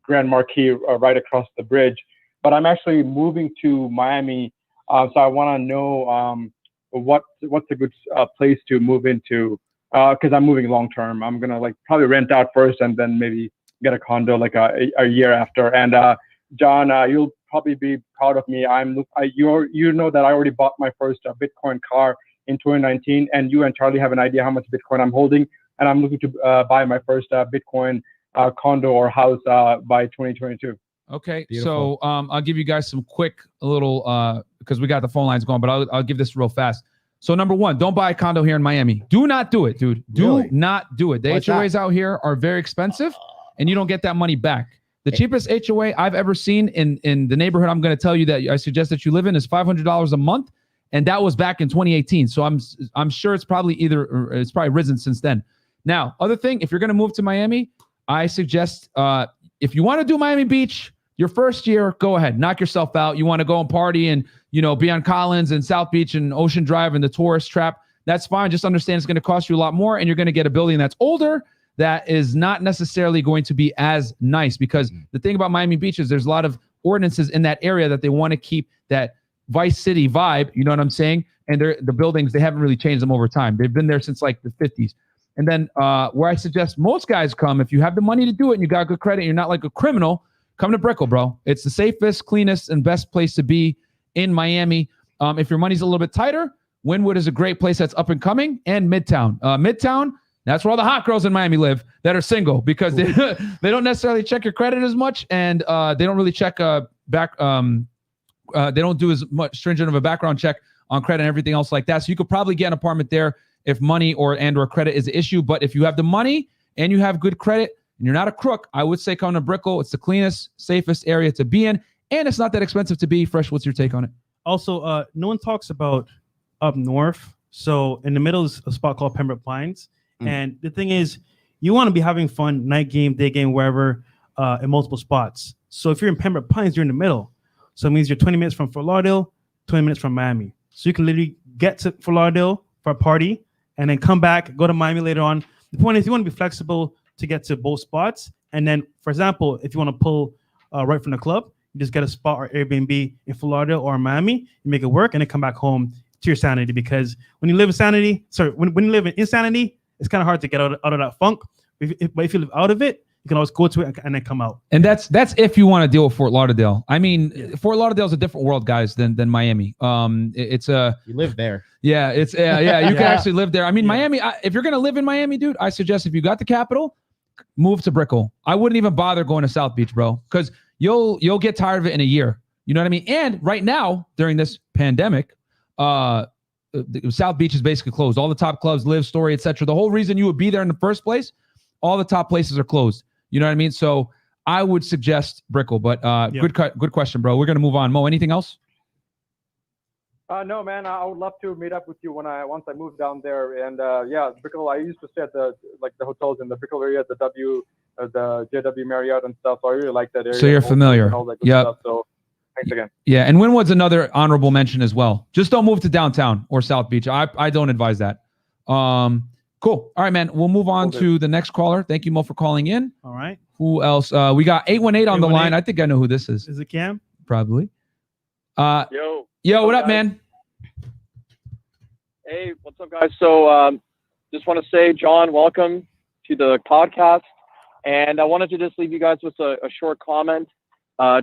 Grand Marquis right across the bridge. But I'm actually moving to Miami. So I want to know what's a good place to move into because I'm moving long term. I'm gonna probably rent out first and then maybe get a condo a year after. And John, you'll probably be proud of me. You know that I already bought my first Bitcoin car in 2019, and you and Charlie have an idea how much Bitcoin I'm holding, and I'm looking to buy my first Bitcoin condo or house by 2022. Okay, Beautiful. so I'll give you guys some quick little because we got the phone lines going, but I'll give this real fast. So number one, don't buy a condo here in Miami. Do not do it, dude. Do not do it. The What's HOAs that? out here are very expensive, and you don't get that money back. The cheapest HOA I've ever seen in the neighborhood I'm going to tell you that I suggest that you live in is $500 a month, and that was back in 2018. So I'm sure it's probably risen since then. Now, other thing, if you're going to move to Miami, I suggest if you want to do Miami Beach. Your first year, go ahead, knock yourself out. You want to go and party and, be on Collins and South Beach and Ocean Drive and the tourist trap. That's fine. Just understand it's going to cost you a lot more, and you're going to get a building that's older that is not necessarily going to be as nice because the thing about Miami Beach is there's a lot of ordinances in that area that they want to keep that Vice City vibe. You know what I'm saying? And the buildings, they haven't really changed them over time. They've been there since like the 50s. And then where I suggest most guys come, if you have the money to do it and you got good credit, and you're not like a criminal, come to Brickell, bro. It's the safest, cleanest, and best place to be in Miami. If your money's a little bit tighter, Wynwood is a great place that's up and coming, and Midtown. Midtown, that's where all the hot girls in Miami live that are single because they don't necessarily check your credit as much, and they don't really check they don't do as much stringent of a background check on credit and everything else like that. So you could probably get an apartment there if money or credit is an issue. But if you have the money and you have good credit, and you're not a crook, I would say come to Brickell. It's the cleanest, safest area to be in, and it's not that expensive to be. Fresh, what's your take on it? Also, no one talks about up north. So in the middle is a spot called Pembroke Pines. And the thing is, you want to be having fun, night game, day game, wherever, in multiple spots. So if you're in Pembroke Pines, you're in the middle. So it means you're 20 minutes from Fort Lauderdale, 20 minutes from Miami. So you can literally get to Fort Lauderdale for a party and then come back, go to Miami later on. The point is you want to be flexible to get to both spots. And then, for example, if you want to pull right from the club, you just get a spot or Airbnb in Fort Lauderdale or Miami, you make it work, and then come back home to your sanity. Because when you live in sanity, when you live in insanity, it's kind of hard to get out of that funk. But if you live out of it, you can always go to it and then come out. And that's if you want to deal with Fort Lauderdale. I mean, Fort Lauderdale is a different world, guys, than Miami. It's a You live there. yeah, it's yeah. You can actually live there. I mean, Miami. If you're gonna live in Miami, dude, I suggest if you got the capital, move to Brickell. I wouldn't even bother going to South Beach, bro, because you'll get tired of it in a year. You know what I mean? And right now, during this pandemic, South Beach is basically closed. All the top clubs, Live, Story, etc. The whole reason you would be there in the first place, all the top places are closed. You know what I mean? So I would suggest Brickell, but good question, bro. We're gonna move on. Mo, anything else? No, man. I would love to meet up with you once I move down there. And yeah, Brickell. I used to stay at the hotels in the Brickell area, the JW Marriott and stuff. So I really like that area. So you're familiar. And all that good Yep. stuff. So thanks again. Yeah, and Wynwood's another honorable mention as well. Just don't move to downtown or South Beach. I don't advise that. Cool. All right, man. We'll move on to the next caller. Thank you, Mo, for calling in. All right. Who else? We got 818 on the line. I think I know who this is. Is it Cam? Probably. Yo, what up, man? Hey, what's up, guys? So, just want to say, John, welcome to the podcast. And I wanted to just leave you guys with a short comment.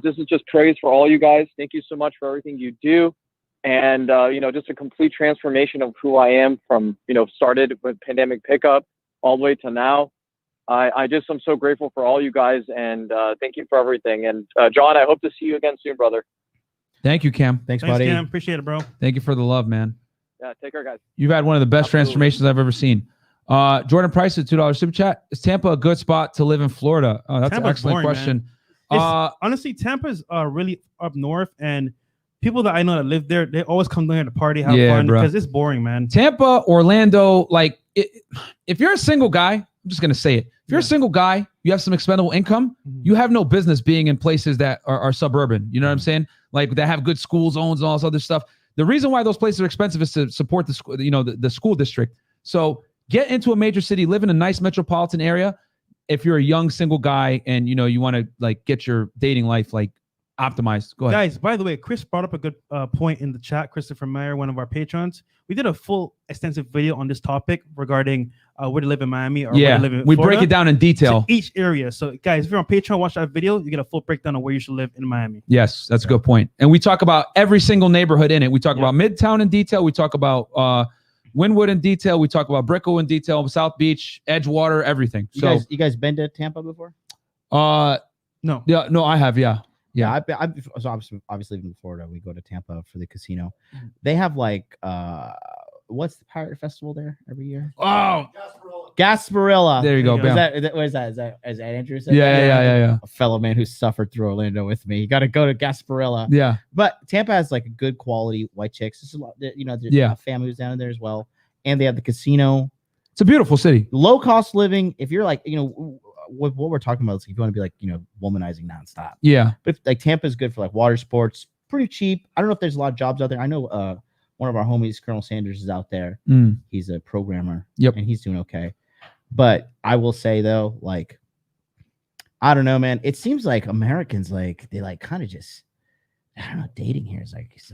This is just praise for all you guys. Thank you so much for everything you do. And, just a complete transformation of who I am from, started with pandemic pickup all the way to now. I'm so grateful for all you guys, and thank you for everything. And John, I hope to see you again soon, brother. Thank you, Cam. Thanks, buddy. Cam. Appreciate it, bro. Thank you for the love, man. Yeah, take care, guys. You've had one of the best transformations I've ever seen. Jordan Price at $2 super chat. Is Tampa a good spot to live in Florida? Oh, that's an excellent question. Honestly, Tampa's really up north, and people that I know that live there, they always come down here to party, have fun, because it's boring, man. Tampa, Orlando, if you're a single guy, I'm just gonna say it. If you're a single guy, you have some expendable income, you have no business being in places that are suburban. You know what I'm saying? Like that have good school zones and all this other stuff. The reason why those places are expensive is to support the school, the school district. So get into a major city, live in a nice metropolitan area. If you're a young single guy and you want to get your dating life optimized. Go ahead. Guys, by the way, Chris brought up a good point in the chat. Christopher Meyer, one of our patrons. We did a full extensive video on this topic regarding where to live in Miami or where to live in Florida. We break it down in detail. To each area. So guys, if you're on Patreon, watch that video. You get a full breakdown of where you should live in Miami. Yes, that's a good point. And we talk about every single neighborhood in it. We talk about Midtown in detail. We talk about Wynwood in detail. We talk about Brickell in detail, South Beach, Edgewater, everything. You guys been to Tampa before? No. Yeah, no, I have. Yeah. I've so obviously in Florida, we go to Tampa for the casino. They have what's the pirate festival there every year? Oh, Gasparilla. There you go. What is that? Is that Andrew said? Yeah. A fellow man who suffered through Orlando with me. You got to go to Gasparilla. Yeah. But Tampa has a good quality white chicks. There's a lot, there's a family who's down there as well, and they have the casino. It's a beautiful city. Low cost living. If you're what we're talking about is if you want to be womanizing nonstop. Yeah. But Tampa is good for water sports, pretty cheap. I don't know if there's a lot of jobs out there. I know one of our homies, Colonel Sanders, is out there. He's a programmer. Yep. And he's doing okay. But I will say though, I don't know, man. It seems like Americans they kind of just, I don't know, dating here is it's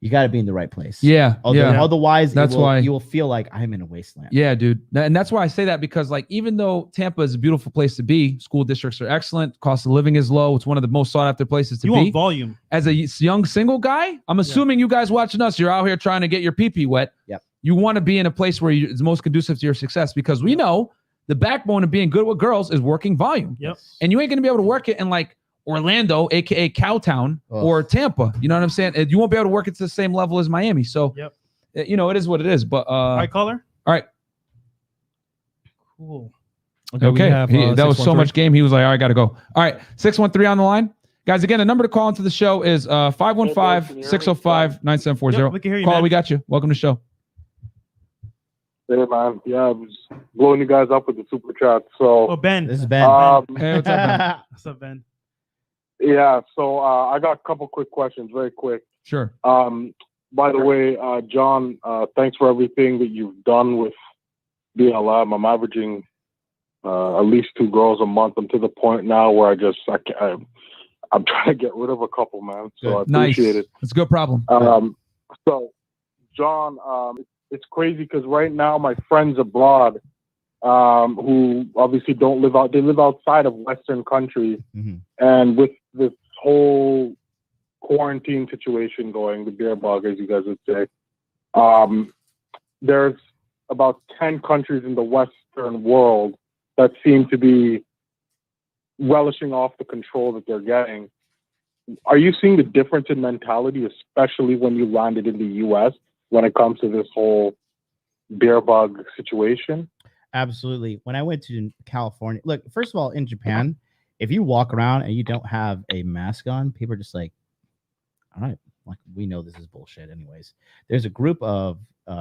you got to be in the right place. Yeah. Otherwise, that's why you will feel like I'm in a wasteland. Yeah, dude. And that's why I say that, because even though Tampa is a beautiful place to be, school districts are excellent, cost of living is low. It's one of the most sought after places to be. You want volume. As a young single guy, I'm assuming you guys watching us, you're out here trying to get your pee-pee wet. Yep. You want to be in a place where it's most conducive to your success, because we know the backbone of being good with girls is working volume. Yep. And you ain't going to be able to work it in Orlando, aka Cowtown, or Tampa. You know what I'm saying? You won't be able to work it to the same level as Miami. So, it is what it is. But all right, caller. All right. Cool. Okay. That was so much game. He was like, all right, I got to go. All right. 613 on the line. Guys, again, the number to call into the show is 515-605-9740. Yep, we can hear you, Call, man. we got you. Welcome to the show. Hey, man. Yeah, I was blowing you guys up with the super chat. So, Ben. This is Ben. Hey, what's up, Ben? What's up, Ben? Yeah, so I got a couple quick questions, very quick. Sure. By the way, John, thanks for everything that you've done with BLM. I'm averaging at least 2 girls a month. I'm to the point now where I'm trying to get rid of a couple, man. So I appreciate it. It's a good problem. So, John, it's crazy because right now my friends abroad, who obviously don't live out, they live outside of Western countries, and with this whole quarantine situation going, the beer bug, as you guys would say, there's about 10 countries in the Western world that seem to be relishing off the control that they're getting. Are you seeing the difference in mentality, especially when you landed in the U.S. when it comes to this whole beer bug situation? Absolutely. When I went to California, look, first of all, in Japan, if you walk around and you don't have a mask on, people are just like, all right, like we know this is bullshit anyways. There's a group of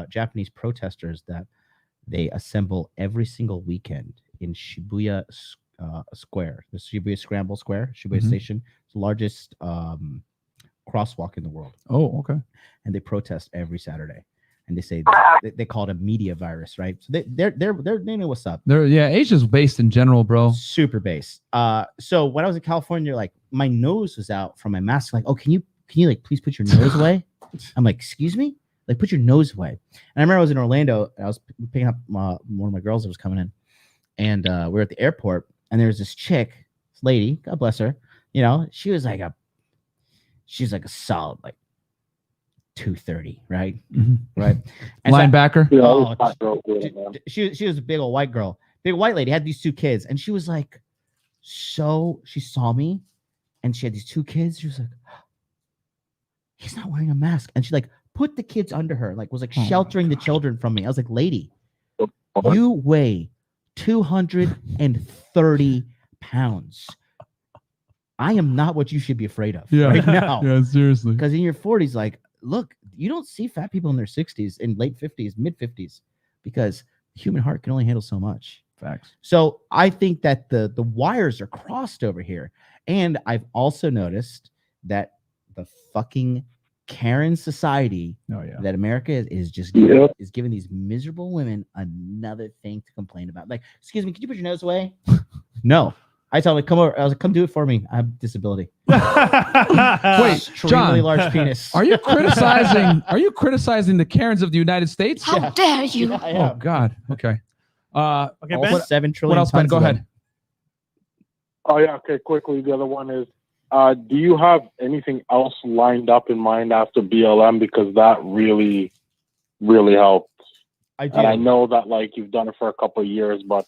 Japanese protesters that they assemble every single weekend in Shibuya Square, the Shibuya Scramble Square, Shibuya Station. It's the largest crosswalk in the world. Oh, okay. And they protest every Saturday. And they say they call it a media virus, right? So they know what's up. Asia's based in general, bro. Super based. So when I was in California, like my nose was out from my mask. Like, oh, can you like please put your nose away? I'm like, excuse me? Like, put your nose away. And I remember I was in Orlando. And I was picking up one of my girls that was coming in, and we were at the airport. And there was this chick, this lady, God bless her. You know, she was like a solid like 230, right? Right. And Linebacker. She was a big old white girl, big white lady, had these two kids, and she was like, she saw me, and she had these two kids. She was like, he's not wearing a mask, and she like put the kids under her, like was like sheltering the children from me. I was like, lady, you weigh 230 pounds. I am not what you should be afraid of right now. Yeah, seriously. Because in your 40s, like, look, you don't see fat people in their 60s, in late 50s, mid 50s, because the human heart can only handle so much. Facts. So I think that the wires are crossed over here. And I've also noticed that the fucking Karen society that America is just is giving these miserable women another thing to complain about. Like, excuse me, can you put your nose away? No. I tell them, come over. I was like, come do it for me. I have a disability. Wait, Extremely John, large penis. Are you criticizing? Are you criticizing the Karens of the United States? How dare you? Yeah, I Oh am. God. Okay. Okay, Ben. 7 trillion. What else, Ben? tons Go of ahead. them. Oh yeah, okay, quickly. The other one is, do you have anything else lined up in mind after BLM? Because that really, really helped. I do. And I know that like you've done it for a couple of years, but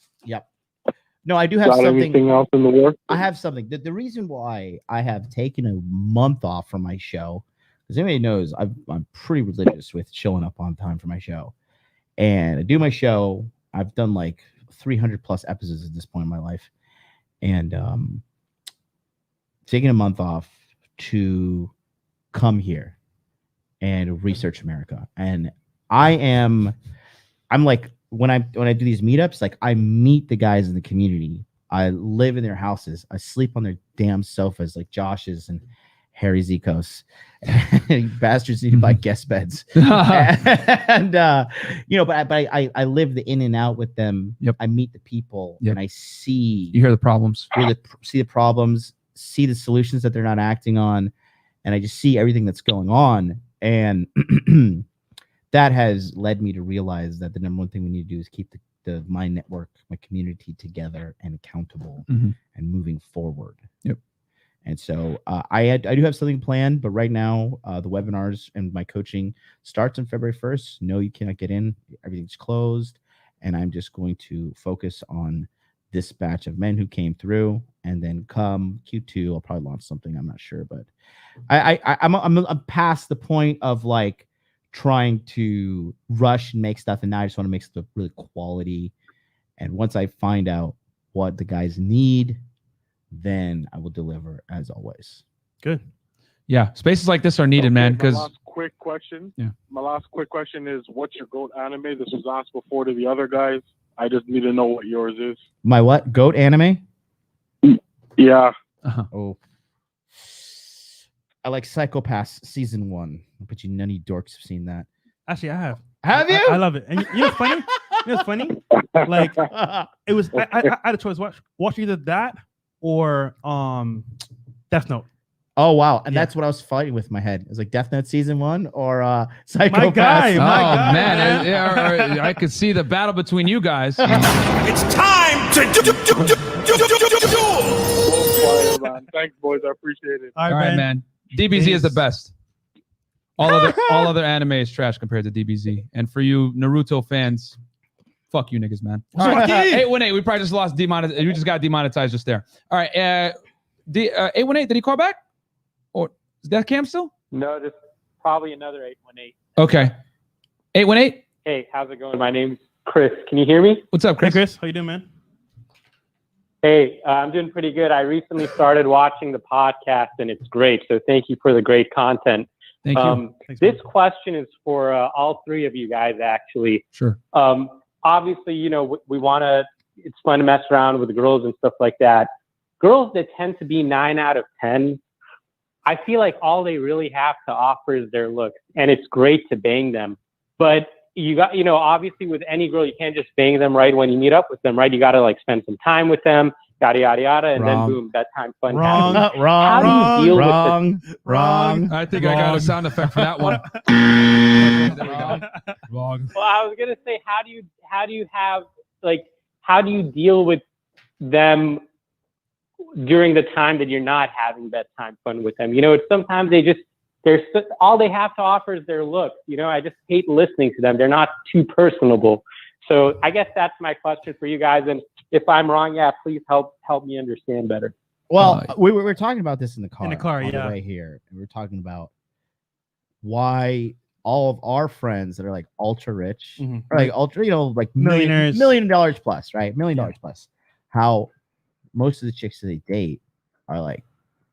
No, I do have something. Anything else in the works? I have something. The reason why I have taken a month off from my show, because anybody knows I'm pretty religious with showing up on time for my show. And I do my show. I've done like 300 plus episodes at this point in my life. And taking a month off to come here and research America. And I'm like, when I do these meetups, like I meet the guys in the community. I live in their houses. I sleep on their damn sofas, like Josh's and Harry Zikos. Bastards need to buy guest beds. And you know, but I live the in and out with them. Yep. I meet the people, Yep. and I see You hear the problems. see the problems, see the solutions that they're not acting on, and I just see everything that's going on. And that has led me to realize that the number one thing we need to do is keep my network, my community together and accountable and moving forward. Yep. And so I do have something planned, but right now the webinars and my coaching starts on February 1st. No, you cannot get in. Everything's closed. And I'm just going to focus on this batch of men who came through. And then come Q2, I'll probably launch something. I'm not sure, but I'm past the point of like trying to rush and make stuff, and now I just want to make stuff really quality. And once I find out what the guys need, then I will deliver as always. Good. Yeah, spaces like this are needed, man. Because my last quick question. Yeah. My last quick question is, what's your GOAT anime? This was asked before to the other guys. I just need to know what yours is. My what? GOAT anime? Yeah. Oh, I like Psychopaths season 1. I bet you none of you dorks have seen that. Actually, I have. Have you? I love it. And you know what's funny? You know what's funny? Like it was. I had a choice. Watch either that or Death Note. Oh wow! And Yeah. that's what I was fighting with in my head. It was like Death Note season 1 or Psychopaths. My guy, oh God, man, I could see the battle between you guys. It's time to do. Man. Thanks, boys. I appreciate it. All right, man. DBZ is the best. All other anime is trash compared to DBZ. And for you Naruto fans, fuck you niggas, man. All right, 818. We probably just lost demonetized. We just got demonetized just there. All right, 818. Did he call back? Or is that Cam still? No, just probably another 818. Okay, 818. Hey, how's it going? My name's Chris, can you hear me? What's up, Hey, Chris? Chris, how you doing, man? Hey, I'm doing pretty good. I recently started watching the podcast, and it's great. So thank you for the great content. Thank you. Thanks, This man. question is for all three of you guys, actually. Sure. Obviously, you know, we want to, it's fun to mess around with the girls and stuff like that. Girls that tend to be 9 out of 10, I feel like all they really have to offer is their looks, and it's great to bang them. But you got, you know, obviously with any girl, you can't just bang them right when you meet up with them, right? You got to like spend some time with them, yada, yada, yada, and Wrong. then boom, that time fun Wrong. happens. Wrong. How do you deal with Wrong. I think I got a Wrong. sound effect for that one. There we go. Wrong. Well, I was gonna say, how do you deal with them during the time that you're not having bedtime fun with them? You know, it's sometimes all they have to offer is their looks. You know, I just hate listening to them. They're not too personable. So I guess that's my question for you guys. And if I'm wrong, yeah, please help me understand better. Well, we were talking about this in the car. In the car, on yeah. the way here, and we were talking about why all of our friends that are like ultra rich, Mhm. or like ultra, you know, like Millionaires. $1 million plus, right? $1 million plus. How most of the chicks that they date are like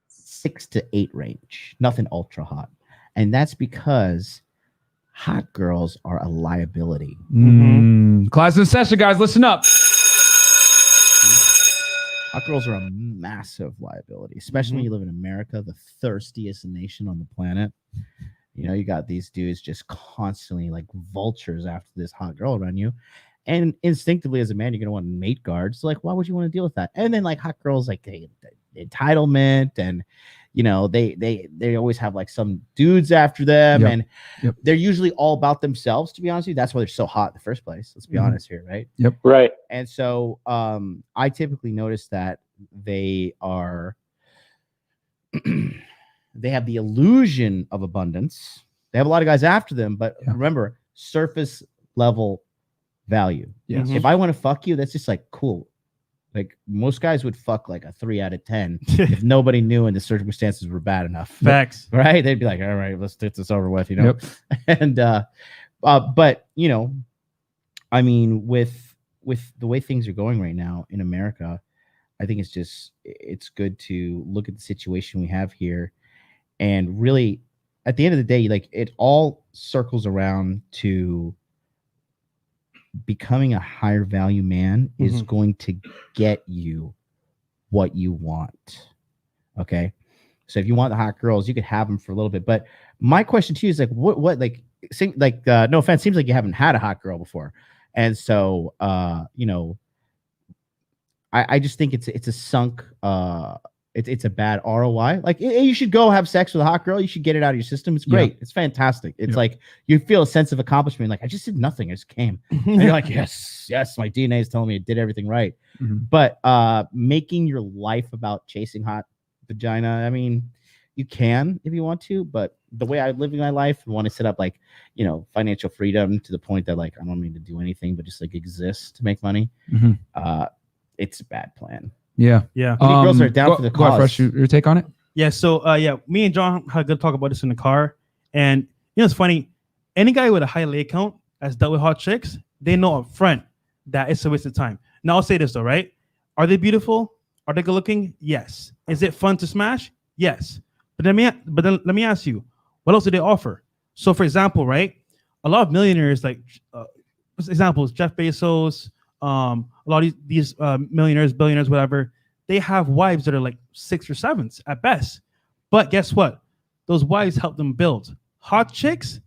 6 to 8 range, nothing ultra hot, and that's because hot girls are a liability. Class in session, guys. Listen up. Hot girls are a massive liability, especially when you live in America, the thirstiest nation on the planet. You know, you got these dudes just constantly like vultures after this hot girl around you. And instinctively, as a man, you're going to want mate guards. So, like, why would you want to deal with that? And then, like, hot girls, like, they entitlement, and, you know, they always have, like, some dudes after them. Yep. And Yep. they're usually all about themselves, to be honest with you. That's why they're so hot in the first place. Let's be honest here, right? Yep. Right. And so I typically notice that they are they have the illusion of abundance. They have a lot of guys after them, but remember, surface level value. Yes. If I want to fuck you, that's just like cool. Like most guys would fuck like a 3 out of 10 if nobody knew and the circumstances were bad enough. Facts. Right? They'd be like, all right, let's get this over with, you know. And but you know, I mean, with the way things are going right now in America, I think it's good to look at the situation we have here, and really, at the end of the day, like it all circles around to becoming a higher value man is going to get you what you want. Okay. So if you want the hot girls, you could have them for a little bit. But my question to you is like, what like, no offense, seems like you haven't had a hot girl before. And so, you know, I just think it's a sunk, it's a bad ROI. Like you should go have sex with a hot girl. You should get it out of your system. It's great. It's fantastic. It's like you feel a sense of accomplishment. Like I just did nothing. I just came. And you're like, yes, my DNA is telling me I did everything right. But making your life about chasing hot vagina, I mean, you can if you want to, but the way I'm living my life, I want to set up like, you know, financial freedom to the point that like I don't need to do anything but just like exist to make money. It's a bad plan. Yeah. Yeah. Girls are down for the Go ahead, cause. Fresh, your take on it? Yeah. So, me and John had a good talk about this in the car. And, you know, it's funny. Any guy with a high leg count that's dealt with hot chicks, they know up front that it's a waste of time. Now, I'll say this, though, right? Are they beautiful? Are they good looking? Yes. Is it fun to smash? Yes. But then let me ask you, what else do they offer? So, for example, right? A lot of millionaires, like, examples, Jeff Bezos, a lot of these millionaires, billionaires, whatever, they have wives that are like 6 or 7s at best. But guess what? Those wives help them build. Hot chicks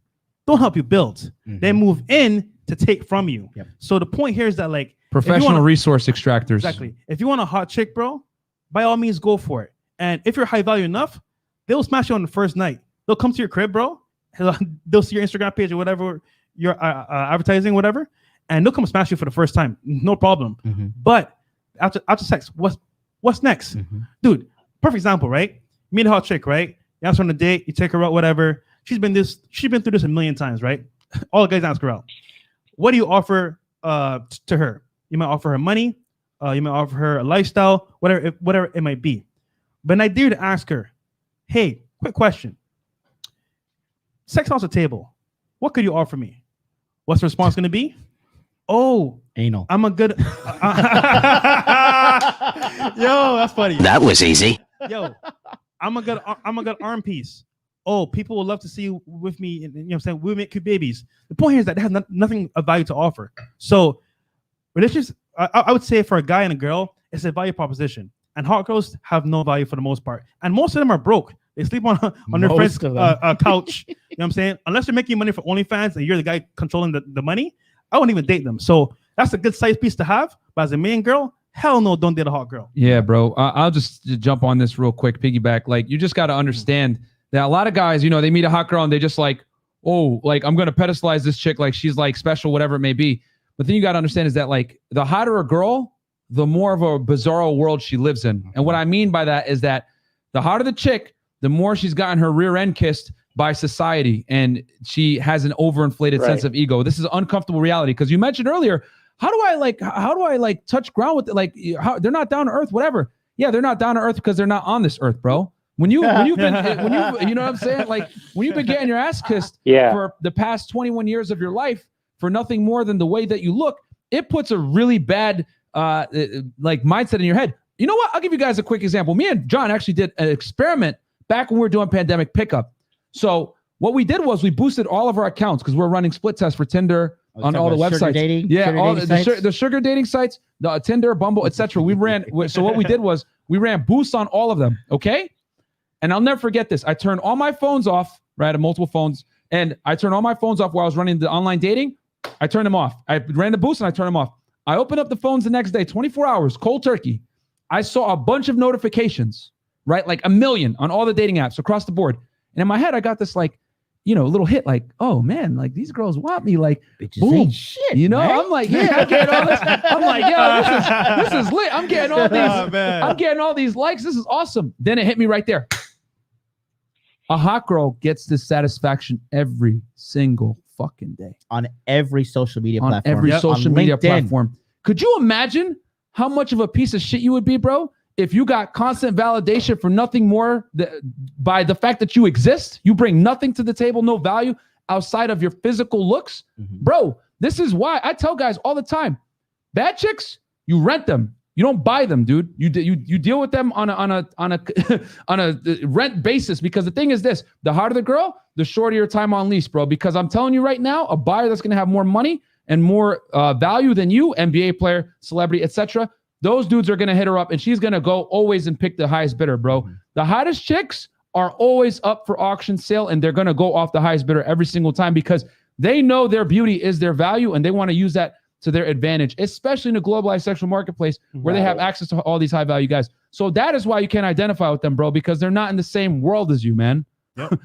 don't help you build. They move in to take from you. So the point here is that like Professional resource extractors. Exactly. If you want a hot chick, bro, by all means go for it. And if you're high value enough, they'll smash you on the first night. They'll come to your crib, bro. They'll see your Instagram page or whatever you're advertising, whatever. And they'll come smash you for the first time, no problem. But after sex, what's next, dude? Perfect example, right? Meet a hot chick, right? You ask her on a date, you take her out, whatever. She's been through this a million times, right? All the guys ask her out. What do you offer to her? You might offer her money, you might offer her a lifestyle, whatever it might be. But I dare to ask her, hey, quick question. Sex off the table. What could you offer me? What's the response going to be? Oh, Anal. I'm a good. Yo, that's funny. That was easy. Yo, I'm a good arm piece. Oh, people would love to see you with me. And, you know what I'm saying? We'll make cute babies. The point here is that they have nothing of value to offer. So relationships, I would say for a guy and a girl, it's a value proposition. And hot girls have no value for the most part. And most of them are broke. They sleep on their friend's couch. You know what I'm saying? Unless they're making money for OnlyFans and you're the guy controlling the money, I wouldn't even date them. So that's a good size piece to have. But as a main girl, hell no, don't date a hot girl. Yeah, bro. I'll just jump on this real quick, piggyback. Like, you just got to understand that a lot of guys, you know, they meet a hot girl and they just like, oh, like, I'm going to pedestalize this chick like she's like special, whatever it may be. But then you got to understand is that like the hotter a girl, the more of a bizarro world she lives in. And what I mean by that is that the hotter the chick, the more she's gotten her rear end kissed by society, and she has an overinflated sense of ego. This is an uncomfortable reality because you mentioned earlier, how do I like touch ground with it? Like, how they're not down to earth, whatever. Yeah, they're not down to earth because they're not on this earth, bro. When you you know what I'm saying? Like, when you've been getting your ass kissed for the past 21 years of your life for nothing more than the way that you look, it puts a really bad like mindset in your head. You know what? I'll give you guys a quick example. Me and John actually did an experiment back when we were doing pandemic pickup. So what we did was we boosted all of our accounts because we're running split tests for Tinder on all the websites. The sugar dating sites, the Tinder, Bumble, etc. We ran. So what we did was we ran boosts on all of them. Okay. And I'll never forget this. I turned all my phones off, right? I had multiple phones, and I turned all my phones off while I was running the online dating. I turned them off. I ran the boost and I turned them off. I opened up the phones the next day, 24 hours, cold turkey. I saw a bunch of notifications, right? Like 1 million on all the dating apps across the board. And in my head, I got this like, you know, little hit like, oh man, like these girls want me, like, bitches boom, ain't shit, you know, man. I'm like, yeah, I'm getting all this. I'm like, yo, this is lit. I'm getting all these, I'm getting all these likes. This is awesome. Then it hit me right there. A hot girl gets this satisfaction every single fucking day on every social media platform. On every social media platform. Could you imagine how much of a piece of shit you would be, bro, if you got constant validation for nothing more by the fact that you exist? You bring nothing to the table, no value outside of your physical looks. Bro, this is why I tell guys all the time, bad chicks, you rent them. You don't buy them, dude. You deal with them on a rent basis, because the thing is this: the hotter the girl, the shorter your time on lease, bro. Because I'm telling you right now, a buyer that's gonna have more money and more value than you, NBA player, celebrity, etc., those dudes are gonna hit her up, and she's gonna go always and pick the highest bidder, bro. The hottest chicks are always up for auction sale, and they're gonna go off the highest bidder every single time because they know their beauty is their value, and they want to use that to their advantage, especially in a globalized sexual marketplace where they have access to all these high value guys. So that is why you can't identify with them, bro, because they're not in the same world as you, man. Yep.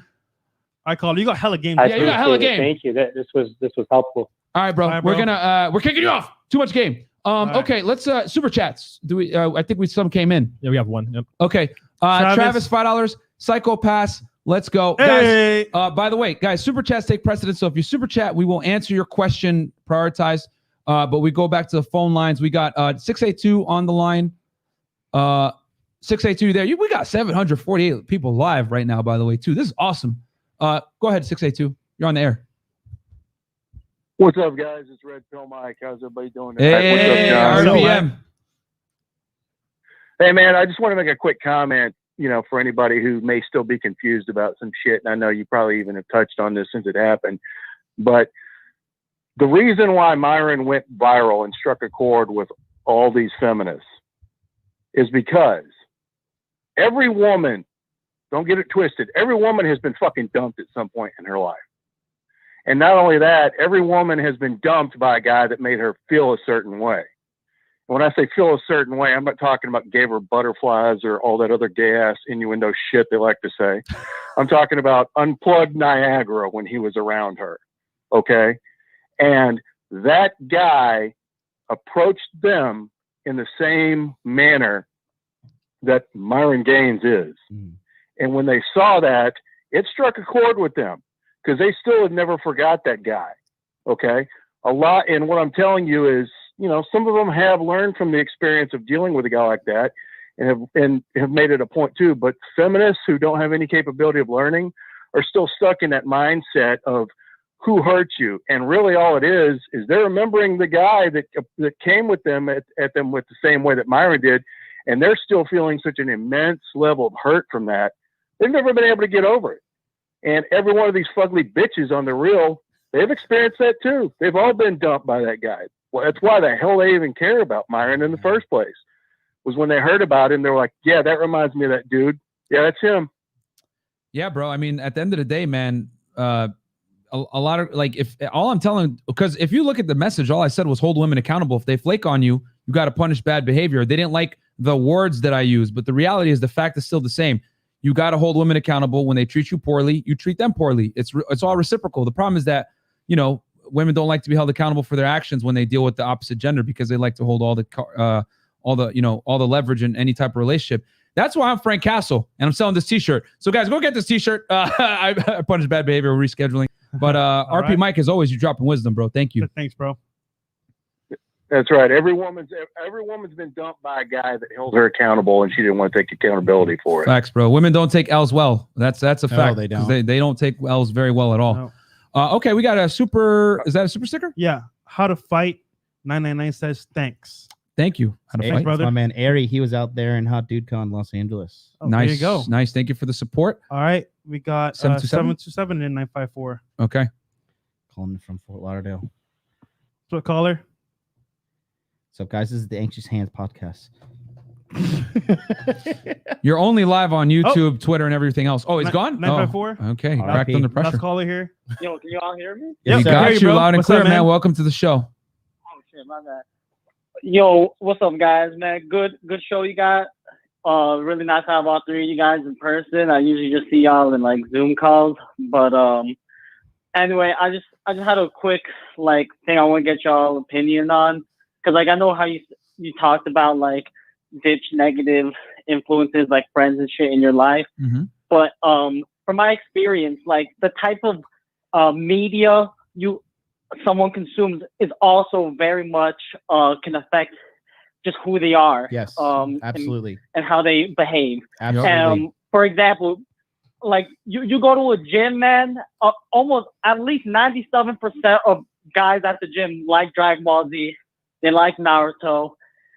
I call you got hella game. Yeah, you got hella game. Thank you. This was helpful. All right, bro. We're kicking you off. Too much game. Okay, let's super chats. Do we? I think some came in. Yeah, we have one. Yep. Okay. Travis, $5. Psychopass. Let's go. Hey. Guys, by the way, guys, super chats take precedence. So if you super chat, we will answer your question prioritized. But we go back to the phone lines. We got 682 on the line. 682 there. We got 748 people live right now, by the way, too. This is awesome. Go ahead, 682. You're on the air. What's up, guys? It's Red Pill Mike. How's everybody doing? Hey, what's up, RPM. Hey, man, I just want to make a quick comment, for anybody who may still be confused about some shit. And I know you probably even have touched on this since it happened. But the reason why Myron went viral and struck a chord with all these feminists is because every woman, don't get it twisted, every woman has been fucking dumped at some point in her life. And not only that, every woman has been dumped by a guy that made her feel a certain way. When I say feel a certain way, I'm not talking about gave her butterflies or all that other gay-ass innuendo shit they like to say. I'm talking about unplugged Niagara when he was around her, okay? And that guy approached them in the same manner that Myron Gaines is. And when they saw that, it struck a chord with them because they still had never forgot that guy. Okay. A lot. And what I'm telling you is, some of them have learned from the experience of dealing with a guy like that and have made it a point too. But feminists who don't have any capability of learning are still stuck in that mindset of, who hurt you. And really all it is they're remembering the guy that came with them at them with the same way that Myron did. And they're still feeling such an immense level of hurt from that. They've never been able to get over it. And every one of these fugly bitches on the reel, they've experienced that too. They've all been dumped by that guy. Well, that's why the hell they even care about Myron in the first place, was when they heard about him, they were like, yeah, that reminds me of that dude. Yeah, that's him. Yeah, bro. I mean, at the end of the day, man, a lot of like, if all I'm telling, because if you look at the message, all I said was hold women accountable. If they flake on you, you got to punish bad behavior. They didn't like the words that I used, but the reality is the fact is still the same. You got to hold women accountable. When they treat you poorly, you treat them poorly. It's all reciprocal. The problem is that, you know, women don't like to be held accountable for their actions when they deal with the opposite gender, because they like to hold all the leverage in any type of relationship. That's why I'm Frank Castle and I'm selling this t-shirt. So guys, go get this t-shirt. I punish bad behavior, rescheduling. But RP right. Mike, as always, you dropping wisdom, bro. Thank you. Thanks, bro. That's right. Every woman's been dumped by a guy that held her accountable, and she didn't want to take accountability for it. Facts, bro. Women don't take L's well. That's a fact. They don't. They don't take L's very well at all. No. Okay, we got a super. Is that a super sticker? Yeah. How to fight. 999 says thanks. Thank you. How to Hey, fight. brother. my man Ari, he was out there in Hot Dude Con, Los Angeles. Oh, Nice. There you go. Nice. Thank you for the support. All right. We got 727 and 954. Okay. Calling from Fort Lauderdale. So caller. So guys, this is the Anxious Hands podcast. You're only live on YouTube, Twitter, and everything else. Oh, it's gone? 954. Oh, okay. RIP. Cracked under pressure. Last caller here. Yo, can you all hear me? We Yep, got hear you bro. loud and What's clear, up, man. Welcome to the show. Oh shit, my bad. Yo, what's up, guys? Man, good show you got. Really nice to have all three of you guys in person. I usually just see y'all in like Zoom calls, but anyway, I just had a quick like thing I want to get y'all opinion on, because like I know how you talked about like ditch negative influences like friends and shit in your life, but from my experience, like the type of media someone consumes is also very much can affect just who they are. Yes, absolutely. And how they behave. Absolutely. For example, like you go to a gym, man, almost at least 97% of guys at the gym like Dragon Ball Z. They like Naruto.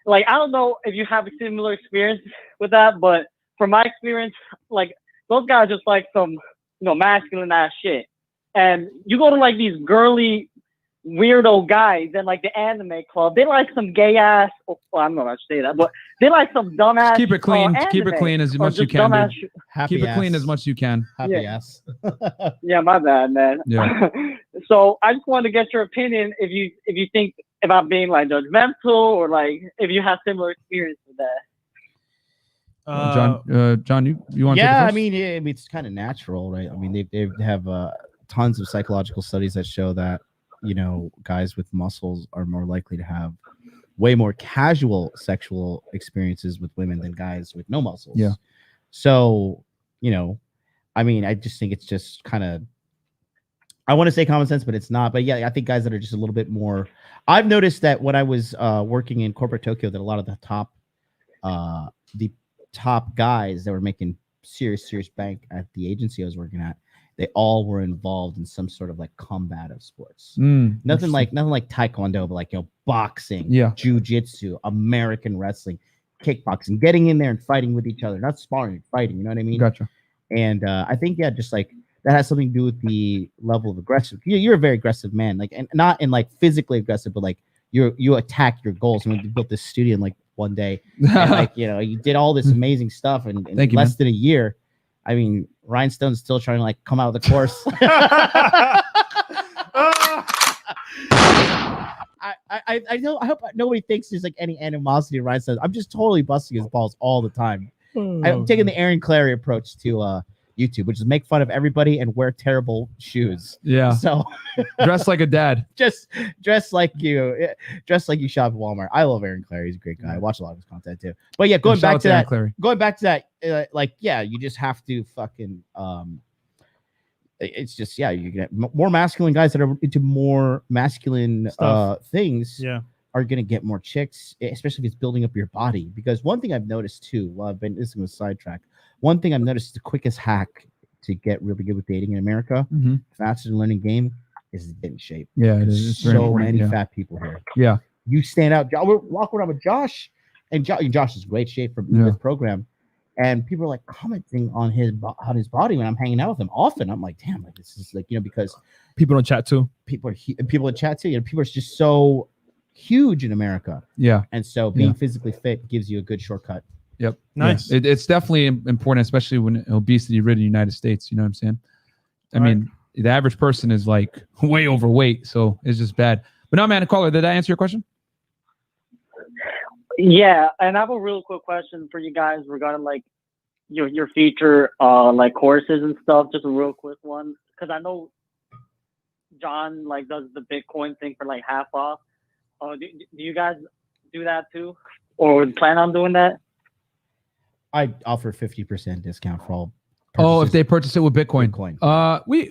Like, I don't know if you have a similar experience with that, but from my experience, like those guys just like some, masculine ass shit. And you go to like these girly weirdo guys in like the anime club, they like some gay ass, well, I don't know how to say that, but they like some dumb ass. Keep it clean. Keep it clean as much as you can. Keep it clean as much as you can. Happy ass. Yeah, my bad, man. Yeah. So I just wanted to get your opinion if you think about being like judgmental, or like if you have similar experience with that. John, you want to? Yeah, I mean, it's kind of natural, right? I mean, they have tons of psychological studies that show that guys with muscles are more likely to have way more casual sexual experiences with women than guys with no muscles. Yeah. So, I mean, I just think it's just kind of, I want to say common sense, but it's not. But yeah, I think guys that are just a little bit more. I've noticed that when I was working in corporate Tokyo, that a lot of the top guys that were making serious bank at the agency I was working at, they all were involved in some sort of like combative sports. Nothing like taekwondo, but like boxing, jiu-jitsu, American wrestling, kickboxing, getting in there and fighting with each other, not sparring, fighting. You know what I mean? Gotcha. And I think just like that has something to do with the level of aggressive. You're a very aggressive man, like, and not in like physically aggressive, but like you attack your goals. I mean, you built this studio in like one day, and like you did all this amazing stuff in less than a year. I mean, Rhinestone's still trying to like come out of the course. I know. I hope nobody thinks there's like any animosity to Rhinestone. I'm just totally busting his balls all the time. I'm taking the Aaron Clary approach to YouTube, which is make fun of everybody and wear terrible shoes. Yeah. So dress like a dad. Just dress like you shop at Walmart. I love Aaron Clary. He's a great guy. I watch a lot of his content too. But yeah, going back to that, you just have to fucking it's just you get more masculine guys that are into more masculine things. Yeah. Are going to get more chicks, especially if it's building up your body. Because one thing I've noticed too, while I've been listening to sidetrack, one thing I've noticed is the quickest hack to get really good with dating in America, faster than learning game, is to get in shape. Yeah, it There's is. It's very so important, many yeah. fat people here. Yeah. You stand out. We're walking around with Josh, and Josh is great shape for this program. And people are like commenting on his body when I'm hanging out with him often. I'm like, damn, like this is like, because people don't chat too. People in chat too. People are just so huge in America. Yeah. And so being physically fit gives you a good shortcut. Yep. Nice. Yeah. It's definitely important, especially when obesity rid in the United States. You know what I'm saying? I mean, the average person is like way overweight, so it's just bad. But no, man, caller, did I answer your question? Yeah, and I have a real quick question for you guys regarding like your future like courses and stuff. Just a real quick one, because I know John like does the Bitcoin thing for like half off. Do you guys do that too, or plan on doing that? I offer 50% discount for all. Oh, if they purchase it with Bitcoin. We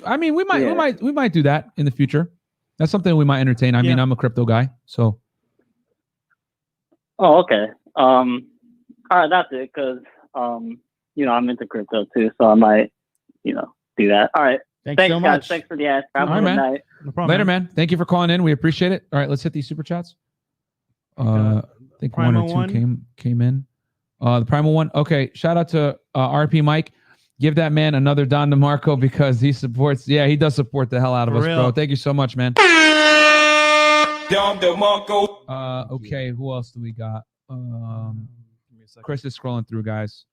might do that in the future. That's something we might entertain. I mean, I'm a crypto guy, so. Oh, okay. All right, that's it. Because I'm into crypto too, so I might, do that. All right. Thanks so guys. much. Thanks for the answer. Have a All right, good man. night. No problem, Later, man. Thank you for calling in. We appreciate it. All right, let's hit these super chats. I think one or two came in. The primal one. Okay, shout out to RP Mike. Give that man another Don DeMarco because he supports. Yeah, he does support the hell out of us, bro. Thank you so much, man. Don DeMarco. Okay, who else do we got? Chris is scrolling through, guys.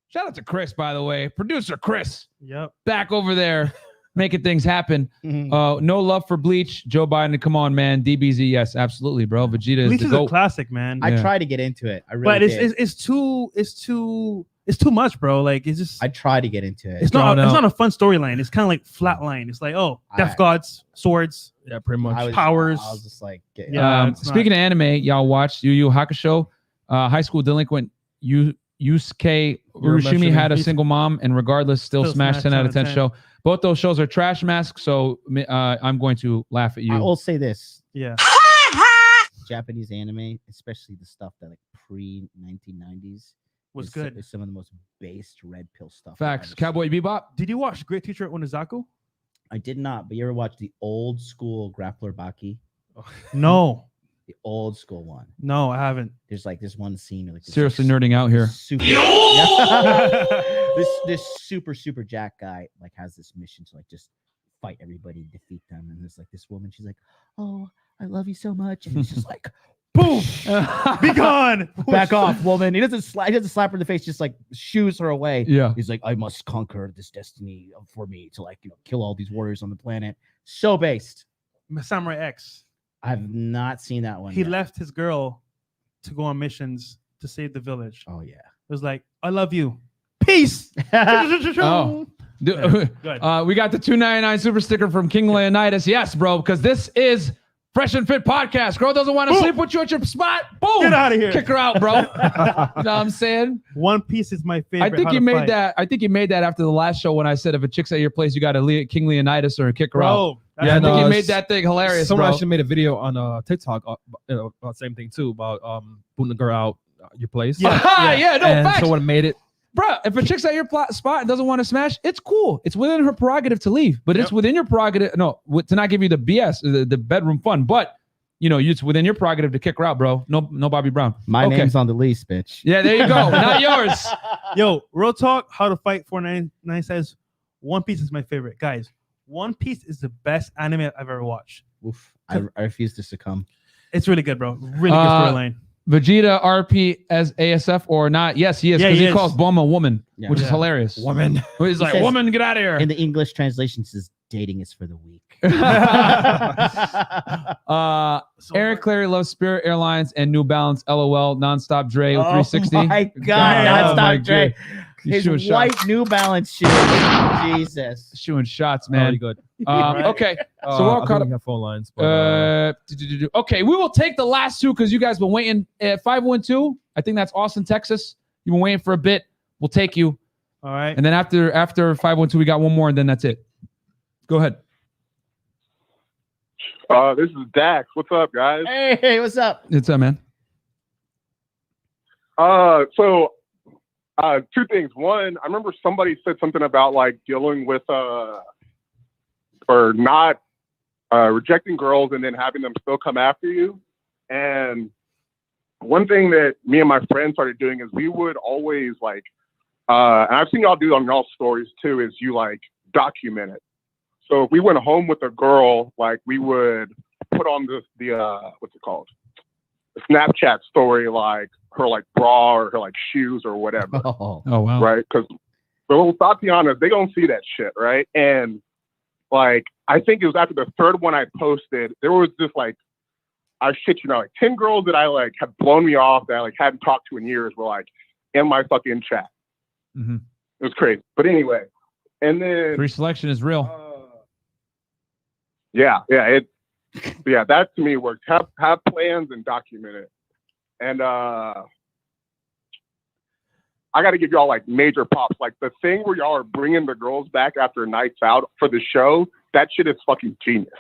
Shout out to Chris, by the way. Producer Chris. Yep. Back over there, making things happen. No love for Bleach. Joe Biden, come on, man. DBZ, yes, absolutely, bro. Vegeta Bleach is is the a GOAT. classic, man. I try to get into it. I really but did. it's too much, bro. Like it's just I try to get into it. it's not a fun storyline. It's kind of like flat line. It's like, death gods, swords, pretty much powers. I was just like, Speaking of anime, y'all watched Yu Yu Hakusho. High school delinquent Yusuke Urashimi had a single mom, and regardless, still smashed 10 out of 10 show. Both those shows are trash masks, so I'm going to laugh at you. I will say this. Yeah. Japanese anime, especially the stuff that like pre-1990s, was good. It's some of the most based red pill stuff. Facts. Cowboy Bebop. Did you watch Great Teacher at Onizaku? I did not, but you ever watch the old school Grappler Baki? No. The old school one. No, I haven't. There's like this one scene like this, Seriously nerding out here. Super, this super jack guy like has this mission to like just fight everybody, defeat them, and there's like this woman. She's like, "Oh, I love you so much," and he's just like, "Boom, be gone, back off, woman." He doesn't slap her in the face, just like shoos her away. Yeah, he's like, "I must conquer this destiny for me to like kill all these warriors on the planet." So based. Samurai X. I've not seen that one. He left his girl to go on missions to save the village. Oh yeah. It was like, I love you. Peace. Oh. We got the $2.99 super sticker from King Leonidas. Yes, bro, because this is Fresh and Fit podcast. Girl doesn't want to sleep with you at your spot. Boom. Get out of here. Kick her out, bro. You know what I'm saying? One Piece is my favorite. I think you made that. I think you made that after the last show when I said if a chick's at your place, you got to King Leonidas or kick her out. Yeah, I think you made that thing hilarious, someone bro. actually made a video on TikTok about the same thing too, about booting the girl out your place. Yeah, no, and facts. someone made it. Bro, if a chick's at your spot and doesn't want to smash, it's cool. It's within her prerogative to leave, but it's within your prerogative. No, to not give you the BS, the bedroom fun, but it's within your prerogative to kick her out, bro. No Bobby Brown. My name's on the lease, bitch. Yeah, there you go. Not yours. Yo, real talk. How to Fight 499 says One Piece is my favorite, guys. One Piece is the best anime I've ever watched. Oof, I refuse to succumb. It's really good, bro. Really good storyline. Vegeta RP as ASF or not? Yes, he is, because he calls Bulma a woman, which is hilarious. Woman. He's like, says, woman, get out of here. In the English translation, it says dating is for the weak. Aaron Clary loves Spirit Airlines and New Balance. LOL. Nonstop Dre with 360. Oh my God, Nonstop Dre. His white New Balance shoe. Jesus. Shooting shots, man. Good. Okay. So we're all caught up. We have phone lines. But, okay, we will take the last two because you guys been waiting at 512. I think that's Austin, Texas. You've been waiting for a bit. We'll take you. All right. And then after 512, we got one more, and then that's it. Go ahead. This is Dax. What's up, guys? Hey, what's up? What's up, man? So two things. One, I remember somebody said something about like dealing with or not rejecting girls and then having them still come after you. And one thing that me and my friends started doing is we would always like, and I've seen y'all do on y'all stories too, is you like document it. So if we went home with a girl, like we would put on the what's it called? The Snapchat story, like her like bra or her like shoes or whatever. Oh wow. Right? Because well, Tatiana, they don't see that shit, right? And like I think it was after the third one I posted, there was this like, I shit you not, like 10 girls that I like had blown me off that I like hadn't talked to in years were like in my fucking chat. Mm-hmm. It was crazy. But anyway, and then Free selection is real. Yeah, that to me works. Have plans and document it. And I got to give y'all like major props. Like the thing where y'all are bringing the girls back after nights out for the show, that shit is fucking genius.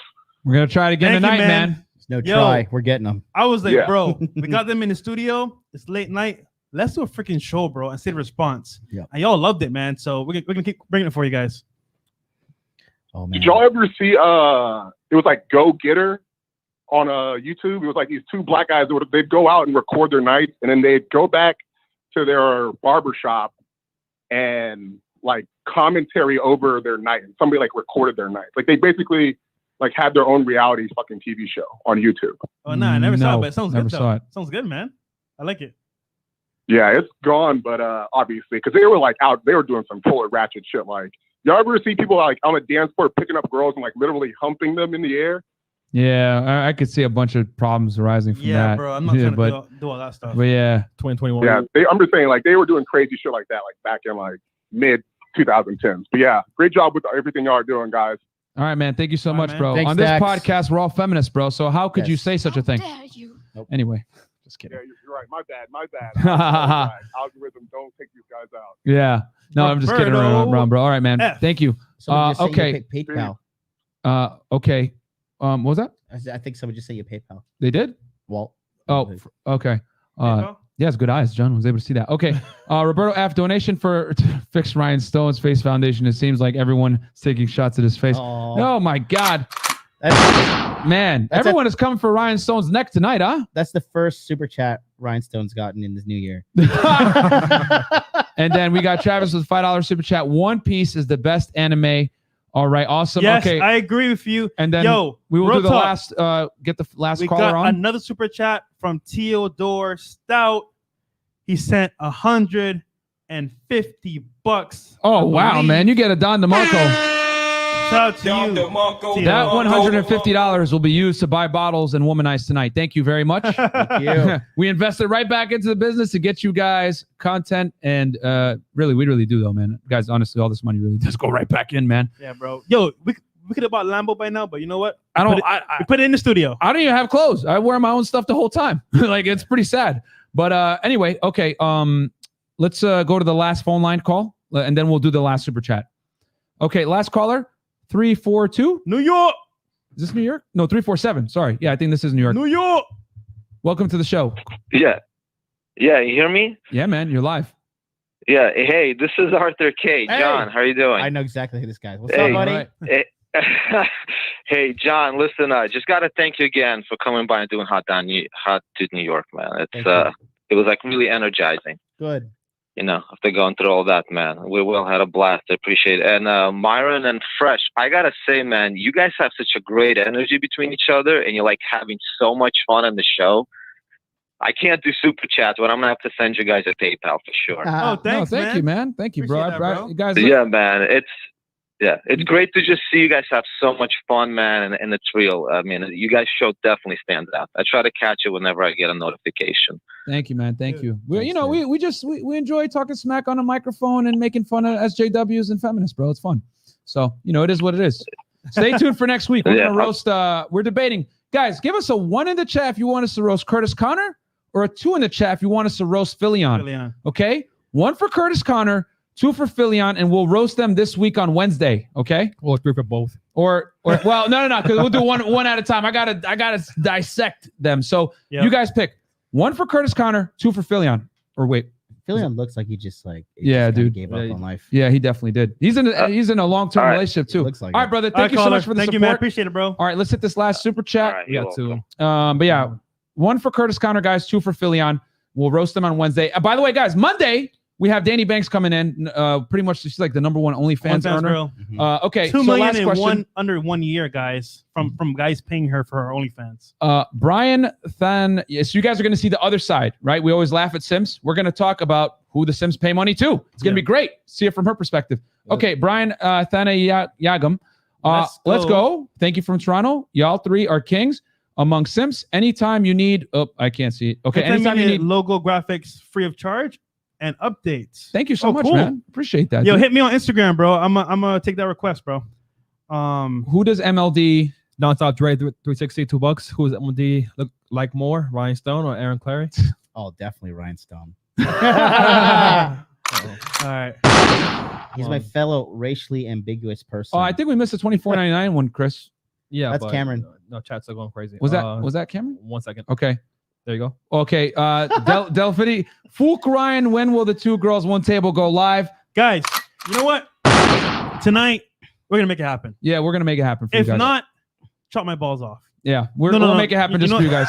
We're gonna try it again Thank you, tonight, man. No try. We're getting them. I was like, Yeah. bro, we got them in the studio. It's late night. Let's do a freaking show, bro, and see the response. Yeah. And y'all loved it, man. So we're gonna keep bringing it for you guys. Oh man. Did y'all ever see it was like Go Getter on YouTube? It was like these two black guys they'd go out and record their nights and then they'd go back to their barbershop and like commentary over their night. And somebody like recorded their night. Like they basically like had their own reality fucking TV show on YouTube. Oh no, I never saw No, it, but it sounds never good. saw Though. it. Sounds good, man. I like it. Yeah, it's gone, but obviously, because they were like out, they were doing some full ratchet shit. Like, y'all ever see people like on a dance floor picking up girls and like literally humping them in the air? Yeah, I could see a bunch of problems arising from that. Yeah, bro. I'm not trying but, to do all that stuff. But yeah, 2021. Yeah, I'm just saying, like, they were doing crazy shit like that, like back in like mid 2010s. But yeah, great job with everything y'all are doing, guys. all right, man. Thank you so All right, much, man. bro. Thanks, On this Dax. podcast, we're all feminists, bro. So how could you Yes. say such a thing? Dare you? Anyway, just kidding. Yeah, you're right. My bad. Algorithm, don't take these guys out. Yeah. No, I'm just kidding Roberto around, bro. All right, man. F. Thank you. Someone just said okay. you paid PayPal. Okay. What was that? I think someone just said you PayPal. They did? Walt. Oh, okay. PayPal? Yeah, it's good eyes. John was able to see that. Okay. Roberto F. Donation for fix Ryan Stone's face foundation. It seems like everyone's taking shots at his face. Oh my God. Man, everyone is coming for Ryan Stone's neck tonight, huh? That's the first super chat Rhinestone's gotten in this new year. And then we got Travis with $5 super chat. One Piece is the best anime. All right, awesome. Yes, okay. I agree with you. And then Yo, we will real do the talk. last get the last We caller got on. another super chat from Theodore Stout. He sent $150. Oh wow, man. You get a Don DeMarco. Shout out to Don you. DeMarco. Theo. That $150 will be used to buy bottles and womanize tonight. Thank you very much. Thank you. We invested right back into the business to get you guys content, and really, we really do though, man. Guys, honestly, all this money really does go right back in, man. Yeah, bro. Yo, we could have bought Lambo by now, but you know what? I don't. We put it in the studio. I don't even have clothes. I wear my own stuff the whole time. Like it's pretty sad. But anyway, okay. Let's go to the last phone line call, and then we'll do the last super chat. Okay, last caller, 342. New York. Is this New York? No, 347. Sorry. Yeah, I think this is New York. New York. Welcome to the show. Yeah. Yeah, you hear me? Yeah, man, you're live. Yeah. Hey, this is Arthur K. Hey. John, how are you doing? I know exactly who this guy is. What's Hey. up, buddy? All right. Hey, John, listen, just got to thank you again for coming by and doing Hot to New York, man. Thank It's it was like really energizing. Good. You know, after going through all that, man, we all had a blast. I appreciate it. And Myron and Fresh, I got to say, man, you guys have such a great energy between each other, and you're like having so much fun on the show. I can't do super chats, but I'm going to have to send you guys a PayPal for sure. Oh, thanks, no, thank man. you, man. Thank you, bro. Appreciate that, bro. You guys, Yeah, man. It's great to just see you guys have so much fun, man, and it's real. I mean, you guys' show definitely stands out. I try to catch it whenever I get a notification. Thank you, man. Thank you. We, Thanks, you know, dude. we enjoy talking smack on a microphone and making fun of SJWs and feminists, bro. It's fun. So, you know, it is what it is. Stay tuned for next week. We're Yeah. gonna roast. We're debating. Guys, give us a 1 in the chat if you want us to roast Curtis Connor, or a 2 in the chat if you want us to roast Philion. Okay, 1 for Curtis Connor, 2 for Philion, and we'll roast them this week on Wednesday. Okay, Or 3 for both. or well, no, because we'll do one at a time. I gotta dissect them. So Yep. you guys pick 1 for Curtis Connor, 2 for Philion. Or wait, Filion looks like he just like dude gave up on life. Yeah, he definitely did. He's in a long-term relationship too. Looks like all right, brother. Thank you so much for the Thank support. you, man. Appreciate it, bro. All right, let's hit this last super chat. All right, We got two. But yeah, 1 for Curtis Connor, guys. 2 for Filion. We'll roast them on Wednesday. By the way, guys, Monday we have Danny Banks coming in. Pretty much she's like the number 1 OnlyFans earner. Girl. Okay, 2 so million last in question. under 1 year, guys, from guys paying her for her OnlyFans. Brian Than. Yes, you guys are going to see the other side, right? We always laugh at Sims. We're going to talk about who the Sims pay money to. It's going to be great. See it from her perspective. Okay, Brian Thana Yagam. Let's go. Thank you from Toronto. Y'all 3 are kings among Sims. Anytime you need. Oh, I can't see it. Okay, anytime you need logo graphics free of charge and updates. Thank you so much, man. Appreciate that. Yo, dude. hit me on Instagram, bro. I'm gonna take that request, bro. Who does MLD? Nonstop Dre 360 $2. Who does MLD look like more? Ryan Stone or Aaron Clary? Oh, definitely Ryan Stone. All right. He's my fellow racially ambiguous person. Oh, I think we missed the $24.99 one, Chris. Yeah, that's Cameron. No, chat's still going crazy. Was that Cameron? 1 second. Okay. There you go. Okay. Delphini, Fook Ryan, when will the 2 girls 1 table go live? Guys, you know what? Tonight, we're going to make it happen. Yeah, we're going to make it happen for you If guys. not, chop my balls off. Yeah, we'll make it happen just for you guys.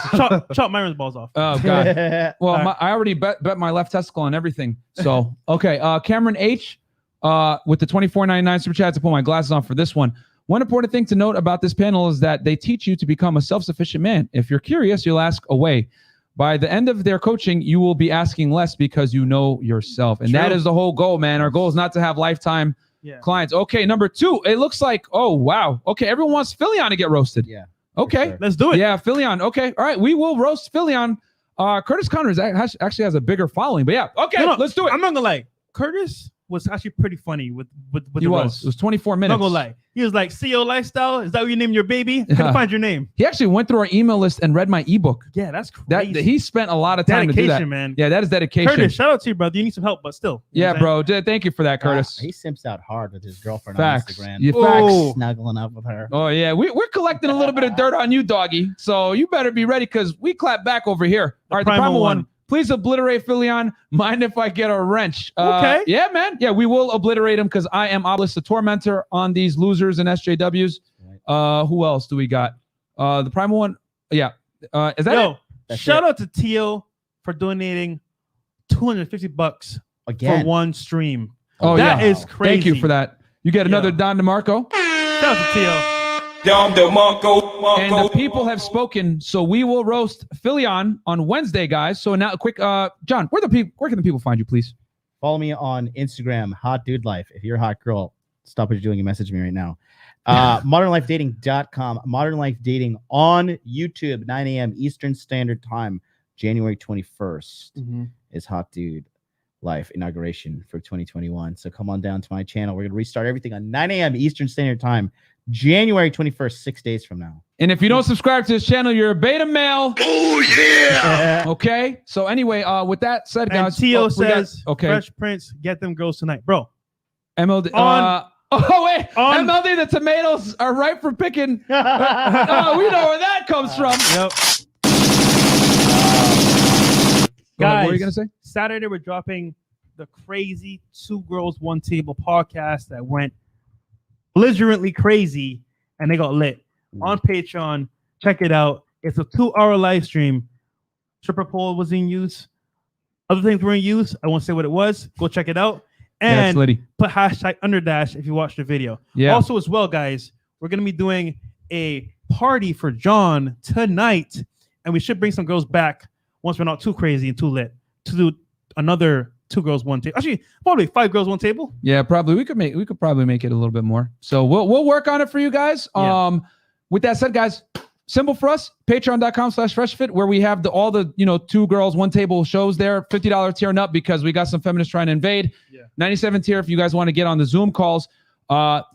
chop Myron's balls off. Oh, God. Well, I already bet my left testicle on everything. So, okay. Cameron H. With the $24.99 super chat to put my glasses on for this one. One important thing to note about this panel is that they teach you to become a self-sufficient man. If you're curious, you'll ask away. By the end of their coaching, you will be asking less because you know yourself. And that is the whole goal, man. Our goal is not to have lifetime clients. Okay, number 2. It looks like, oh, wow. Okay, everyone wants Filion to get roasted. Yeah. Okay. Sure. Let's do it. Yeah, Filion. Okay. All right. We will roast Filion. Curtis Connors actually has a bigger following. But yeah, okay, let's do it. I'm not going to lie. Curtis was actually pretty funny with He the was. roast. It was 24 minutes. Not gonna lie. He was like, CEO Lifestyle. Is that what you named your baby? Couldn't find your name. He actually went through our email list and read my ebook. Yeah, that's crazy. He spent a lot of time to do that. Dedication, man. Yeah, that is dedication. Curtis, shout out to you, brother. You need some help, but still. You know Yeah, what I'm bro. Thank you for that, Curtis. He simps out hard with his girlfriend Facts. on Instagram. Yeah, facts. Snuggling up with her. Oh, yeah. We're collecting a little bit of dirt on you, doggy. So you better be ready because we clap back over here. All right, the primal one. Please obliterate Filion. Mind if I get a wrench? Okay. Yeah, man. Yeah, we will obliterate him because I am Obelisk the Tormentor on these losers and SJWs. Who else do we got? The primal one. Yeah. Is that it? Shout out to Tio for donating $250 again for one stream. Oh, that yeah. is crazy. Thank you for that. You get another Don DeMarco. Shout out to Tio. Dom DeMarco. And the people have spoken, so we will roast Filion on Wednesday, guys. So now, quick, John, where can the people find you, please? Follow me on Instagram, Hot Dude Life. If you're a hot girl, stop what you're doing and message me right now. ModernLifeDating.com. Modern Life Dating on YouTube, 9 a.m. Eastern Standard Time, January 21st is Hot Dude Life inauguration for 2021. So come on down to my channel. We're going to restart everything on 9 a.m. Eastern Standard Time, January 21st, 6 days from now. And if you don't subscribe to this channel, you're a beta male. Oh, yeah. Okay. So anyway, with that said, And guys. Tio says, okay. Fresh Prince, get them girls tonight. Bro. MLD. MLD, the tomatoes are ripe for picking. We know where that comes from. Yep. Guys, what were you going to say? Saturday, we're dropping the crazy 2 Girls, 1 Table podcast that went belligerently crazy and they got lit on Patreon. Check it out. It's a 2-hour live stream. Stripper pole was in use. Other things were in use. I won't say what it was. Go check it out. And put hashtag underdash if you watch the video. Yeah. Also, as well, guys, we're going to be doing a party for John tonight. And we should bring some girls back once we're not too crazy and too lit to do another 2 girls, 1 table. Actually, probably 5 girls, 1 table. Yeah, probably. We could probably make it a little bit more. So we'll work on it for you guys. Yeah. With that said, guys, simple for us, patreon.com/freshfit, where we have all the 2 girls, 1 table shows there, $50 tier and up because we got some feminists trying to invade. Yeah. 97 tier if you guys want to get on the Zoom calls.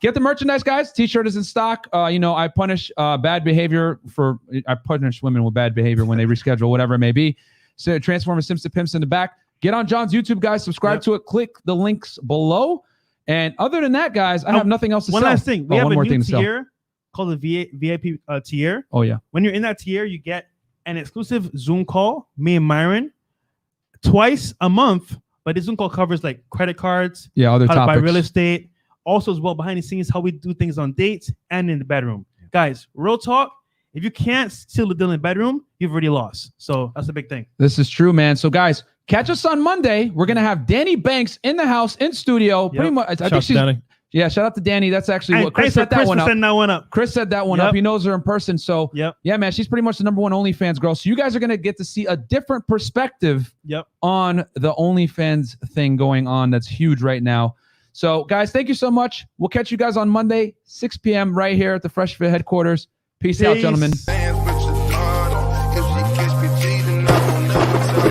Get the merchandise, guys. T-shirt is in stock. I punish bad behavior I punish women with bad behavior when they reschedule, whatever it may be. So Transformers, Sims to Pimps in the back. Get on John's YouTube, guys. Subscribe to it. Click the links below. And other than that, guys, I have nothing else to say. One last thing. We have one a more new thing to sell. tier called the VIP tier. Oh, yeah. When you're in that tier, you get an exclusive Zoom call, me and Myron, twice a month, But this Zoom call covers like credit cards, Yeah, other how to buy topics. real estate. Also, as well, behind the scenes, how we do things on dates and in the bedroom. Guys, real talk. If you can't seal the deal in the bedroom, you've already lost. So that's a big thing. This is true, man. So guys, catch us on Monday. We're gonna have Danny Banks in the house, in studio. Pretty much. I think she's. Danny. Yeah, shout out to Danny. That's actually And what Chris thanks for set that Chris one for up. setting that one up. Chris set that one up. He knows her in person. So yeah, man, she's pretty much the #1 OnlyFans girl. So you guys are gonna get to see a different perspective on the OnlyFans thing going on. That's huge right now. So guys, thank you so much. We'll catch you guys on Monday, 6 p.m. right here at the Freshfit headquarters. Peace out, gentlemen.